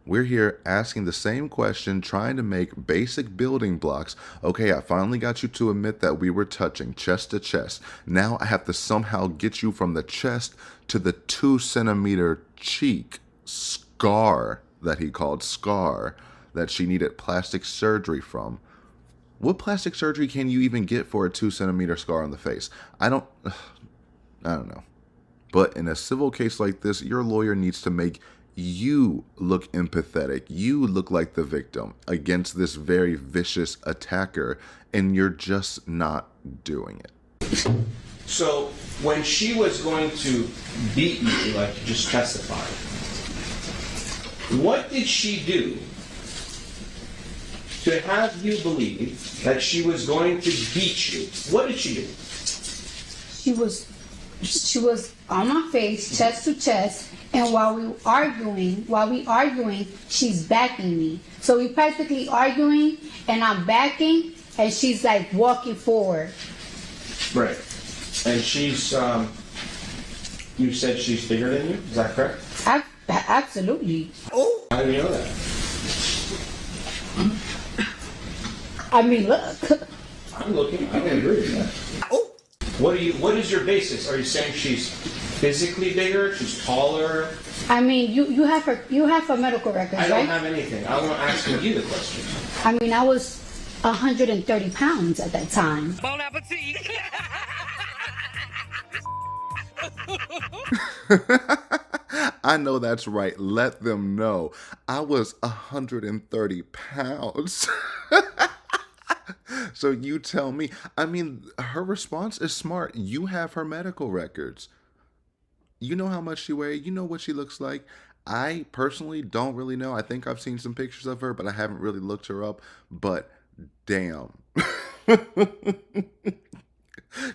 We're here asking the same question, trying to make basic building blocks. Okay, I finally got you to admit that we were touching chest to chest. Now I have to somehow get you from the chest to the 2-centimeter cheek scar that he called scar that she needed plastic surgery from. What plastic surgery can you even get for a 2-centimeter scar on the face? I don't know. But in a civil case like this, your lawyer needs to make you look empathetic. You look like the victim against this very vicious attacker, and you're just not doing it. So when she was going to beat you, like you just testified, what did she do to have you believe that she was going to beat you? What did she do? She was on my face, chest to chest, and while we arguing, she's backing me. So we practically arguing, and I'm backing, and she's like walking forward. Right. And she's, you said she's bigger than you, is that correct? Absolutely. Oh! How do you know that? I mean, look. I'm looking, I don't agree with that. Oh! What is your basis? Are you saying she's physically bigger, she's taller? I mean, you have her medical records, right? I don't have anything. I want to ask you the question. I mean, I was 130 pounds at that time. Bon appetit. I know that's right. Let them know. I was 130 pounds. So you tell me. I mean, her response is smart. You have her medical records. You know how much she weighs. You know what she looks like. I personally don't really know. I think I've seen some pictures of her, but I haven't really looked her up. But damn.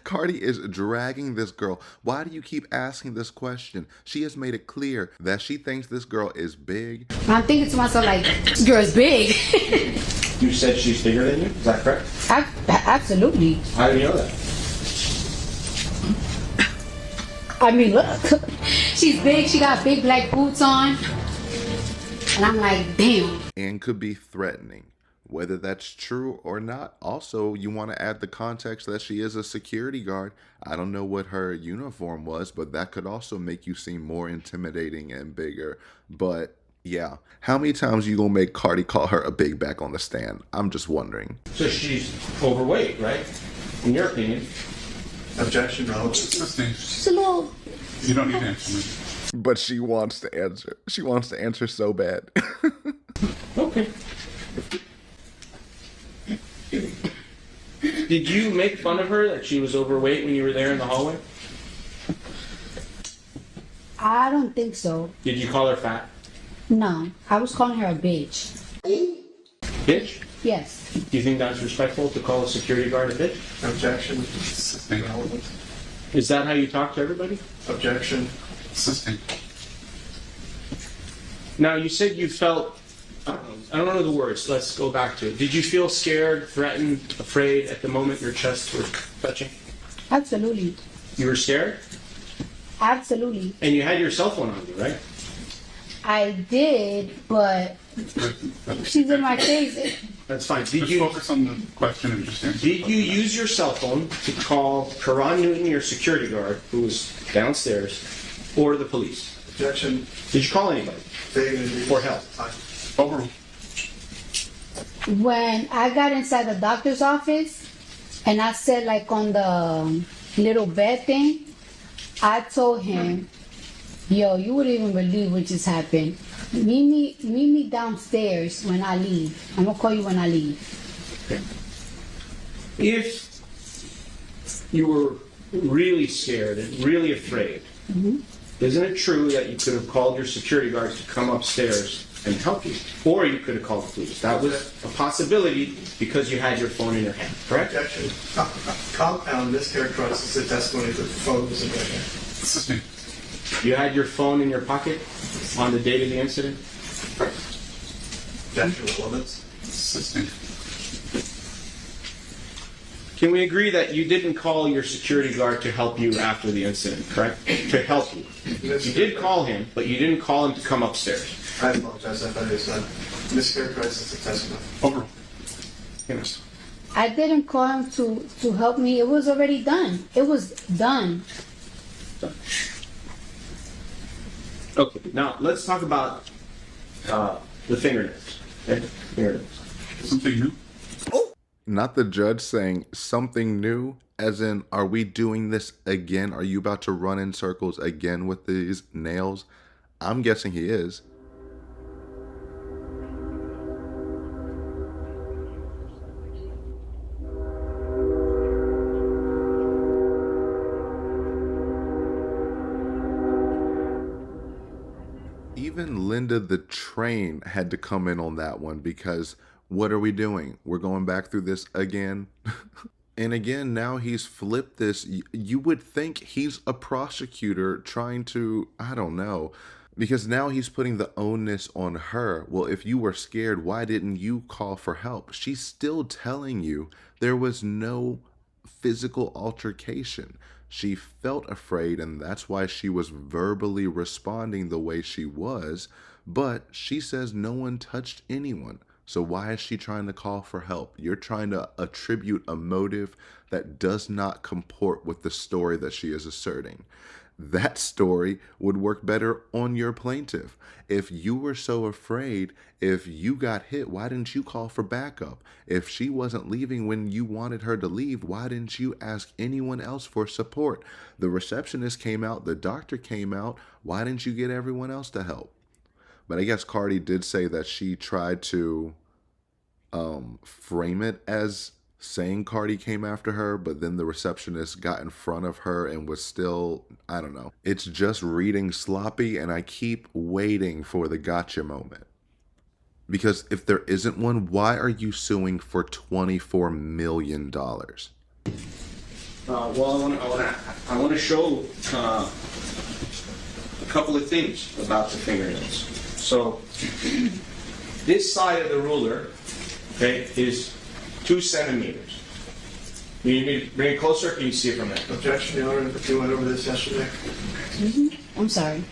Cardi is dragging this girl. Why do you keep asking this question? She has made it clear that she thinks this girl is big. I'm thinking to myself, like, this girl is big. You said she's bigger than you? Is that correct? Absolutely. How do you know that? I mean, look. She's big. She got big black boots on. And I'm like, damn. And could be threatening. Whether that's true or not. Also, you want to add the context that she is a security guard. I don't know what her uniform was, but that could also make you seem more intimidating and bigger. But yeah, how many times you gonna make Cardi call her a big back on the stand? I'm just wondering. So she's overweight, right? In your opinion. Objection, relevance. She's a little... You don't need to answer me. But she wants to answer. She wants to answer so bad. Okay. Did you make fun of her that she was overweight when you were there in the hallway? I don't think so. Did you call her fat? No, I was calling her a bitch. Bitch? Yes. Do you think that's respectful to call a security guard a bitch? Objection, relevance. Is that how you talk to everybody? Objection. Now, you said you felt, I don't know the words, let's go back to it. Did you feel scared, threatened, afraid at the moment your chest was touching? Absolutely. You were scared? Absolutely. And you had your cell phone on you, right? I did, but she's in my face. That's fine. Just focus on the question and just answer. Did you use your cell phone to call Karan Newton, your security guard, who was downstairs, or the police? Objection. Did you call anybody for help? Overruled. When I got inside the doctor's office and I said, like, on the little bed thing, I told him, yo, you wouldn't even believe what just happened. Meet me downstairs when I leave. I'm gonna call you when I leave. Okay. If you were really scared and really afraid, isn't it true that you could have called your security guards to come upstairs and help you? Or you could have called the police. That was a possibility because you had your phone in your hand, correct? Objection. Compound mischaracterizes the testimony that the phone was in my hand. Assisting. You had your phone in your pocket on the date of the incident? Objection, relevance. Assisting. Can we agree that you didn't call your security guard to help you after the incident, correct? To help you. You did call him, but you didn't call him to come upstairs. I apologize. I thought it was mischaracterizes the testimony. Overruled. Yes. I didn't call him to help me. It was already done. It was done. Okay, now let's talk about the fingernails. Okay? Fingernails. Something new? Not the judge saying something new, as in, are we doing this again? Are you about to run in circles again with these nails? I'm guessing he is. Even Linda the Train had to come in on that one because what are we doing? We're going back through this again. And again, now he's flipped this. You would think he's a prosecutor trying to, I don't know, because now he's putting the onus on her. Well, if you were scared, why didn't you call for help? She's still telling you there was no physical altercation. She felt afraid, and that's why she was verbally responding the way she was. But she says no one touched anyone. So why is she trying to call for help? You're trying to attribute a motive that does not comport with the story that she is asserting. That story would work better on your plaintiff. If you were so afraid, if you got hit, why didn't you call for backup? If she wasn't leaving when you wanted her to leave, why didn't you ask anyone else for support? The receptionist came out, the doctor came out, why didn't you get everyone else to help? But I guess Cardi did say that she tried to frame it as saying Cardi came after her, but then the receptionist got in front of her and was still, I don't know. It's just reading sloppy, and I keep waiting for the gotcha moment. Because if there isn't one, why are you suing for $24 million? Well, I want to show a couple of things about the fingernails. So, this side of the ruler, okay, is 2 centimeters. You need to bring it closer, or can you see it from there? Objection, Your Honor, you went over this yesterday. I'm sorry.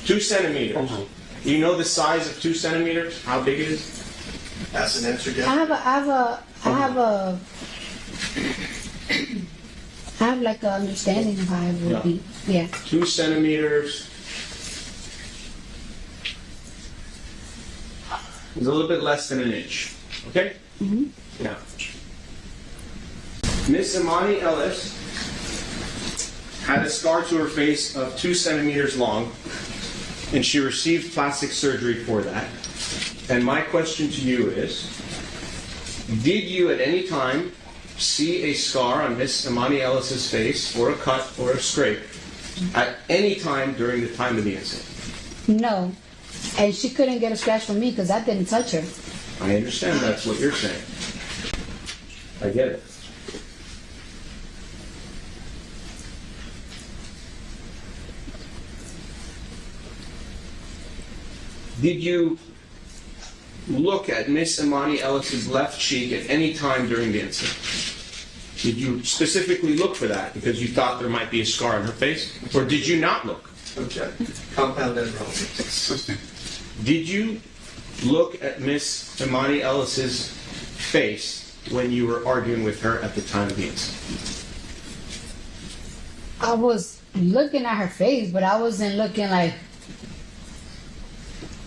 2 centimeters. You know the size of 2 centimeters? How big it is? That's an answer, I yes. have like an understanding of how it would be. Yeah. 2 centimeters is a little bit less than an inch. Okay? Now, Miss Imani Ellis had a scar to her face of 2 centimeters long, and she received plastic surgery for that. And my question to you is, did you at any time see a scar on Miss Imani Ellis's face, or a cut, or a scrape, at any time during the time of the incident? No. And she couldn't get a scratch from me because I didn't touch her. I understand that's what you're saying. I get it. Did you look at Miss Imani Ellis's left cheek at any time during the incident? Did you specifically look for that because you thought there might be a scar on her face? Or did you not look? Object. Compound and relevance. Did you look at Miss Imani Ellis's face when you were arguing with her at the time of the incident? I was looking at her face, but I wasn't looking like,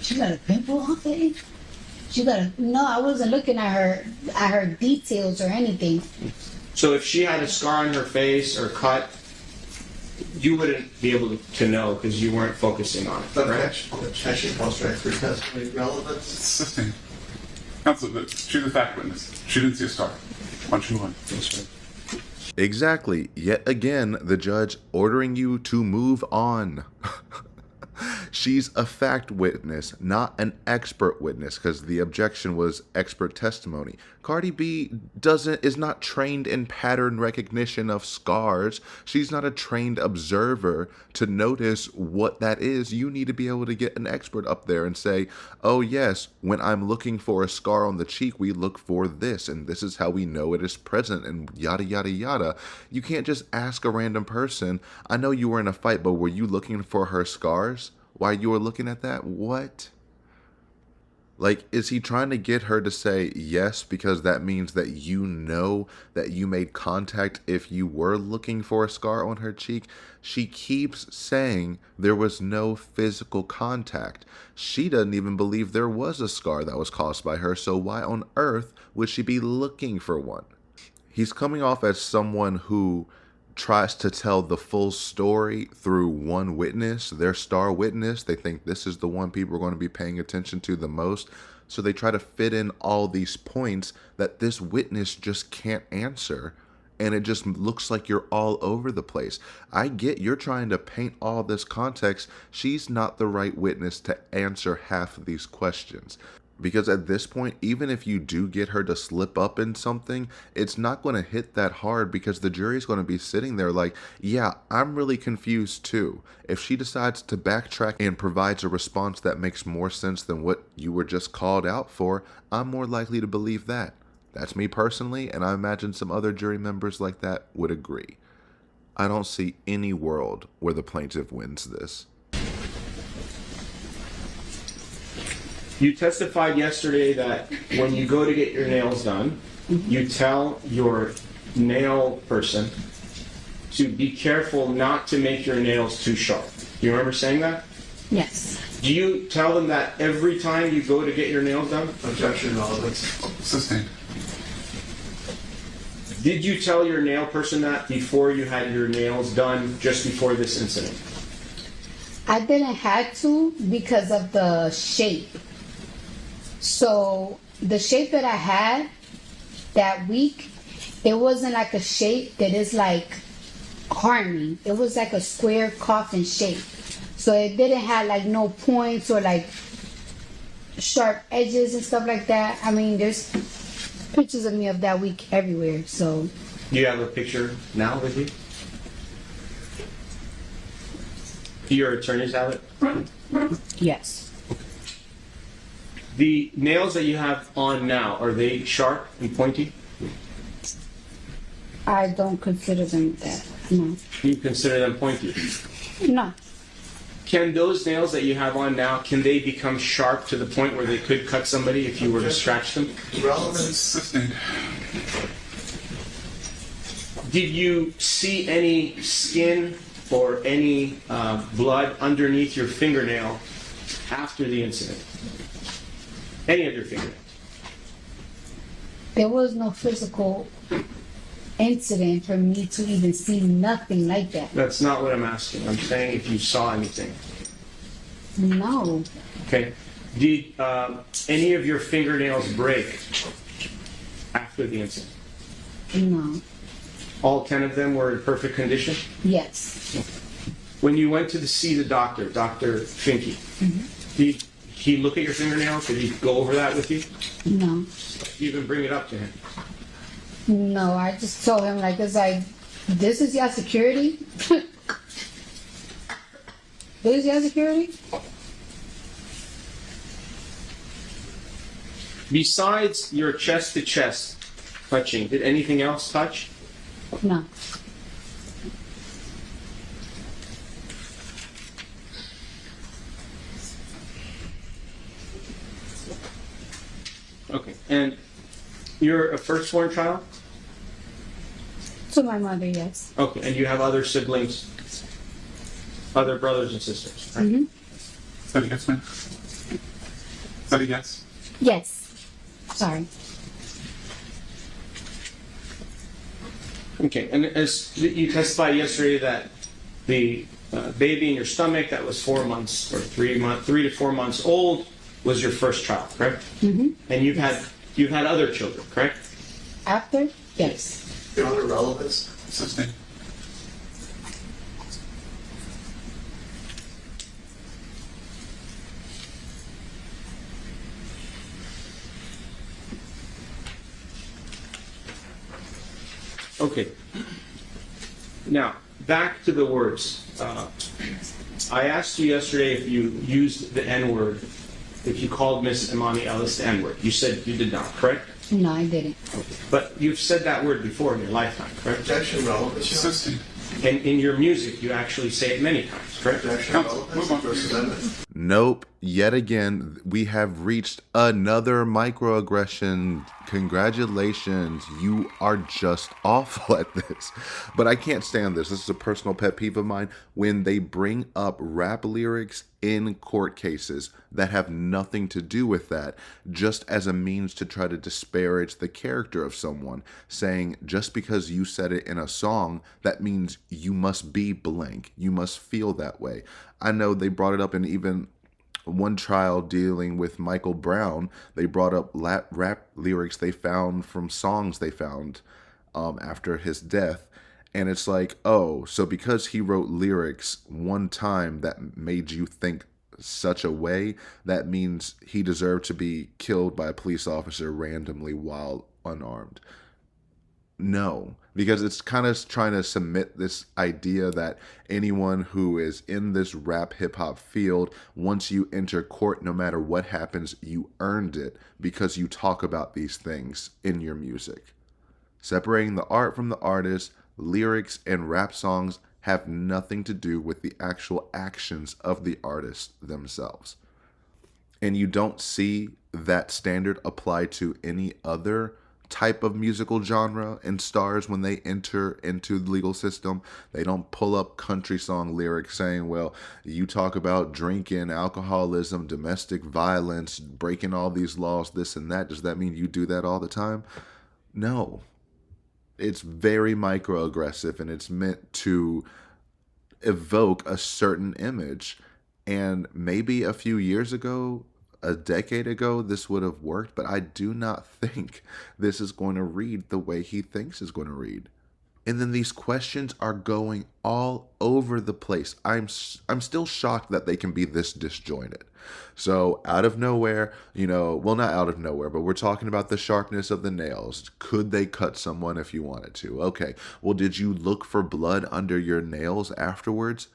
she got a pimple on her face? No, I wasn't looking at her details or anything. So if she had a scar on her face or cut, you wouldn't be able to know because you weren't focusing on it, right? Objection, calls for expert testimony. Relevance. Sustained. Counsel, she's a fact witness. She didn't see a scar. Why don't you move on? Exactly. Yet again, the judge ordering you to move on. She's a fact witness, not an expert witness, because the objection was expert testimony. Cardi B is not trained in pattern recognition of scars. She's not a trained observer to notice what that is. You need to be able to get an expert up there and say, oh yes, when I'm looking for a scar on the cheek, we look for this, and this is how we know it is present, and yada, yada, yada. You can't just ask a random person, I know you were in a fight, but were you looking for her scars while you were looking at that? What? Like, is he trying to get her to say yes because that means that you know that you made contact if you were looking for a scar on her cheek? She keeps saying there was no physical contact. She doesn't even believe there was a scar that was caused by her, so why on earth would she be looking for one? He's coming off as someone who tries to tell the full story through one witness, their star witness. They think this is the one people are going to be paying attention to the most. So they try to fit in all these points that this witness just can't answer. And it just looks like you're all over the place. I get you're trying to paint all this context. She's not the right witness to answer half of these questions. Because at this point, even if you do get her to slip up in something, it's not going to hit that hard because the jury's going to be sitting there like, yeah, I'm really confused too. If she decides to backtrack and provides a response that makes more sense than what you were just called out for, I'm more likely to believe that. That's me personally, and I imagine some other jury members like that would agree. I don't see any world where the plaintiff wins this. You testified yesterday that when you go to get your nails done, you tell your nail person to be careful not to make your nails too sharp. Do you remember saying that? Yes. Do you tell them that every time you go to get your nails done? Objection, relevance. Sustained. Did you tell your nail person that before you had your nails done, just before this incident? I didn't have to because of the shape. So the shape that I had that week, it wasn't like a shape that is like harming. It was like a square coffin shape. So it didn't have like no points or like sharp edges and stuff like that. I mean, there's pictures of me of that week everywhere. So Do you have a picture now with you? Do your attorneys have it? Yes. The nails that you have on now, are they sharp and pointy? I don't consider them that. No. You consider them pointy? No. Can those nails that you have on now, can they become sharp to the point where they could cut somebody if you were to scratch them? Relevance. Sustained. Did you see any skin or any blood underneath your fingernail after the incident? Any of your fingernails? There was no physical incident for me to even see nothing like that. That's not what I'm asking. I'm saying if you saw anything. No. Okay. Did any of your fingernails break after the incident? No. All 10 of them were in perfect condition? Yes. When you went to see the doctor, Dr. Finke, did he look at your fingernails? Did he go over that with you? No. You even bring it up to him? No, I just told him like it's like, this is your security? This is your security? Besides your chest to chest touching, did anything else touch? No. Okay. And you're a firstborn child? To my mother, yes. Okay. And you have other siblings, other brothers and sisters, right? Mm-hmm. Is that a yes, ma'am? Is that a yes? Yes. Sorry. Okay. And as you testified yesterday that the baby in your stomach that was 4 months or 3 to 4 months old was your first child, correct? Mm-hmm. And you've had other children, correct? After? Yes. The other relevance. Sustained. Okay. Now, back to the words. I asked you yesterday if you used the N-word, if you called Miss Imani Ellis the N-word. You said you did not, correct? No, I didn't. But you've said that word before in your lifetime, correct? Objection, relevance. Sustained. And in your music, you actually say it many times, correct? Objection, Counsel, relevance. move on. First Amendment. Nope. Yet again, we have reached another microaggression. Congratulations. You are just awful at this. But I can't stand this. This is a personal pet peeve of mine. When they bring up rap lyrics in court cases that have nothing to do with that, just as a means to try to disparage the character of someone, saying just because you said it in a song, that means you must be blank. You must feel that way. I know they brought it up in even one trial dealing with Michael Brown. They brought up rap lyrics they found from songs they found after his death. And it's like, oh, so because he wrote lyrics one time that made you think such a way, that means he deserved to be killed by a police officer randomly while unarmed. No, because it's kind of trying to submit this idea that anyone who is in this rap hip hop field, once you enter court, no matter what happens, you earned it because you talk about these things in your music. Separating the art from the artist, lyrics and rap songs have nothing to do with the actual actions of the artists themselves. And you don't see that standard applied to any other type of musical genre and stars when they enter into the legal system. They don't pull up country song lyrics saying, well, you talk about drinking, alcoholism, domestic violence, breaking all these laws, this and that. Does that mean you do that all the time? No. It's very microaggressive and it's meant to evoke a certain image. And maybe a few years ago, a decade ago, this would have worked, but I do not think this is going to read the way he thinks it's going to read. And then these questions are going all over the place. I'm still shocked that they can be this disjointed. So out of nowhere, well, not out of nowhere, but we're talking about the sharpness of the nails. Could they cut someone if you wanted to? Okay. Well, did you look for blood under your nails afterwards?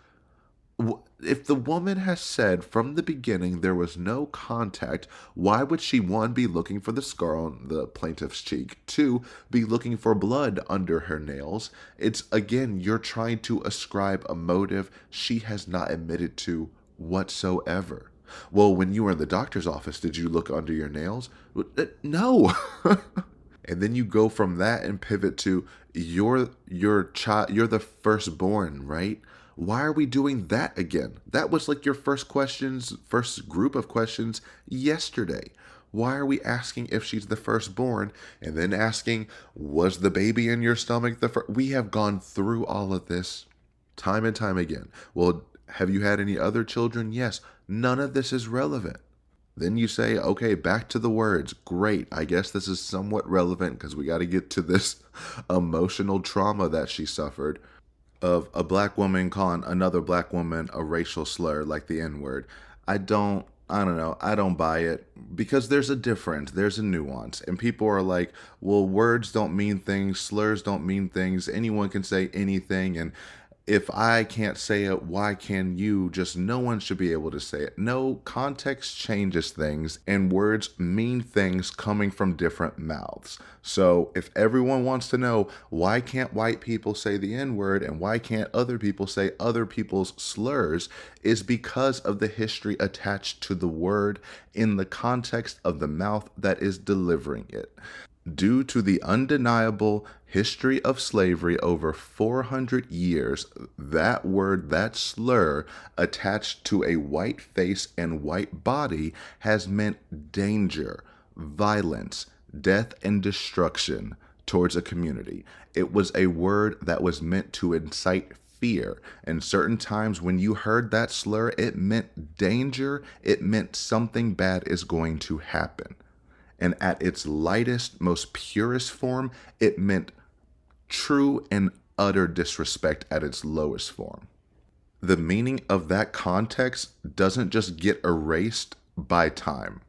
If the woman has said from the beginning there was no contact, why would she, one, be looking for the scar on the plaintiff's cheek, two, be looking for blood under her nails? It's, again, you're trying to ascribe a motive she has not admitted to whatsoever. Well, when you were in the doctor's office, did you look under your nails? No. And then you go from that and pivot to your child, you're the firstborn, right? Why are we doing that again? That was like your first group of questions yesterday. Why are we asking if she's the firstborn and then asking, was the baby in your stomach the first? We have gone through all of this time and time again. Well, have you had any other children? Yes. None of this is relevant. Then you say, okay, back to the words. Great. I guess this is somewhat relevant because we got to get to this emotional trauma that she suffered of a black woman calling another black woman a racial slur like the N-word. I don't know. I don't buy it because there's a difference. There's a nuance. And people are like, well, words don't mean things. Slurs don't mean things. Anyone can say anything. And if I can't say it, why can you? Just no one should be able to say it. No, context changes things, and words mean things coming from different mouths. So if everyone wants to know, why can't white people say the N-word and why can't other people say other people's slurs, is because of the history attached to the word in the context of the mouth that is delivering it. Due to the undeniable history of slavery over 400 years, that word, that slur, attached to a white face and white body has meant danger, violence, death, and destruction towards a community. It was a word that was meant to incite fear. And certain times when you heard that slur, it meant danger. It meant something bad is going to happen. And at its lightest, most purest form, it meant true and utter disrespect at its lowest form. The meaning of that context doesn't just get erased by time.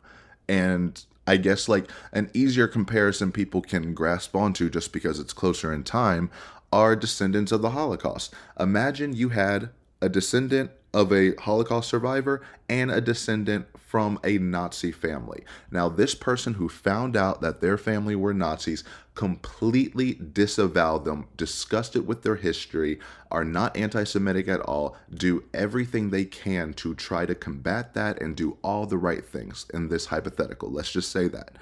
And I guess like an easier comparison people can grasp onto just because it's closer in time are descendants of the Holocaust. Imagine you had a descendant of a Holocaust survivor and a descendant from a Nazi family. Now, this person who found out that their family were Nazis completely disavowed them, disgusted with their history, are not anti-Semitic at all, do everything they can to try to combat that and do all the right things in this hypothetical. Let's just say that.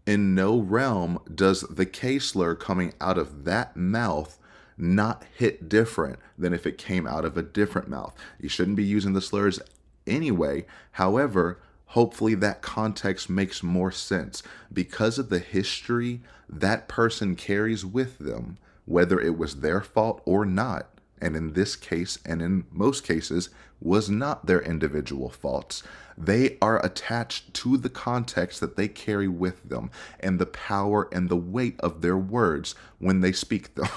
In no realm does the K slur coming out of that mouth not hit different than if it came out of a different mouth. You shouldn't be using the slurs anyway. However, hopefully that context makes more sense because of the history that person carries with them, whether it was their fault or not. And in this case, and in most cases, was not their individual faults. They are attached to the context that they carry with them and the power and the weight of their words when they speak them.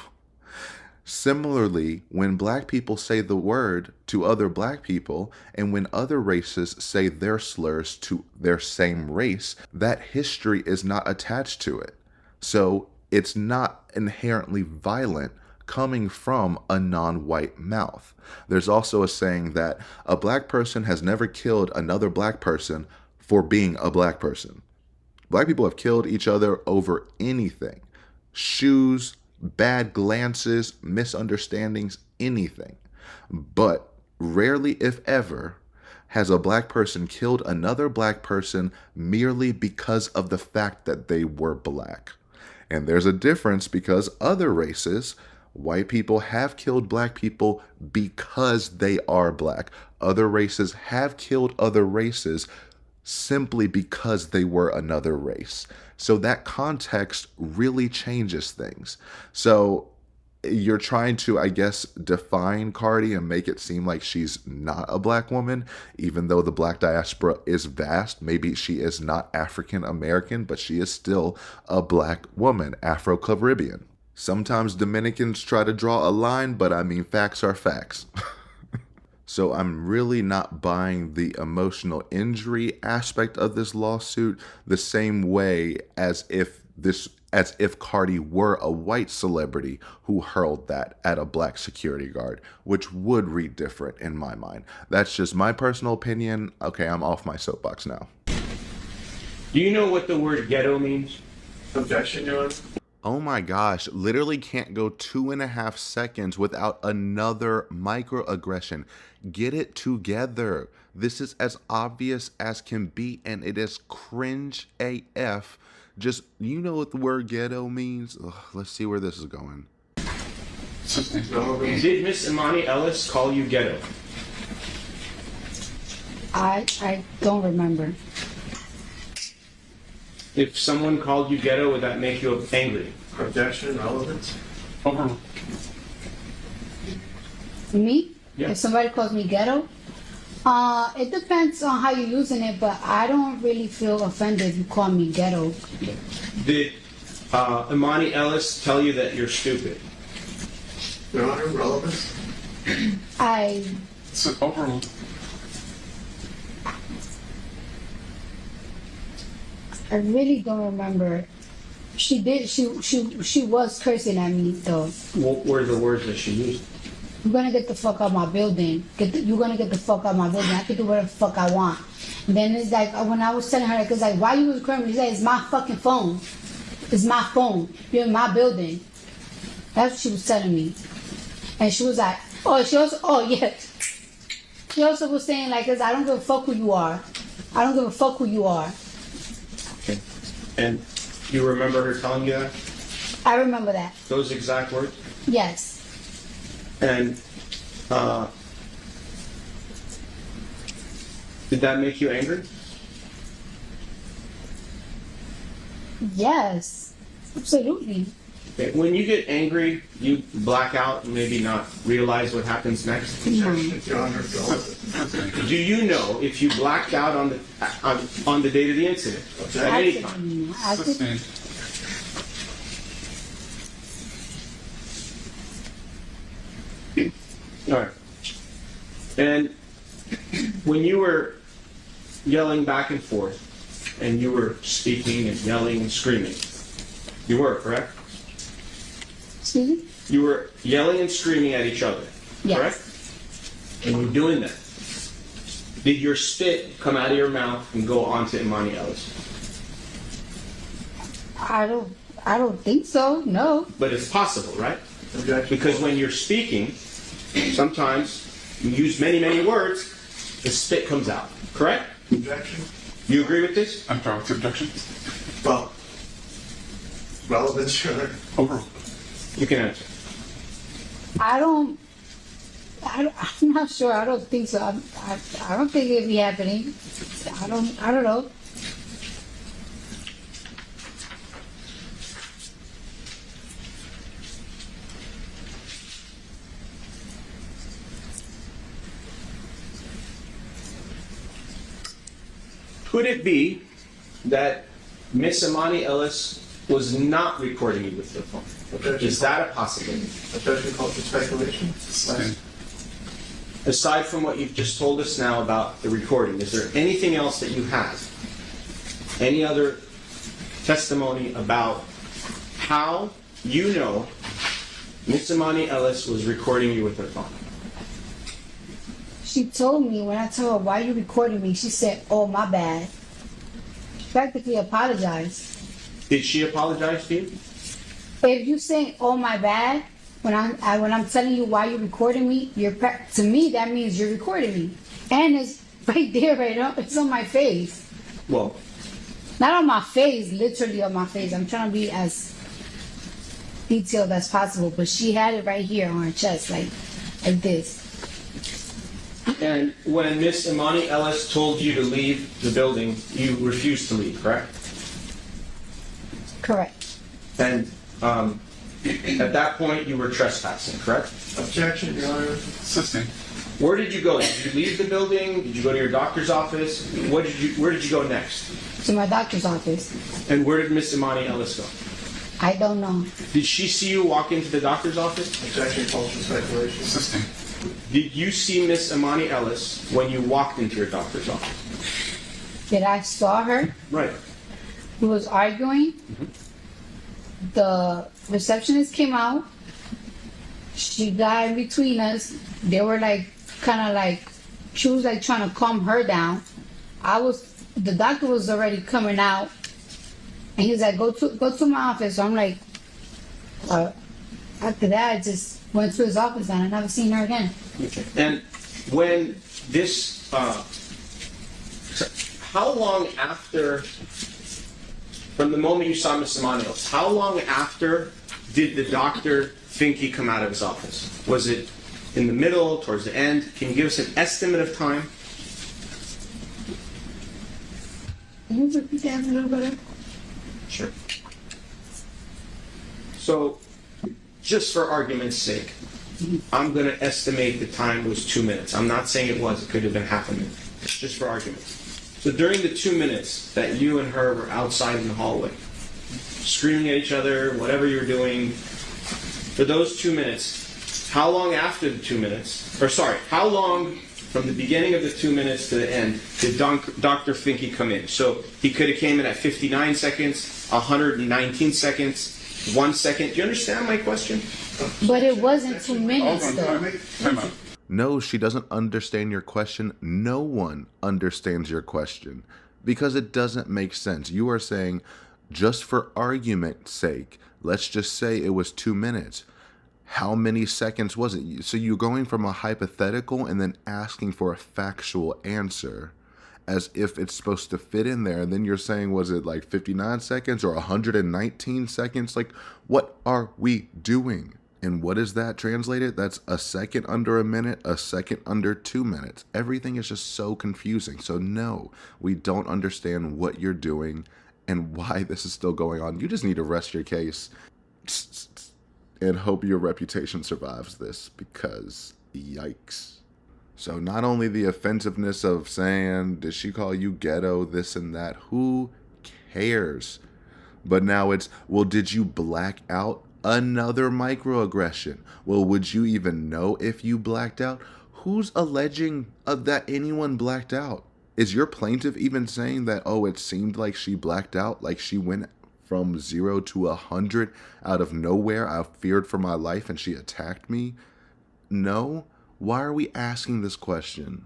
Similarly, when black people say the word to other black people, and when other races say their slurs to their same race, that history is not attached to it. So it's not inherently violent coming from a non-white mouth. There's also a saying that a black person has never killed another black person for being a black person. Black people have killed each other over anything. Shoes, bad glances, misunderstandings, anything. But rarely, if ever, has a black person killed another black person merely because of the fact that they were black. And there's a difference because other races, white people have killed black people because they are black. Other races have killed other races simply because they were another race. So that context really changes things. So you're trying to, I guess, define Cardi and make it seem like she's not a black woman, even though the black diaspora is vast. Maybe she is not African American, but she is still a black woman, Afro-Caribbean. Sometimes Dominicans try to draw a line, but I mean, facts are facts. So I'm really not buying the emotional injury aspect of this lawsuit the same way as if Cardi were a white celebrity who hurled that at a black security guard, which would read different in my mind. That's just my personal opinion. Okay, I'm off my soapbox now. Do you know what the word ghetto means? Objection, Your Honor. Oh my gosh, literally can't go 2.5 seconds without another microaggression. Get it together. This is as obvious as can be, and it is cringe AF. Just, you know what the word ghetto means? Ugh, let's see where this is going. Did Miss Imani Ellis call you ghetto? I don't remember. If someone called you ghetto, would that make you angry? Objection, relevance. Me? Yeah. If somebody calls me ghetto? It depends on how you're using it, but I don't really feel offended if you call me ghetto. Did Imani Ellis tell you that you're stupid? Your Honor, relevance. Overruled. I really don't remember. She did. She was cursing at me though. What were the words that she used? You're gonna get the fuck out of my building. You're gonna get the fuck out of my building. I can do whatever the fuck I want. And then it's like when I was telling her, cause like, why you recording me? She's like, it's my fucking phone. It's my phone. You're in my building. That's what she was telling me. And she was like, she also was saying like, cause I don't give a fuck who you are. I don't give a fuck who you are. Okay. And you remember her telling you that? I remember that. Those exact words? Yes. And did that make you angry? Yes. Absolutely. Okay. When you get angry, you black out and maybe not realize what happens next? Your Honor, relevance. Do you know if you blacked out on the date of the incident? At any time? All right. And when you were yelling back and forth, and you were speaking and yelling and screaming, you were, correct? Excuse me? You were yelling and screaming at each other, Yes. correct? And you're doing that. Did your spit come out of your mouth and go onto Imani Ellis? I don't think so. No. But it's possible, right? Objection. Because when you're speaking, sometimes you use many, many words, the spit comes out, correct? Objection. You agree with this? I'm sorry, what's the objection? Well, relevance, Your Honor. Overruled. You can answer. I'm not sure. I don't think so. I don't think it'd be happening. I don't know. Could it be that Miss Imani Ellis was not recording you with her phone? Objection. Is that a possibility? Objection called for speculation. Aside from what you've just told us now about the recording, is there anything else that you have? Any other testimony about how you know Miss Imani Ellis was recording you with her phone? She told me when I told her, why are you recording me? She said, oh, my bad. Practically apologized. Did she apologize to you? If you say, oh, my bad, when I'm telling you why you're recording me, to me, that means you're recording me. And it's right there, right now. It's on my face. Well, not on my face, literally on my face. I'm trying to be as detailed as possible, but she had it right here on her chest, like this. and when Miss Imani Ellis told you to leave the building, you refused to leave, correct? Correct. And at that point, you were trespassing, correct? Objection, Your Honor. Sustained. Where did you go? Did you leave the building? Did you go to your doctor's office? Where did you go next? To my doctor's office. And where did Miss Imani Ellis go? I don't know. Did she see you walk into the doctor's office? It's actually false speculation. Assisting. Did you see Miss Imani Ellis when you walked into your doctor's office? That I saw her. Right. We was arguing. The receptionist came out. She got in between us. They were like, kind of like, she was like trying to calm her down. The doctor was already coming out, and he was like, go to my office. So I'm like, after that, I just went to his office and I never seen her again. Okay. And when this, how long after, from the moment you saw Miss Imani Ellis, how long after did the doctor think he come out of his office? Was it in the middle, towards the end? Can you give us an estimate of time? Can you repeat that a little better? Sure. So, just for argument's sake, I'm going to estimate the time was 2 minutes. I'm not saying it was. It could have been half a minute. Just for argument. So during the 2 minutes that you and her were outside in the hallway, screaming at each other, whatever you were doing, for those 2 minutes, how long after the 2 minutes, or sorry, how long from the beginning of the 2 minutes to the end did Dr. Finke come in? So he could have came in at 59 seconds, 119 seconds, 1 second. Do you understand my question? But it wasn't 2 minutes though. Time out. No, she doesn't understand your question. No one understands your question because it doesn't make sense. You are saying, just for argument's sake, let's just say it was 2 minutes. How many seconds was it? So you're going from a hypothetical and then asking for a factual answer as if it's supposed to fit in there. And then you're saying, was it like 59 seconds or 119 seconds? Like, what are we doing? And what is that translated? That's a second under a minute, a second under 2 minutes. Everything is just so confusing. So no, we don't understand what you're doing and why this is still going on. You just need to rest your case and hope your reputation survives this, because yikes. So not only the offensiveness of saying, did she call you ghetto, this and that, who cares? But now it's, well, did you black out? Another microaggression. Well, would you even know if you blacked out? Who's alleging that anyone blacked out? Is your plaintiff even saying that, oh, it seemed like she blacked out, like she went from 0 to 100 out of nowhere? I feared for my life and she attacked me? No? Why are we asking this question?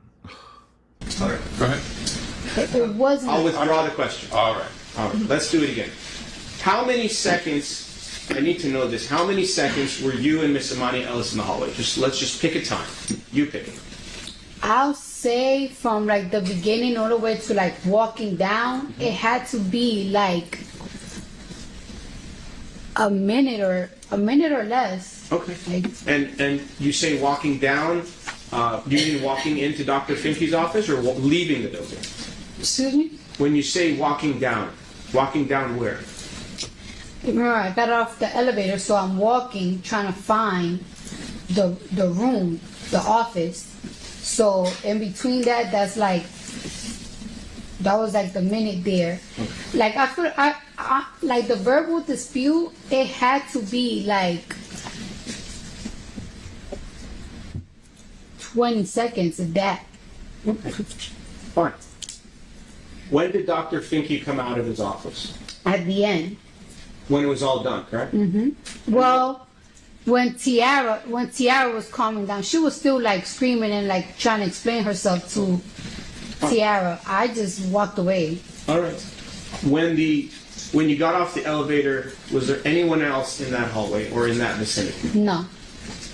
All right, go ahead. It wasn't. I'll withdraw the question. All right. All right, let's do it again. How many seconds, I need to know this, how many seconds were you and Miss Imani Ellis in the hallway? Let's just pick a time. You pick it. I'll say from like the beginning all the way to like walking down, it had to be like a minute or less. Okay. Like, And you say walking down, you mean walking into Dr. Finke's office or leaving the building? excuse me? When you say walking down where? Remember, I got off the elevator, so I'm walking, trying to find the room, the office. So in between that was like the minute there. Okay. Like I like the verbal dispute, it had to be like 20 seconds of that. Okay. Fine. When did Dr. Finke come out of his office? At the end. When it was all done, correct? Mm-hmm. Well, when Tiara was calming down, she was still like screaming and like trying to explain herself to Tiara. I just walked away. All right. When you got off the elevator, was there anyone else in that hallway or in that vicinity? No.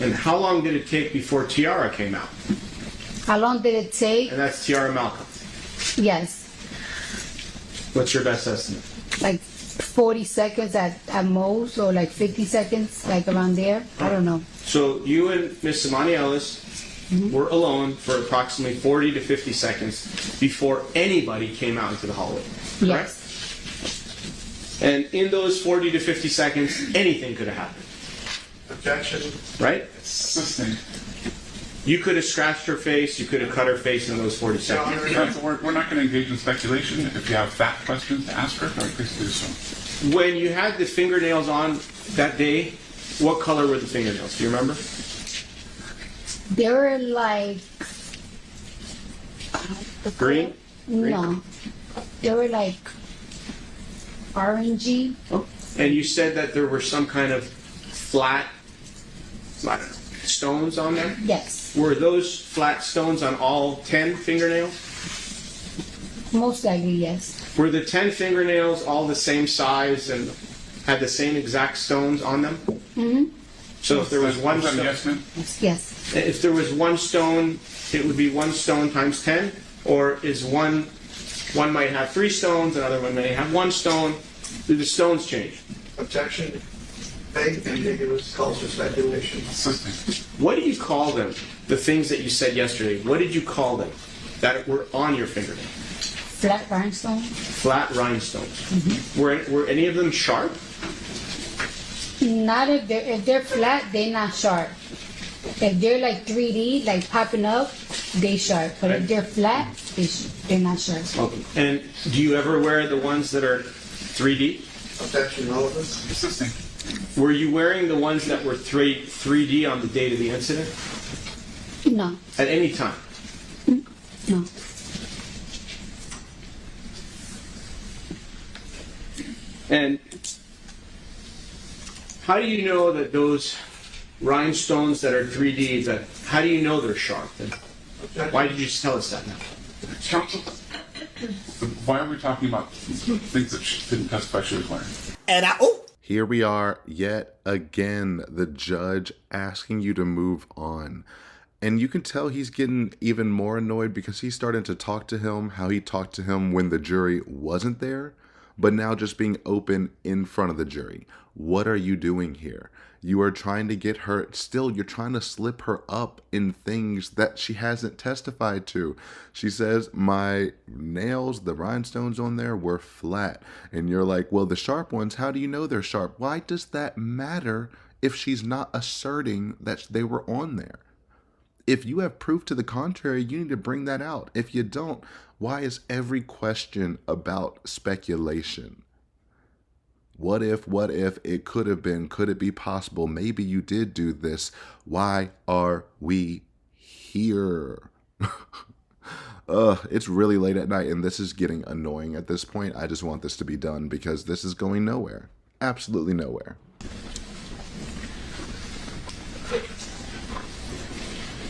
And how long did it take before Tiara came out? How long did it take? And that's Tiara Malcolm. Yes. What's your best estimate? Like 40 seconds at most, or like 50 seconds, like around there. I don't know. So you and Miss Imani Ellis were alone for approximately 40 to 50 seconds before anybody came out into the hallway, correct? Yes. And in those 40 to 50 seconds, anything could have happened. Objection. Right? Assisting. You could have scratched her face, you could have cut her face in those 40 seconds. Counsel, we're not going to engage in speculation. If you have fact questions to ask her, please do so. When you had the fingernails on that day, what color were the fingernails? Do you remember? They were like Green? no, they were like orangey. And you said that there were some kind of flat stones on there? Yes, Were those flat stones on all 10 fingernails? most likely yes. Were the 10 fingernails all the same size and had the same exact stones on them? Mm-hmm. So if there was one that stone, yes, ma'am? Yes. if there was one stone, it would be one stone times 10? Or is one might have 3 stones, another one may have 1 stone? Do the stones change? Objection. Vague, ambiguous, calls for speculation. What do you call them? The things that you said yesterday, what did you call them that were on your fingernail? Flat rhinestone. Flat rhinestones. Were any of them sharp? Not if they're flat, they're not sharp. If they're like 3D, like popping up, they sharp. But if they're flat, they're not sharp. Okay. And do you ever wear the ones that are 3D? Objection, relevance. Assisting. Were you wearing the ones that were 3D on the date of the incident? No, At any time? no. And how do you know that those rhinestones that are 3D, how do you know they're sharp? And why did you just tell us that now? Counsel, why are we talking about things that she didn't testify she was wearing? Here we are yet again, the judge asking you to move on. And you can tell he's getting even more annoyed because he's starting to talk to him how he talked to him when the jury wasn't there, but now just being open in front of the jury. What are you doing here? You are trying to get her, still you're trying to slip her up in things that she hasn't testified to. She says, my nails, the rhinestones on there were flat. And you're like, well, the sharp ones, how do you know they're sharp? Why does that matter if she's not asserting that they were on there? If you have proof to the contrary, you need to bring that out. If you don't, why is every question about speculation? What if, it could have been, could it be possible? Maybe you did do this. Why are we here? It's really late at night and this is getting annoying at this point. I just want this to be done because this is going nowhere. Absolutely nowhere.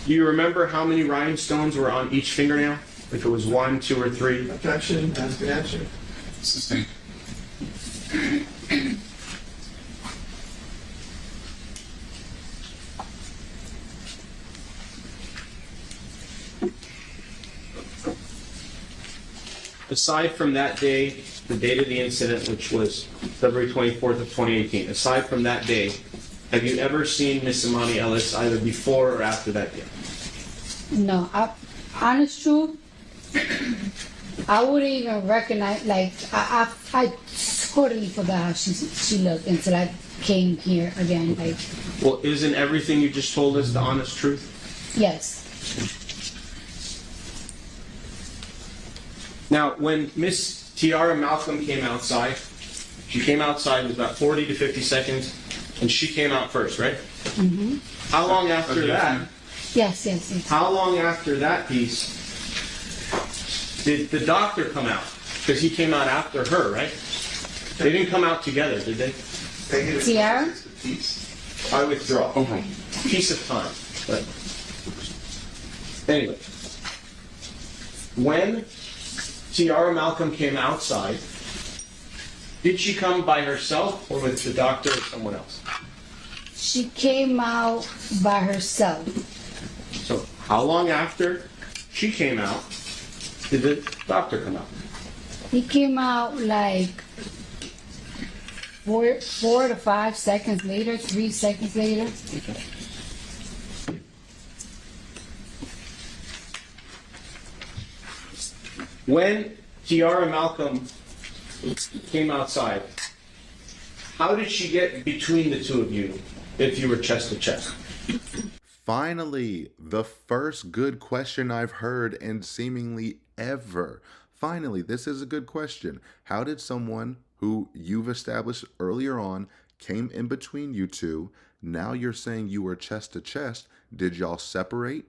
Do you remember how many rhinestones were on each fingernail? If it was 1, 2, or 3? Objection, ask an answer. Sustained. Aside from that day, the date of the incident, which was February 24th of 2018, aside from that day, have you ever seen Miss Imani Ellis either before or after that day? No, honest truth, I wouldn't even recognize, like, I totally forgot how she looked until I came here again, like. Well, isn't everything you just told us the honest truth? Yes. Now, when Miss Tiara Malcolm came outside, she came outside with about 40 to 50 seconds, and she came out first, right? Mm-hmm. How long after that? Yes. How long after that piece did the doctor come out? Because he came out after her, right? They didn't come out together, did they? Tiara? I withdraw. Okay. Piece of time. But anyway, when Tiara Malcolm came outside, did she come by herself or with the doctor or someone else? She came out by herself. So how long after she came out did the doctor come out? He came out like 4 to 5 seconds later, 3 seconds later. Okay. When Tiara Malcolm came outside, how did she get between the two of you if you were chest to chest? Finally, the first good question I've heard in seemingly ever. Finally, this is a good question. How did someone who you've established earlier on came in between you two? Now you're saying you were chest to chest. Did y'all separate?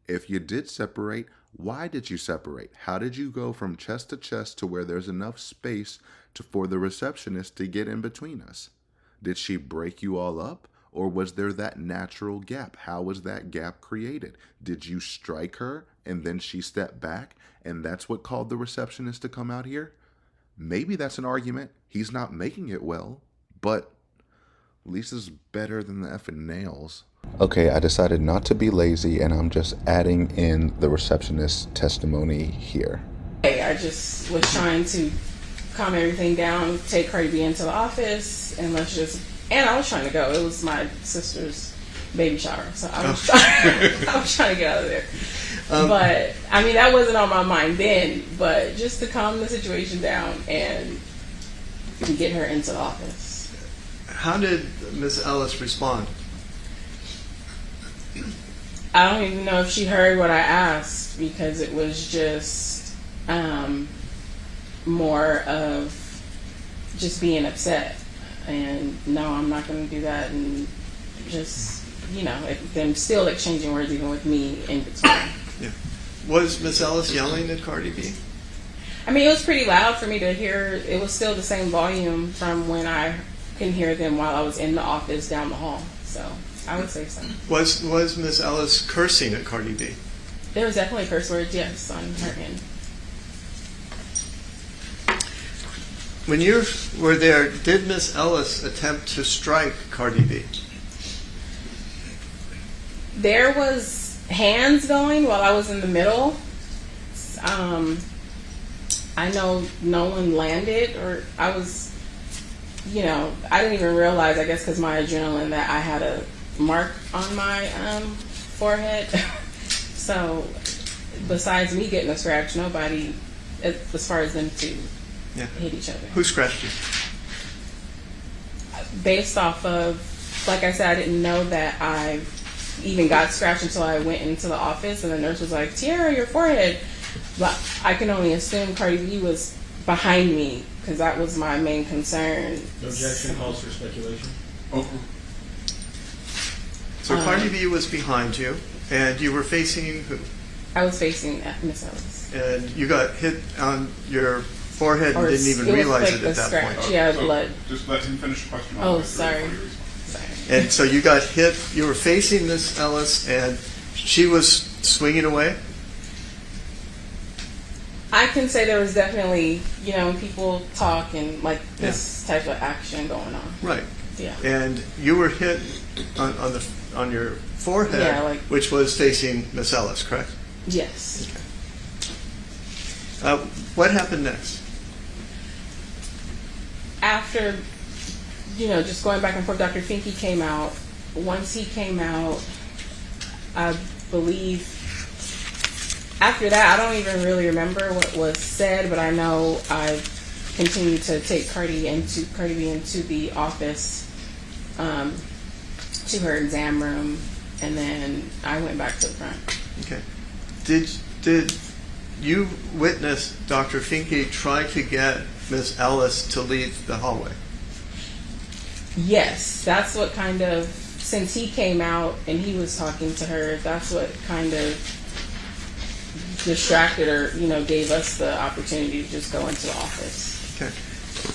If you did separate, why did you separate? How did you go from chest to chest to where there's enough space for the receptionist to get in between us? Did she break you all up? Or was there that natural gap? How was that gap created? Did you strike her and then she stepped back and that's what called the receptionist to come out here? Maybe that's an argument. He's not making it well, but at least it's better than the effing nails. Okay, I decided not to be lazy and I'm just adding in the receptionist's testimony here. I just was trying to calm everything down, take Cardi B into the office, and I was trying to go. It was my sister's baby shower, so I was trying to get out of there. But I mean, that wasn't on my mind then. But just to calm the situation down and get her into the office. How did Ms. Ellis respond? I don't even know if she heard what I asked because it was just more of just being upset. And no, I'm not going to do that. And just, them still exchanging words even with me in between. Yeah. Was Miss Ellis yelling at Cardi B? I mean, it was pretty loud for me to hear. It was still the same volume from when I could hear them while I was in the office down the hall. So I would say so. Was Miss Ellis cursing at Cardi B? There was definitely curse words, yes, on her end. When you were there, did Miss Ellis attempt to strike Cardi B? There was hands going while I was in the middle. I know no one landed, or I was, I didn't even realize, I guess because my adrenaline, that I had a mark on my forehead. So besides me getting a scratch, nobody, as far as them two, hit each other. Who scratched you? Based off of, like I said, I didn't know that I even got scratched until I went into the office, and the nurse was like, "Tiara, your forehead." But I can only assume Cardi B was behind me because that was my main concern. Objection calls for speculation. So Cardi B was behind you, and you were facing who? I was facing Miss Ellis. And you got hit on your forehead and didn't even realize it at that point. Yeah, blood. Just let him finish the question. Oh, sorry. And so you got hit, you were facing Miss Ellis, and she was swinging away? I can say there was definitely, people talk and like this type of action going on. Right. Yeah. And you were hit on your forehead, which was facing Miss Ellis, correct? Yes. Okay. What happened next? After, just going back and forth, Dr. Finke came out. Once he came out, I believe after that, I don't even really remember what was said, but I know I continued to take Cardi B into the office, to her exam room, and then I went back to the front. Okay. Did you witness Dr. Finke try to get Miss Ellis to leave the hallway? Yes, that's what kind of, since he came out and he was talking to her, that's what kind of distracted or, gave us the opportunity to just go into the office. Okay.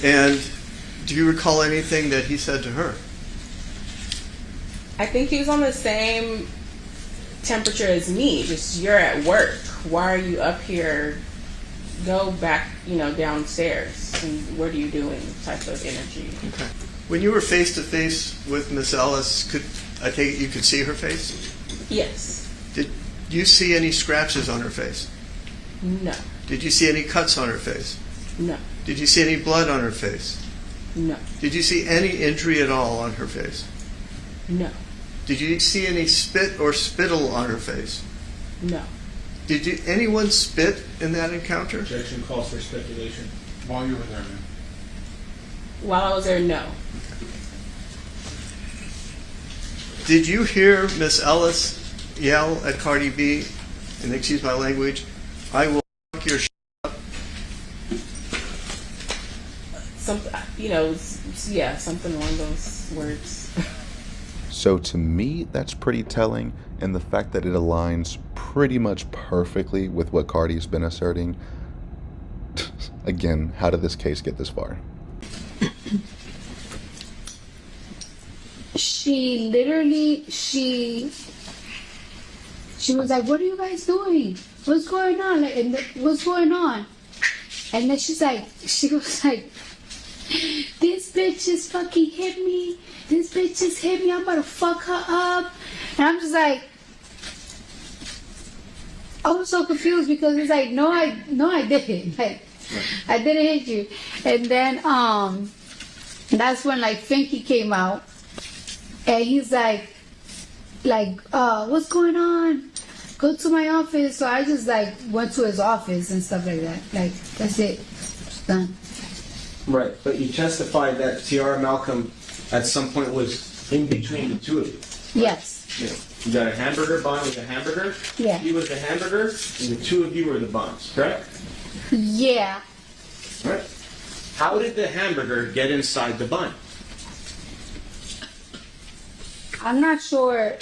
And do you recall anything that he said to her? I think he was on the same temperature as me. Just, you're at work. Why are you up here? Go back, downstairs. And what are you doing? Type of energy. Okay. When you were face to face with Miss Ellis, I take it you could see her face? Yes. Did you see any scratches on her face? No. Did you see any cuts on her face? No. Did you see any blood on her face? No. Did you see any injury at all on her face? No. Did you see any spit or spittle on her face? No. Did anyone spit in that encounter? Objection calls for speculation. While you were there, man. While I was there, no. Did you hear Miss Ellis yell at Cardi B, and excuse my language, I will fuck your up. Something, yeah, something along those words. So to me, that's pretty telling, and the fact that it aligns pretty much perfectly with what Cardi's been asserting. Again, how did this case get this far? She literally, she was like, "What are you guys doing? What's going on? Like, what's going on?" And then she goes like, "This bitch just fucking hit me. This bitch just hit me. I'm about to fuck her up." And I'm just like, I was so confused because it's like, no, I didn't. Like, I didn't hit you. And then that's when like Finky came out, and he's like, what's going on? Go to my office. So I just like went to his office and stuff like that. Like, that's it. It's done. Right, but you testified that Tiara Malcolm at some point was in between the two of you. Yes. Yeah. You got a hamburger bun with a hamburger. Yeah. He was the hamburger, and the two of you were the buns, correct? Yeah. Right. How did the hamburger get inside the bun? I'm not sure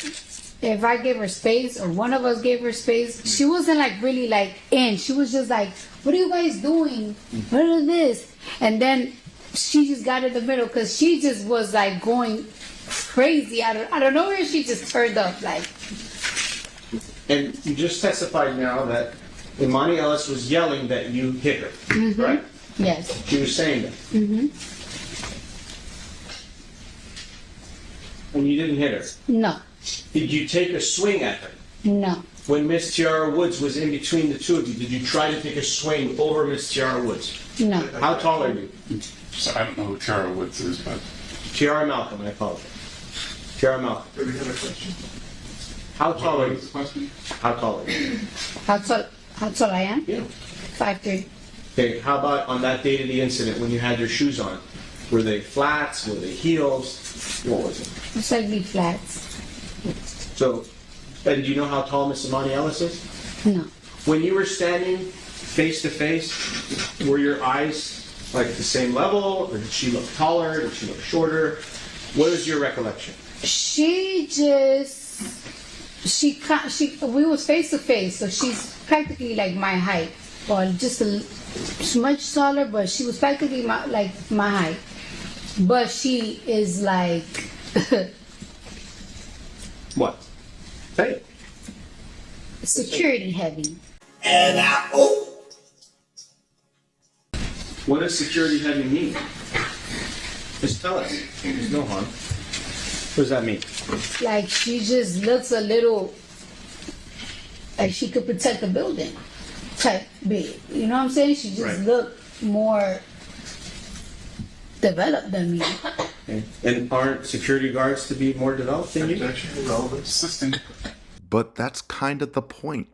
if I gave her space or one of us gave her space. She wasn't like really like in. She was just like, "What are you guys doing? What is this?" And then she just got in the middle because she just was like going crazy. I don't know where she just turned up like. And you just testified now that Imani Ellis was yelling that you hit her, Mm-hmm. right? Yes. She was saying that. Mm-hmm. And you didn't hit her. No. Did you take a swing at her? No. When Miss Tiara Woods was in between the two of you, did you try to take a swing over Miss Tiara Woods? No. How tall are you? So I don't know who Tiara Woods is, but Tiara Malcolm, I apologize. Tiara Malcolm. Do we have a question? How tall are what you? was the question? How tall are you? How tall I am? Yeah. 5'3". Okay, how about on that date of the incident when you had your shoes on? Were they flats? Were they heels? What was it? It's like the flats. So, and do you know how tall Miss Imani Ellis is? No. When you were standing face to face, were your eyes like the same level, or did she look taller? Did she look shorter? What is your recollection? We was face to face, so she's practically like my height, or just much taller, but she was practically my height. But she is like What? Hey. security heavy. What does security heavy mean? Just tell us. There's no harm. What does that mean? Like, she just looks a little like she could protect the building type big. You know what I'm saying? She just Right. looked more developed than me. Okay. And aren't security guards to be more developed than you? Assistant. But that's kind of the point.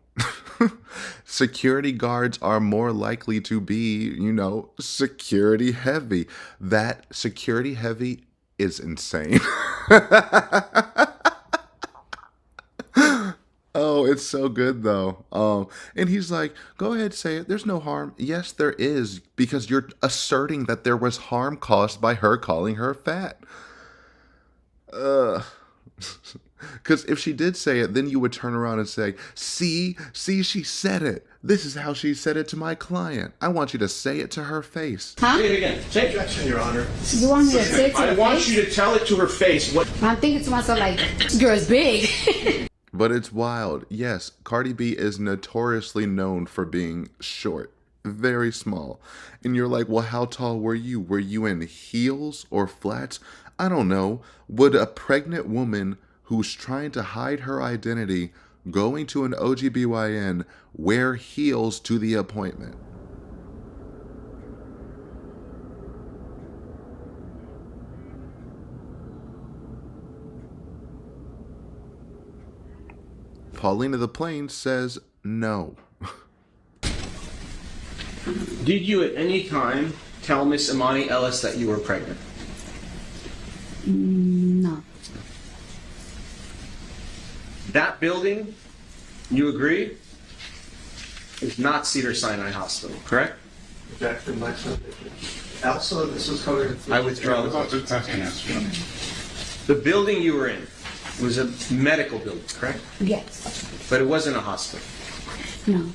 Security guards are more likely to be, security heavy. That security heavy is insane. Oh, it's so good though. And he's like, go ahead, say it. There's no harm. Yes, there is, because you're asserting that there was harm caused by her calling her fat. Because if she did say it, then you would turn around and say, see, she said it. This is how she said it to my client. I want you to say it to her face. Huh? Say it again. Say it. Objection, Your Honor. You want me to say it to I her want face? you to tell it to her face. What? I'm thinking to myself like, girl's big. But it's wild. Yes, Cardi B is notoriously known for being short, very small. And you're like, well, how tall were you? Were you in heels or flats? I don't know. Would a pregnant woman who's trying to hide her identity going to an OGBYN wear heels to the appointment? Paulina the Plane says no. Did you at any time tell Miss Imani Ellis that you were pregnant? No. That building, you agree, is not Cedars-Sinai Hospital, correct? Objection, my submission. Also, this was covered. I withdraw the vote. The building you were in was a medical building, correct? Yes. But it wasn't a hospital. No.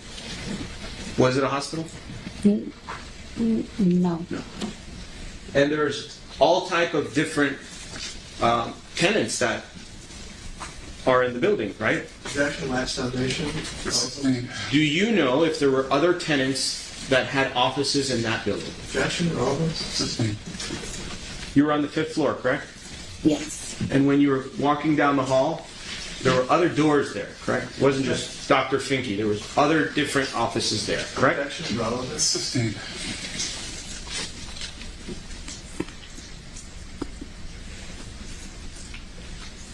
Was it a hospital? No. And there's all type of different tenants that are in the building, right? Objection, my submission. Do you know if there were other tenants that had offices in that building? Objection, relevance. You were on the 5th floor, correct? Yes. And when you were walking down the hall, there were other doors there, correct? It wasn't just Dr. Finke. There was other different offices there, correct? Objection, relevance. Sustained.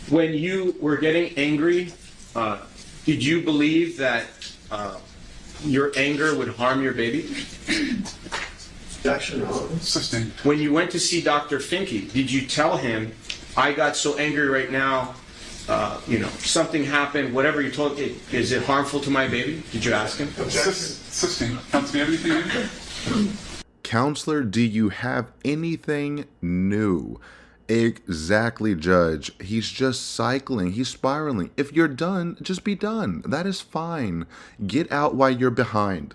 When you were getting angry, did you believe that your anger would harm your baby? Objection, relevance. Sustained. When you went to see Dr. Finke, did you tell him, I got so angry right now, something happened, whatever you told, is it harmful to my baby? Did you ask him? Sustained. Counsel, do you have anything in? Counselor, do you have anything new? Exactly, Judge. He's just cycling. He's spiraling. If you're done, just be done. That is fine. Get out while you're behind.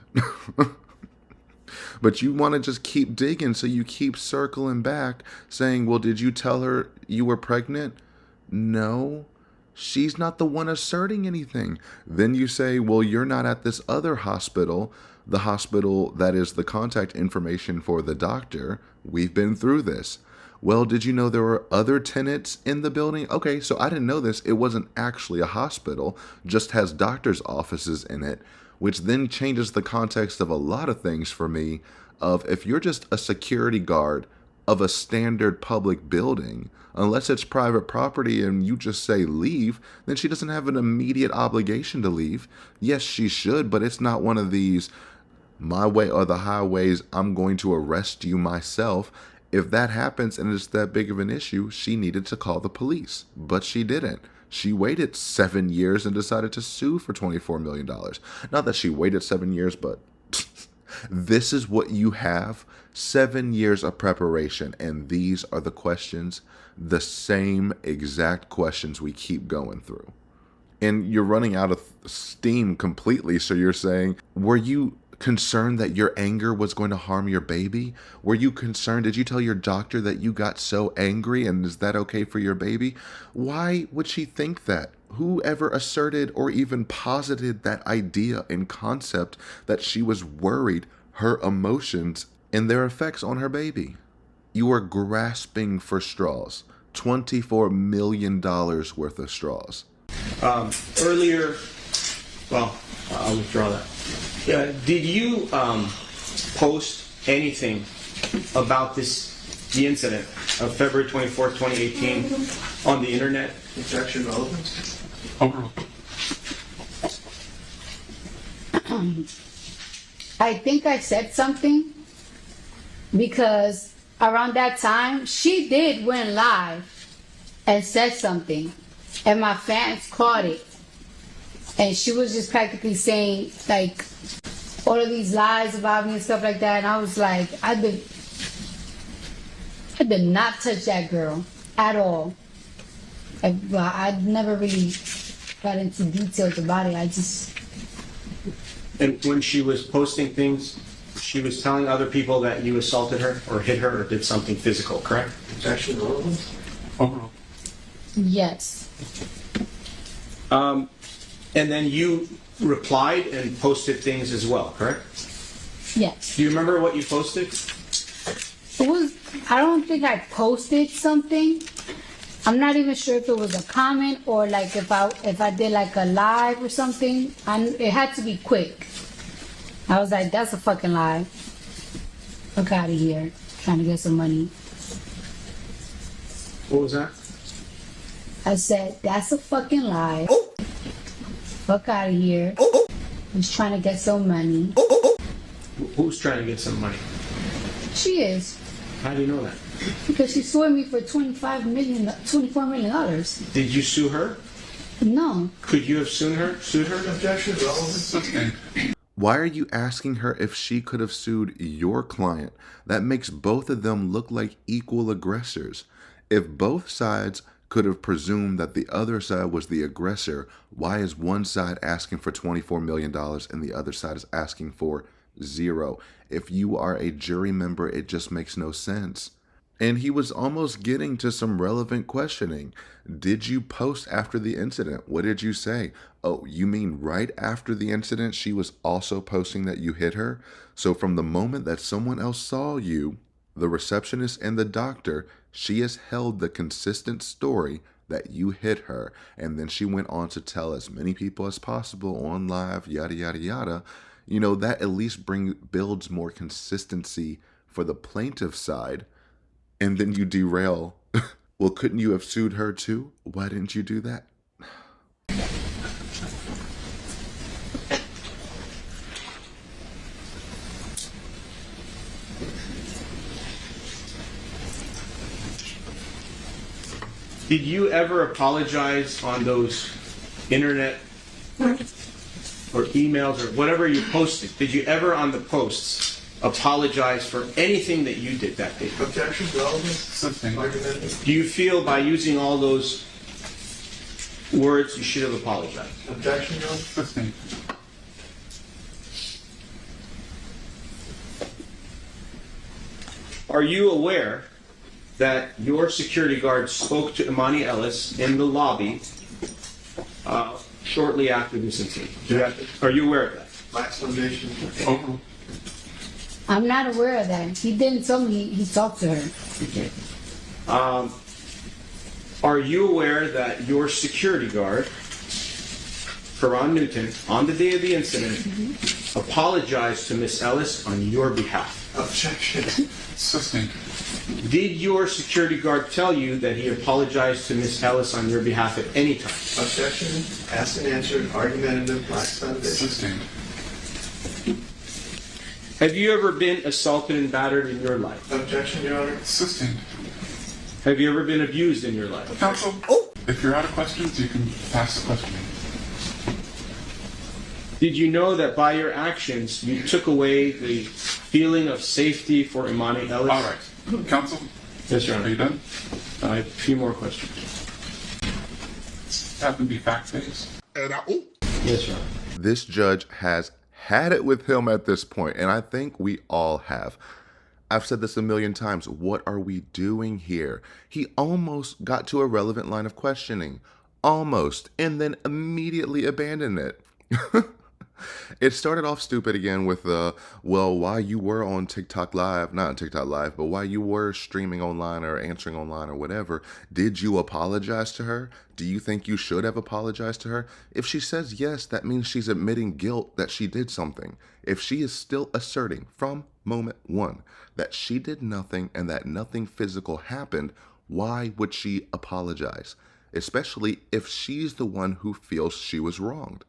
But you want to just keep digging, so you keep circling back saying, well, did you tell her you were pregnant? No. She's not the one asserting anything. Then you say, well, you're not at this other hospital, the hospital that is the contact information for the doctor. We've been through this. Well, did you know there were other tenants in the building? Okay, so I didn't know this. It wasn't actually a hospital, just has doctor's offices in it, which then changes the context of a lot of things for me of if you're just a security guard of a standard public building, unless it's private property and you just say leave, then she doesn't have an immediate obligation to leave. Yes, she should, but it's not one of these my way or the highways, I'm going to arrest you myself. If that happens and it's that big of an issue, she needed to call the police, but she didn't. She waited 7 years and decided to sue for $24 million. Not that she waited 7 years, but this is what you have. 7 years of preparation. And these are the questions, the same exact questions we keep going through. And you're running out of steam completely. So you're saying, were you concerned that your anger was going to harm your baby? Were you concerned? Did you tell your doctor that you got so angry, and is that okay for your baby? Why would she think that? Whoever asserted or even posited that idea and concept that she was worried her emotions and their effects on her baby? You are grasping for straws. $24 million worth of straws. Earlier, well, I'll withdraw that. Did you post anything about the incident of February 24th, 2018 on the internet? Objection, relevance. Overruled. I think I said something because around that time she did went live and said something, and my fans caught it, and she was just practically saying like all of these lies about me and stuff like that, and I was like, I did not touch that girl at all. I never really got into details about it. I just. And when she was posting things, she was telling other people that you assaulted her or hit her or did something physical, correct? Objection, relevance. Overruled. Yes. And then you replied and posted things as well, correct? Yes. Do you remember what you posted? It was. I don't think I posted something. I'm not even sure if it was a comment or like if I did like a live or something. It had to be quick. I was like, that's a fucking lie. Fuck out of here. Trying to get some money. What was that? I said, that's a fucking lie. Fuck out of here. He's trying to get some money. Who's trying to get some money? She is. How do you know that? Because she sued me for $24 million. Did you sue her? No. Could you have sued her? Objection, relevance. Sustained. Why are you asking her if she could have sued your client? That makes both of them look like equal aggressors. If both sides could have presumed that the other side was the aggressor, why is one side asking for $24 million and the other side is asking for 0? If you are a jury member, it just makes no sense. And he was almost getting to some relevant questioning. Did you post after the incident? What did you say? Oh, you mean right after the incident, she was also posting that you hit her? So from the moment that someone else saw you, the receptionist and the doctor, she has held the consistent story that you hit her. And then she went on to tell as many people as possible on live, yada, yada, yada. You know, that at least builds more consistency for the plaintiff's side. And then you derail. Well, couldn't you have sued her too? Why didn't you do that? Did you ever apologize on those internet or emails or whatever you posted? Did you ever on the posts apologize for anything that you did that day? Objection, relevance. Sustained. Argumentative. Do you feel by using all those words you should have apologized? Objection, relevance. Sustained. Are you aware that your security guard spoke to Imani Ellis in the lobby shortly after this incident? Are you aware of that? My explanation. Oh, I'm not aware of that. He didn't tell me he talked to her. Okay. Are you aware that your security guard, Karan Newton, on the day of the incident, apologized to Miss Ellis on your behalf? Objection. sustained. Did your security guard tell you that he apologized to Miss Ellis on your behalf at any time? Objection. Asked and answered. Argumentative. Lacks foundation. Sustained. Have you ever been assaulted and battered in your life? Objection, Your Honor. Sustained. Have you ever been abused in your life? Counsel, if you're out of questions, you can pass the question. Did you know that by your actions, you took away the feeling of safety for Imani Ellis? All right. Counsel? Yes, Your Honor. Are you done? I have a few more questions. Happen to be fact-based. Yes, Your Honor. This judge has had it with him at this point, and I think we all have. I've said this a million times. What are we doing here? He almost got to a relevant line of questioning. Almost. And then immediately abandoned it. It started off stupid again with well, why you were on TikTok Live, not on TikTok Live, but why you were streaming online or answering online or whatever, did you apologize to her? Do you think you should have apologized to her? If she says yes, that means she's admitting guilt that she did something. If she is still asserting from moment one that she did nothing and that nothing physical happened, why would she apologize? Especially if she's the one who feels she was wronged.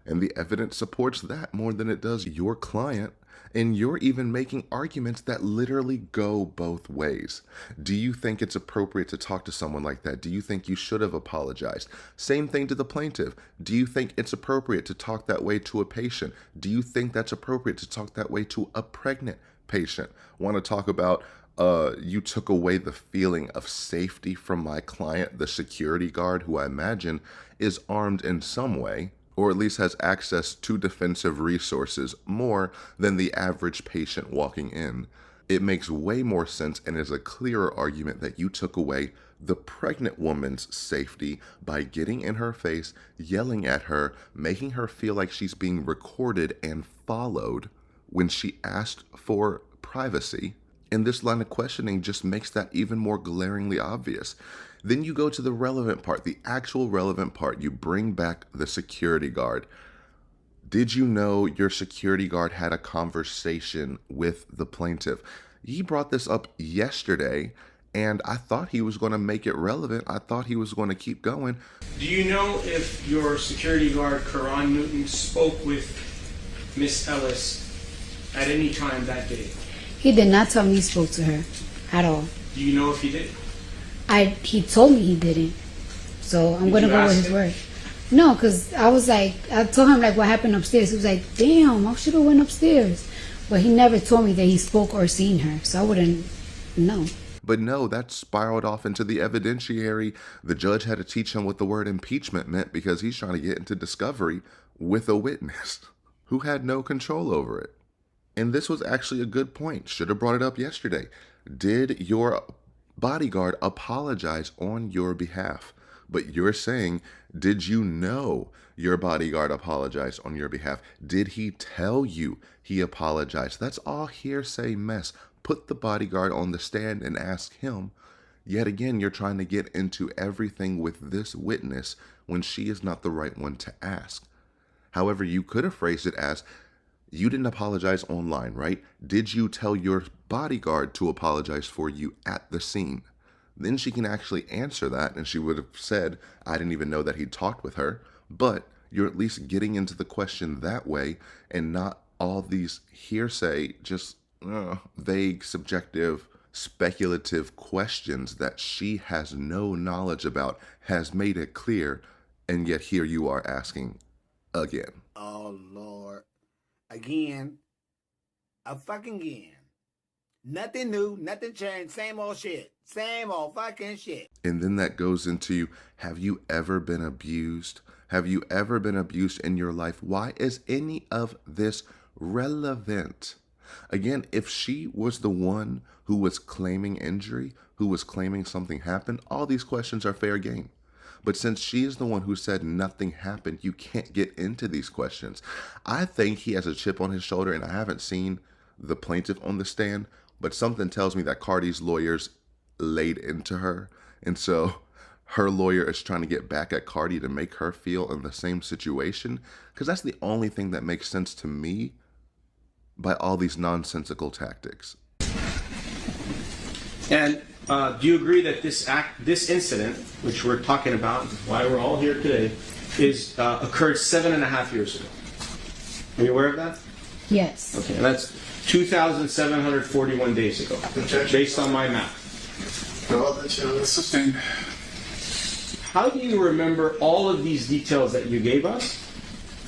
And the evidence supports that more than it does your client. And you're even making arguments that literally go both ways. Do you think it's appropriate to talk to someone like that? Do you think you should have apologized? Same thing to the plaintiff. Do you think it's appropriate to talk that way to a patient? Do you think that's appropriate to talk that way to a pregnant patient? Want to talk about you took away the feeling of safety from my client, the security guard, who I imagine is armed in some way, or at least has access to defensive resources more than the average patient walking in. It makes way more sense and is a clearer argument that you took away the pregnant woman's safety by getting in her face, yelling at her, making her feel like she's being recorded and followed when she asked for privacy. And this line of questioning just makes that even more glaringly obvious. Then you go to the relevant part, the actual relevant part. You bring back the security guard. Did you know your security guard had a conversation with the plaintiff? He brought this up yesterday, and I thought he was going to make it relevant. I thought he was going to keep going. Do you know if your security guard, Karan Newton, spoke with Miss Ellis at any time that day? He did not tell me he spoke to her at all. Do you know if he did? He told me he didn't. So I'm going to go with his word. No, because I was like, I told him like what happened upstairs. He was like, damn, I should have went upstairs. But he never told me that he spoke or seen her, so I wouldn't know. But no, that spiraled off into the evidentiary. The judge had to teach him what the word impeachment meant because he's trying to get into discovery with a witness who had no control over it. And this was actually a good point. Should have brought it up yesterday. Did your bodyguard apologize on your behalf? But you're saying, did you know your bodyguard apologized on your behalf? Did he tell you he apologized? That's all hearsay mess. Put the bodyguard on the stand and ask him. Yet again, you're trying to get into everything with this witness when she is not the right one to ask. However, you could have phrased it as, you didn't apologize online, right? Did you tell your bodyguard to apologize for you at the scene? Then she can actually answer that, and she would have said, I didn't even know that he talked with her. But you're at least getting into the question that way and not all these hearsay, just vague, subjective, speculative questions that she has no knowledge about, has made it clear, and yet here you are asking again. Oh, Lord. Again. A fucking again. Nothing new, nothing changed, same old shit. Same old fucking shit. And then that goes into, have you ever been abused? Have you ever been abused in your life? Why is any of this relevant? Again, if she was the one who was claiming injury, who was claiming something happened, all these questions are fair game. But since she is the one who said nothing happened, you can't get into these questions. I think he has a chip on his shoulder, and I haven't seen the plaintiff on the stand, but something tells me that Cardi's lawyers laid into her. And so her lawyer is trying to get back at Cardi to make her feel in the same situation. Because that's the only thing that makes sense to me by all these nonsensical tactics. And do you agree that this incident, which we're talking about, why we're all here today, is occurred 7.5 years ago? Are you aware of that? Yes. Okay, and that's 2,741 days ago, based on my math. Sustained. How do you remember all of these details that you gave us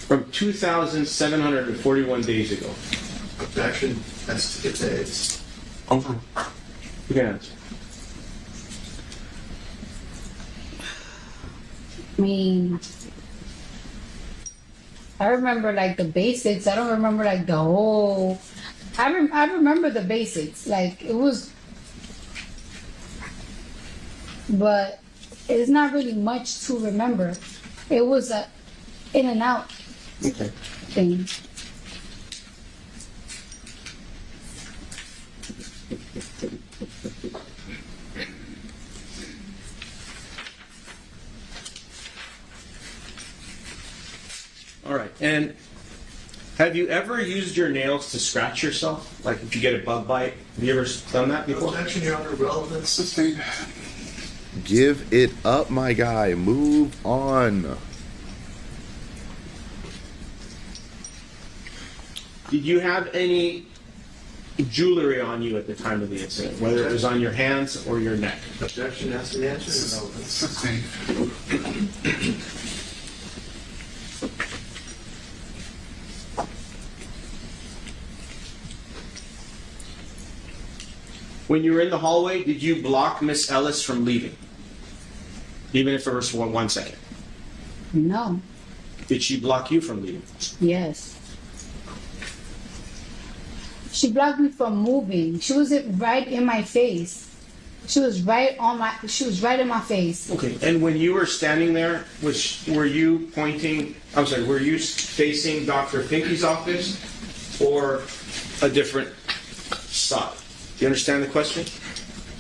from 2,741 days ago? Objection. That's to get days. Over. You can answer. I mean, I remember like the basics. I don't remember like the whole. I remember the basics. Like it was, but it's not really much to remember. It was a in and out thing. All right, and have you ever used your nails to scratch yourself? Like if you get a bug bite? Have you ever done that before? Objection, Your Honor. Relevance. Sustained. Give it up, my guy. Move on. Did you have any jewelry on you at the time of the incident, whether it was on your hands or your neck? Objection. That's the answer. Relevance. Sustained. When you were in the hallway, did you block Miss Ellis from leaving? Even if it was for 1 second? No. Did she block you from leaving? Yes. She blocked me from moving. She was right in my face. She was right in my face. Okay, and when you were standing there, were you facing Dr. Finke's office or a different side? Do you understand the question?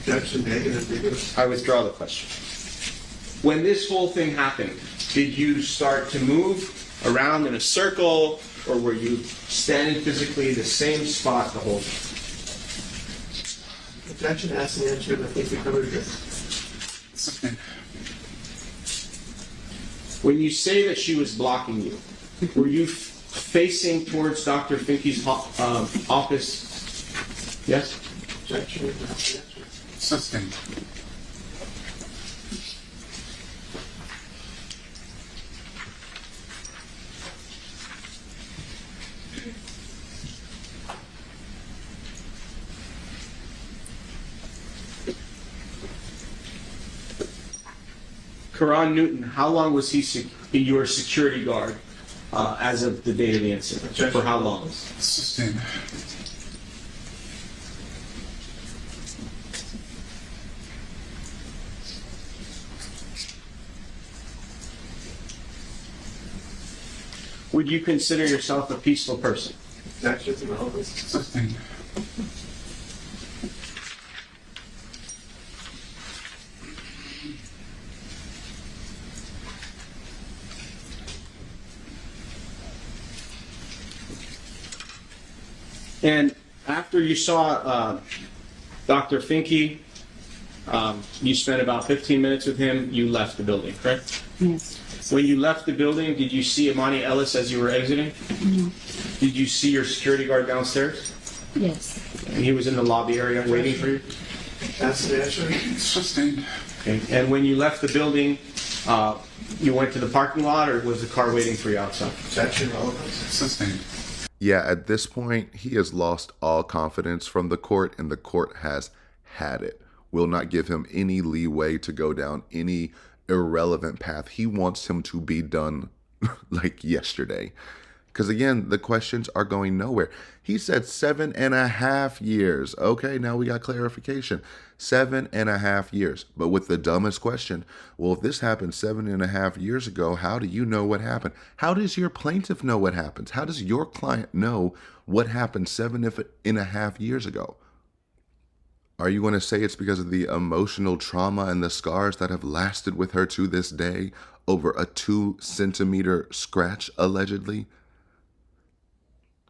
Objection. Negative. I withdraw the question. When this whole thing happened, did you start to move around in a circle, or were you standing physically the same spot the whole time? Objection. That's the answer. I think we covered this. Sustained. When you say that she was blocking you, were you facing towards Dr. Finke's office? Yes? Objection. That's the answer. Karan Newton, how long was he your security guard as of the date of the incident? For how long? Sustained. Would you consider yourself a peaceful person? Sustained. And after you saw Dr. Finke, you spent about 15 minutes with him, you left the building, correct? Yes. When you left the building, did you see Imani Ellis as you were exiting? No. Did you see your security guard downstairs? Yes. And he was in the lobby area waiting for you? That's the answer. Sustained. Okay. And when you left the building, you went to the parking lot, or was the car waiting for you outside? That's your relevance. Sustained. Yeah, at this point, he has lost all confidence from the court, and the court has had it. Will not give him any leeway to go down any irrelevant path. He wants him to be done like yesterday. Because again, the questions are going nowhere. He said 7.5 years. Okay, now we got clarification. 7.5 years. But with the dumbest question, well, if this happened 7.5 years ago, how do you know what happened? How does your plaintiff know what happens? How does your client know what happened 7.5 years ago? Are you going to say it's because of the emotional trauma and the scars that have lasted with her to this day over a 2-centimeter scratch, allegedly?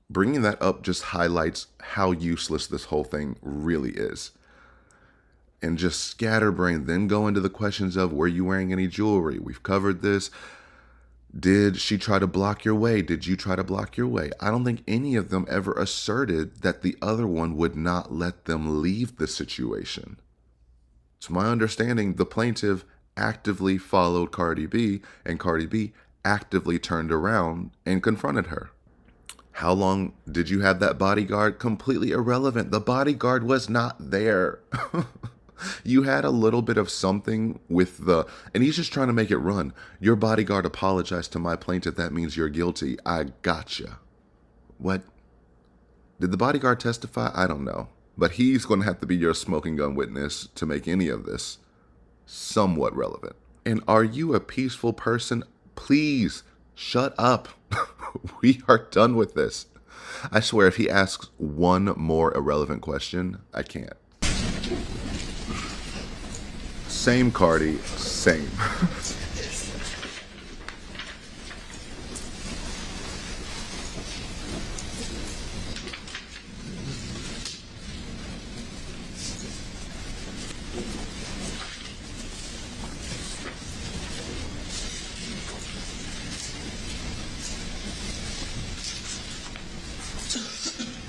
Bringing that up just highlights how useless this whole thing really is. And just scatterbrain, then go into the questions of, were you wearing any jewelry? We've covered this. Did she try to block your way? Did you try to block your way? I don't think any of them ever asserted that the other one would not let them leave the situation. To my understanding, the plaintiff actively followed Cardi B, and Cardi B actively turned around and confronted her. How long did you have that bodyguard? Completely irrelevant. The bodyguard was not there. You had a little bit of something with and he's just trying to make it run. Your bodyguard apologized to my plaintiff. That means you're guilty. I gotcha. What? Did the bodyguard testify? I don't know. But he's going to have to be your smoking gun witness to make any of this somewhat relevant. And are you a peaceful person? Please shut up. We are done with this. I swear, if he asks one more irrelevant question, I can't. Same, Cardi, same.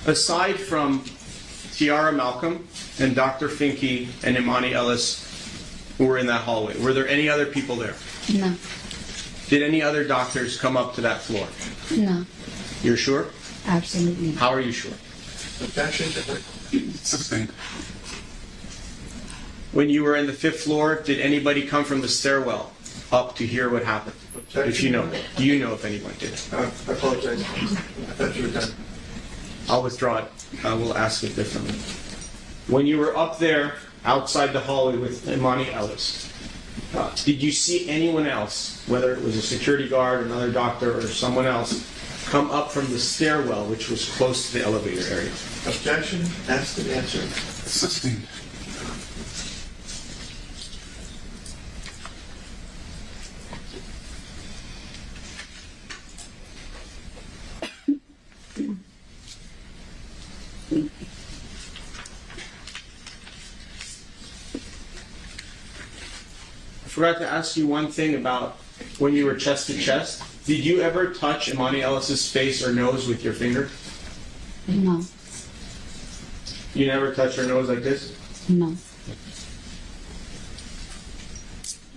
Aside from Tiara Malcolm and Dr. Finke and Imani Ellis, who were in that hallway, were there any other people there? No. Did any other doctors come up to that floor? No. You're sure? Absolutely. How are you sure? Sustained. When you were in the 5th floor, did anybody come from the stairwell up to hear what happened? If you know. Do you know if anyone did? I apologize. I thought you were done. I'll withdraw it. I will ask it differently. When you were up there outside the hallway with Imani Ellis, did you see anyone else, whether it was a security guard, another doctor, or someone else, come up from the stairwell, which was close to the elevator area? Objection. Ask and answer. Sustained. I forgot to ask you one thing about when you were chest to chest. Did you ever touch Imani Ellis's face or nose with your finger? No. You never touched her nose like this? No.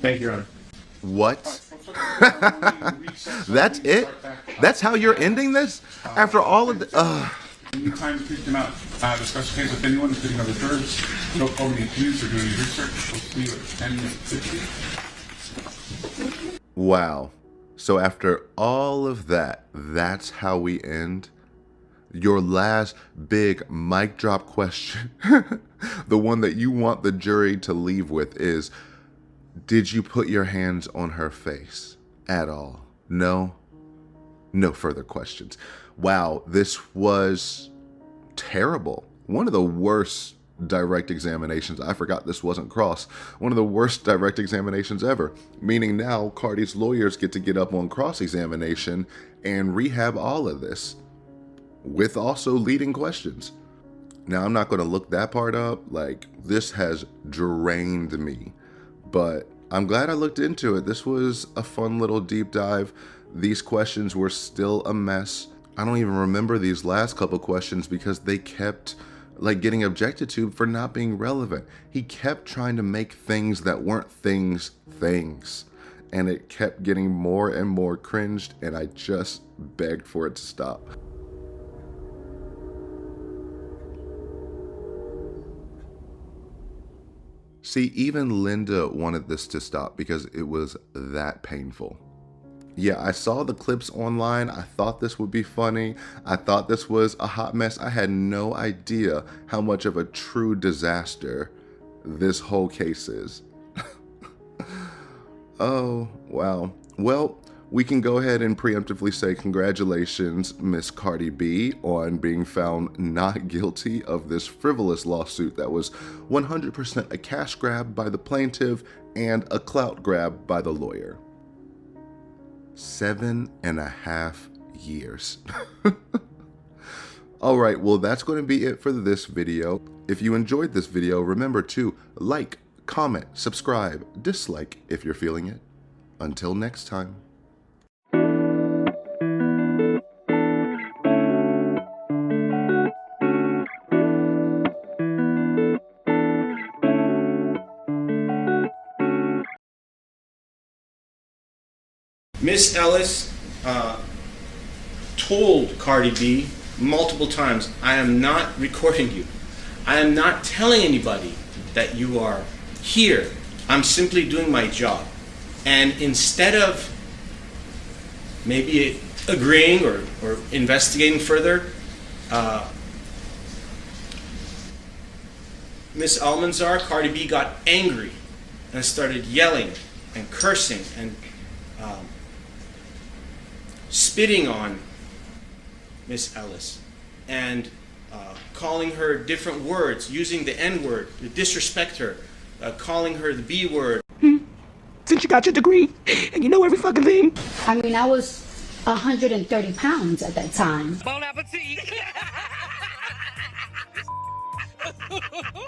Thank you, Your Honor. What? That's it? That's how you're ending this? After all of the... Anytime you cannot discuss the case with anyone, including other jurors, no calling the accused or doing research. We'll see you at 10:50. Wow. So after all of that, that's how we end? Your last big mic drop question, the one that you want the jury to leave with is, did you put your hands on her face at all? No? No further questions. Wow, this was terrible. One of the worst direct examinations. I forgot this wasn't cross. One of the worst direct examinations ever. Meaning now Cardi's lawyers get to get up on cross-examination and rehab all of this, with also leading questions. Now, I'm not going to look that part up. Like, this has drained me, but I'm glad I looked into it. This was a fun little deep dive. These questions were still a mess. I don't even remember these last couple questions because they kept like getting objected to for not being relevant. He kept trying to make things that weren't things, and it kept getting more and more cringed, and I just begged for it to stop. See, even Linda wanted this to stop because it was that painful. Yeah, I saw the clips online. I thought this would be funny. I thought this was a hot mess. I had no idea how much of a true disaster this whole case is. Oh, wow. Well, we can go ahead and preemptively say congratulations, Miss Cardi B, on being found not guilty of this frivolous lawsuit that was 100% a cash grab by the plaintiff and a clout grab by the lawyer. 7.5 years. All right, well, that's going to be it for this video. If you enjoyed this video, remember to like, comment, subscribe, dislike if you're feeling it. Until next time. Miss Ellis told Cardi B multiple times, I am not recording you. I am not telling anybody that you are here. I'm simply doing my job. And instead of maybe agreeing or investigating further, Miss Almanzar, Cardi B, got angry and started yelling and cursing and spitting on Miss Ellis and calling her different words, using the N-word to disrespect her, calling her the B-word. Since you got your degree and you know every fucking thing. I mean, I was 130 pounds at that time. Bon appetit.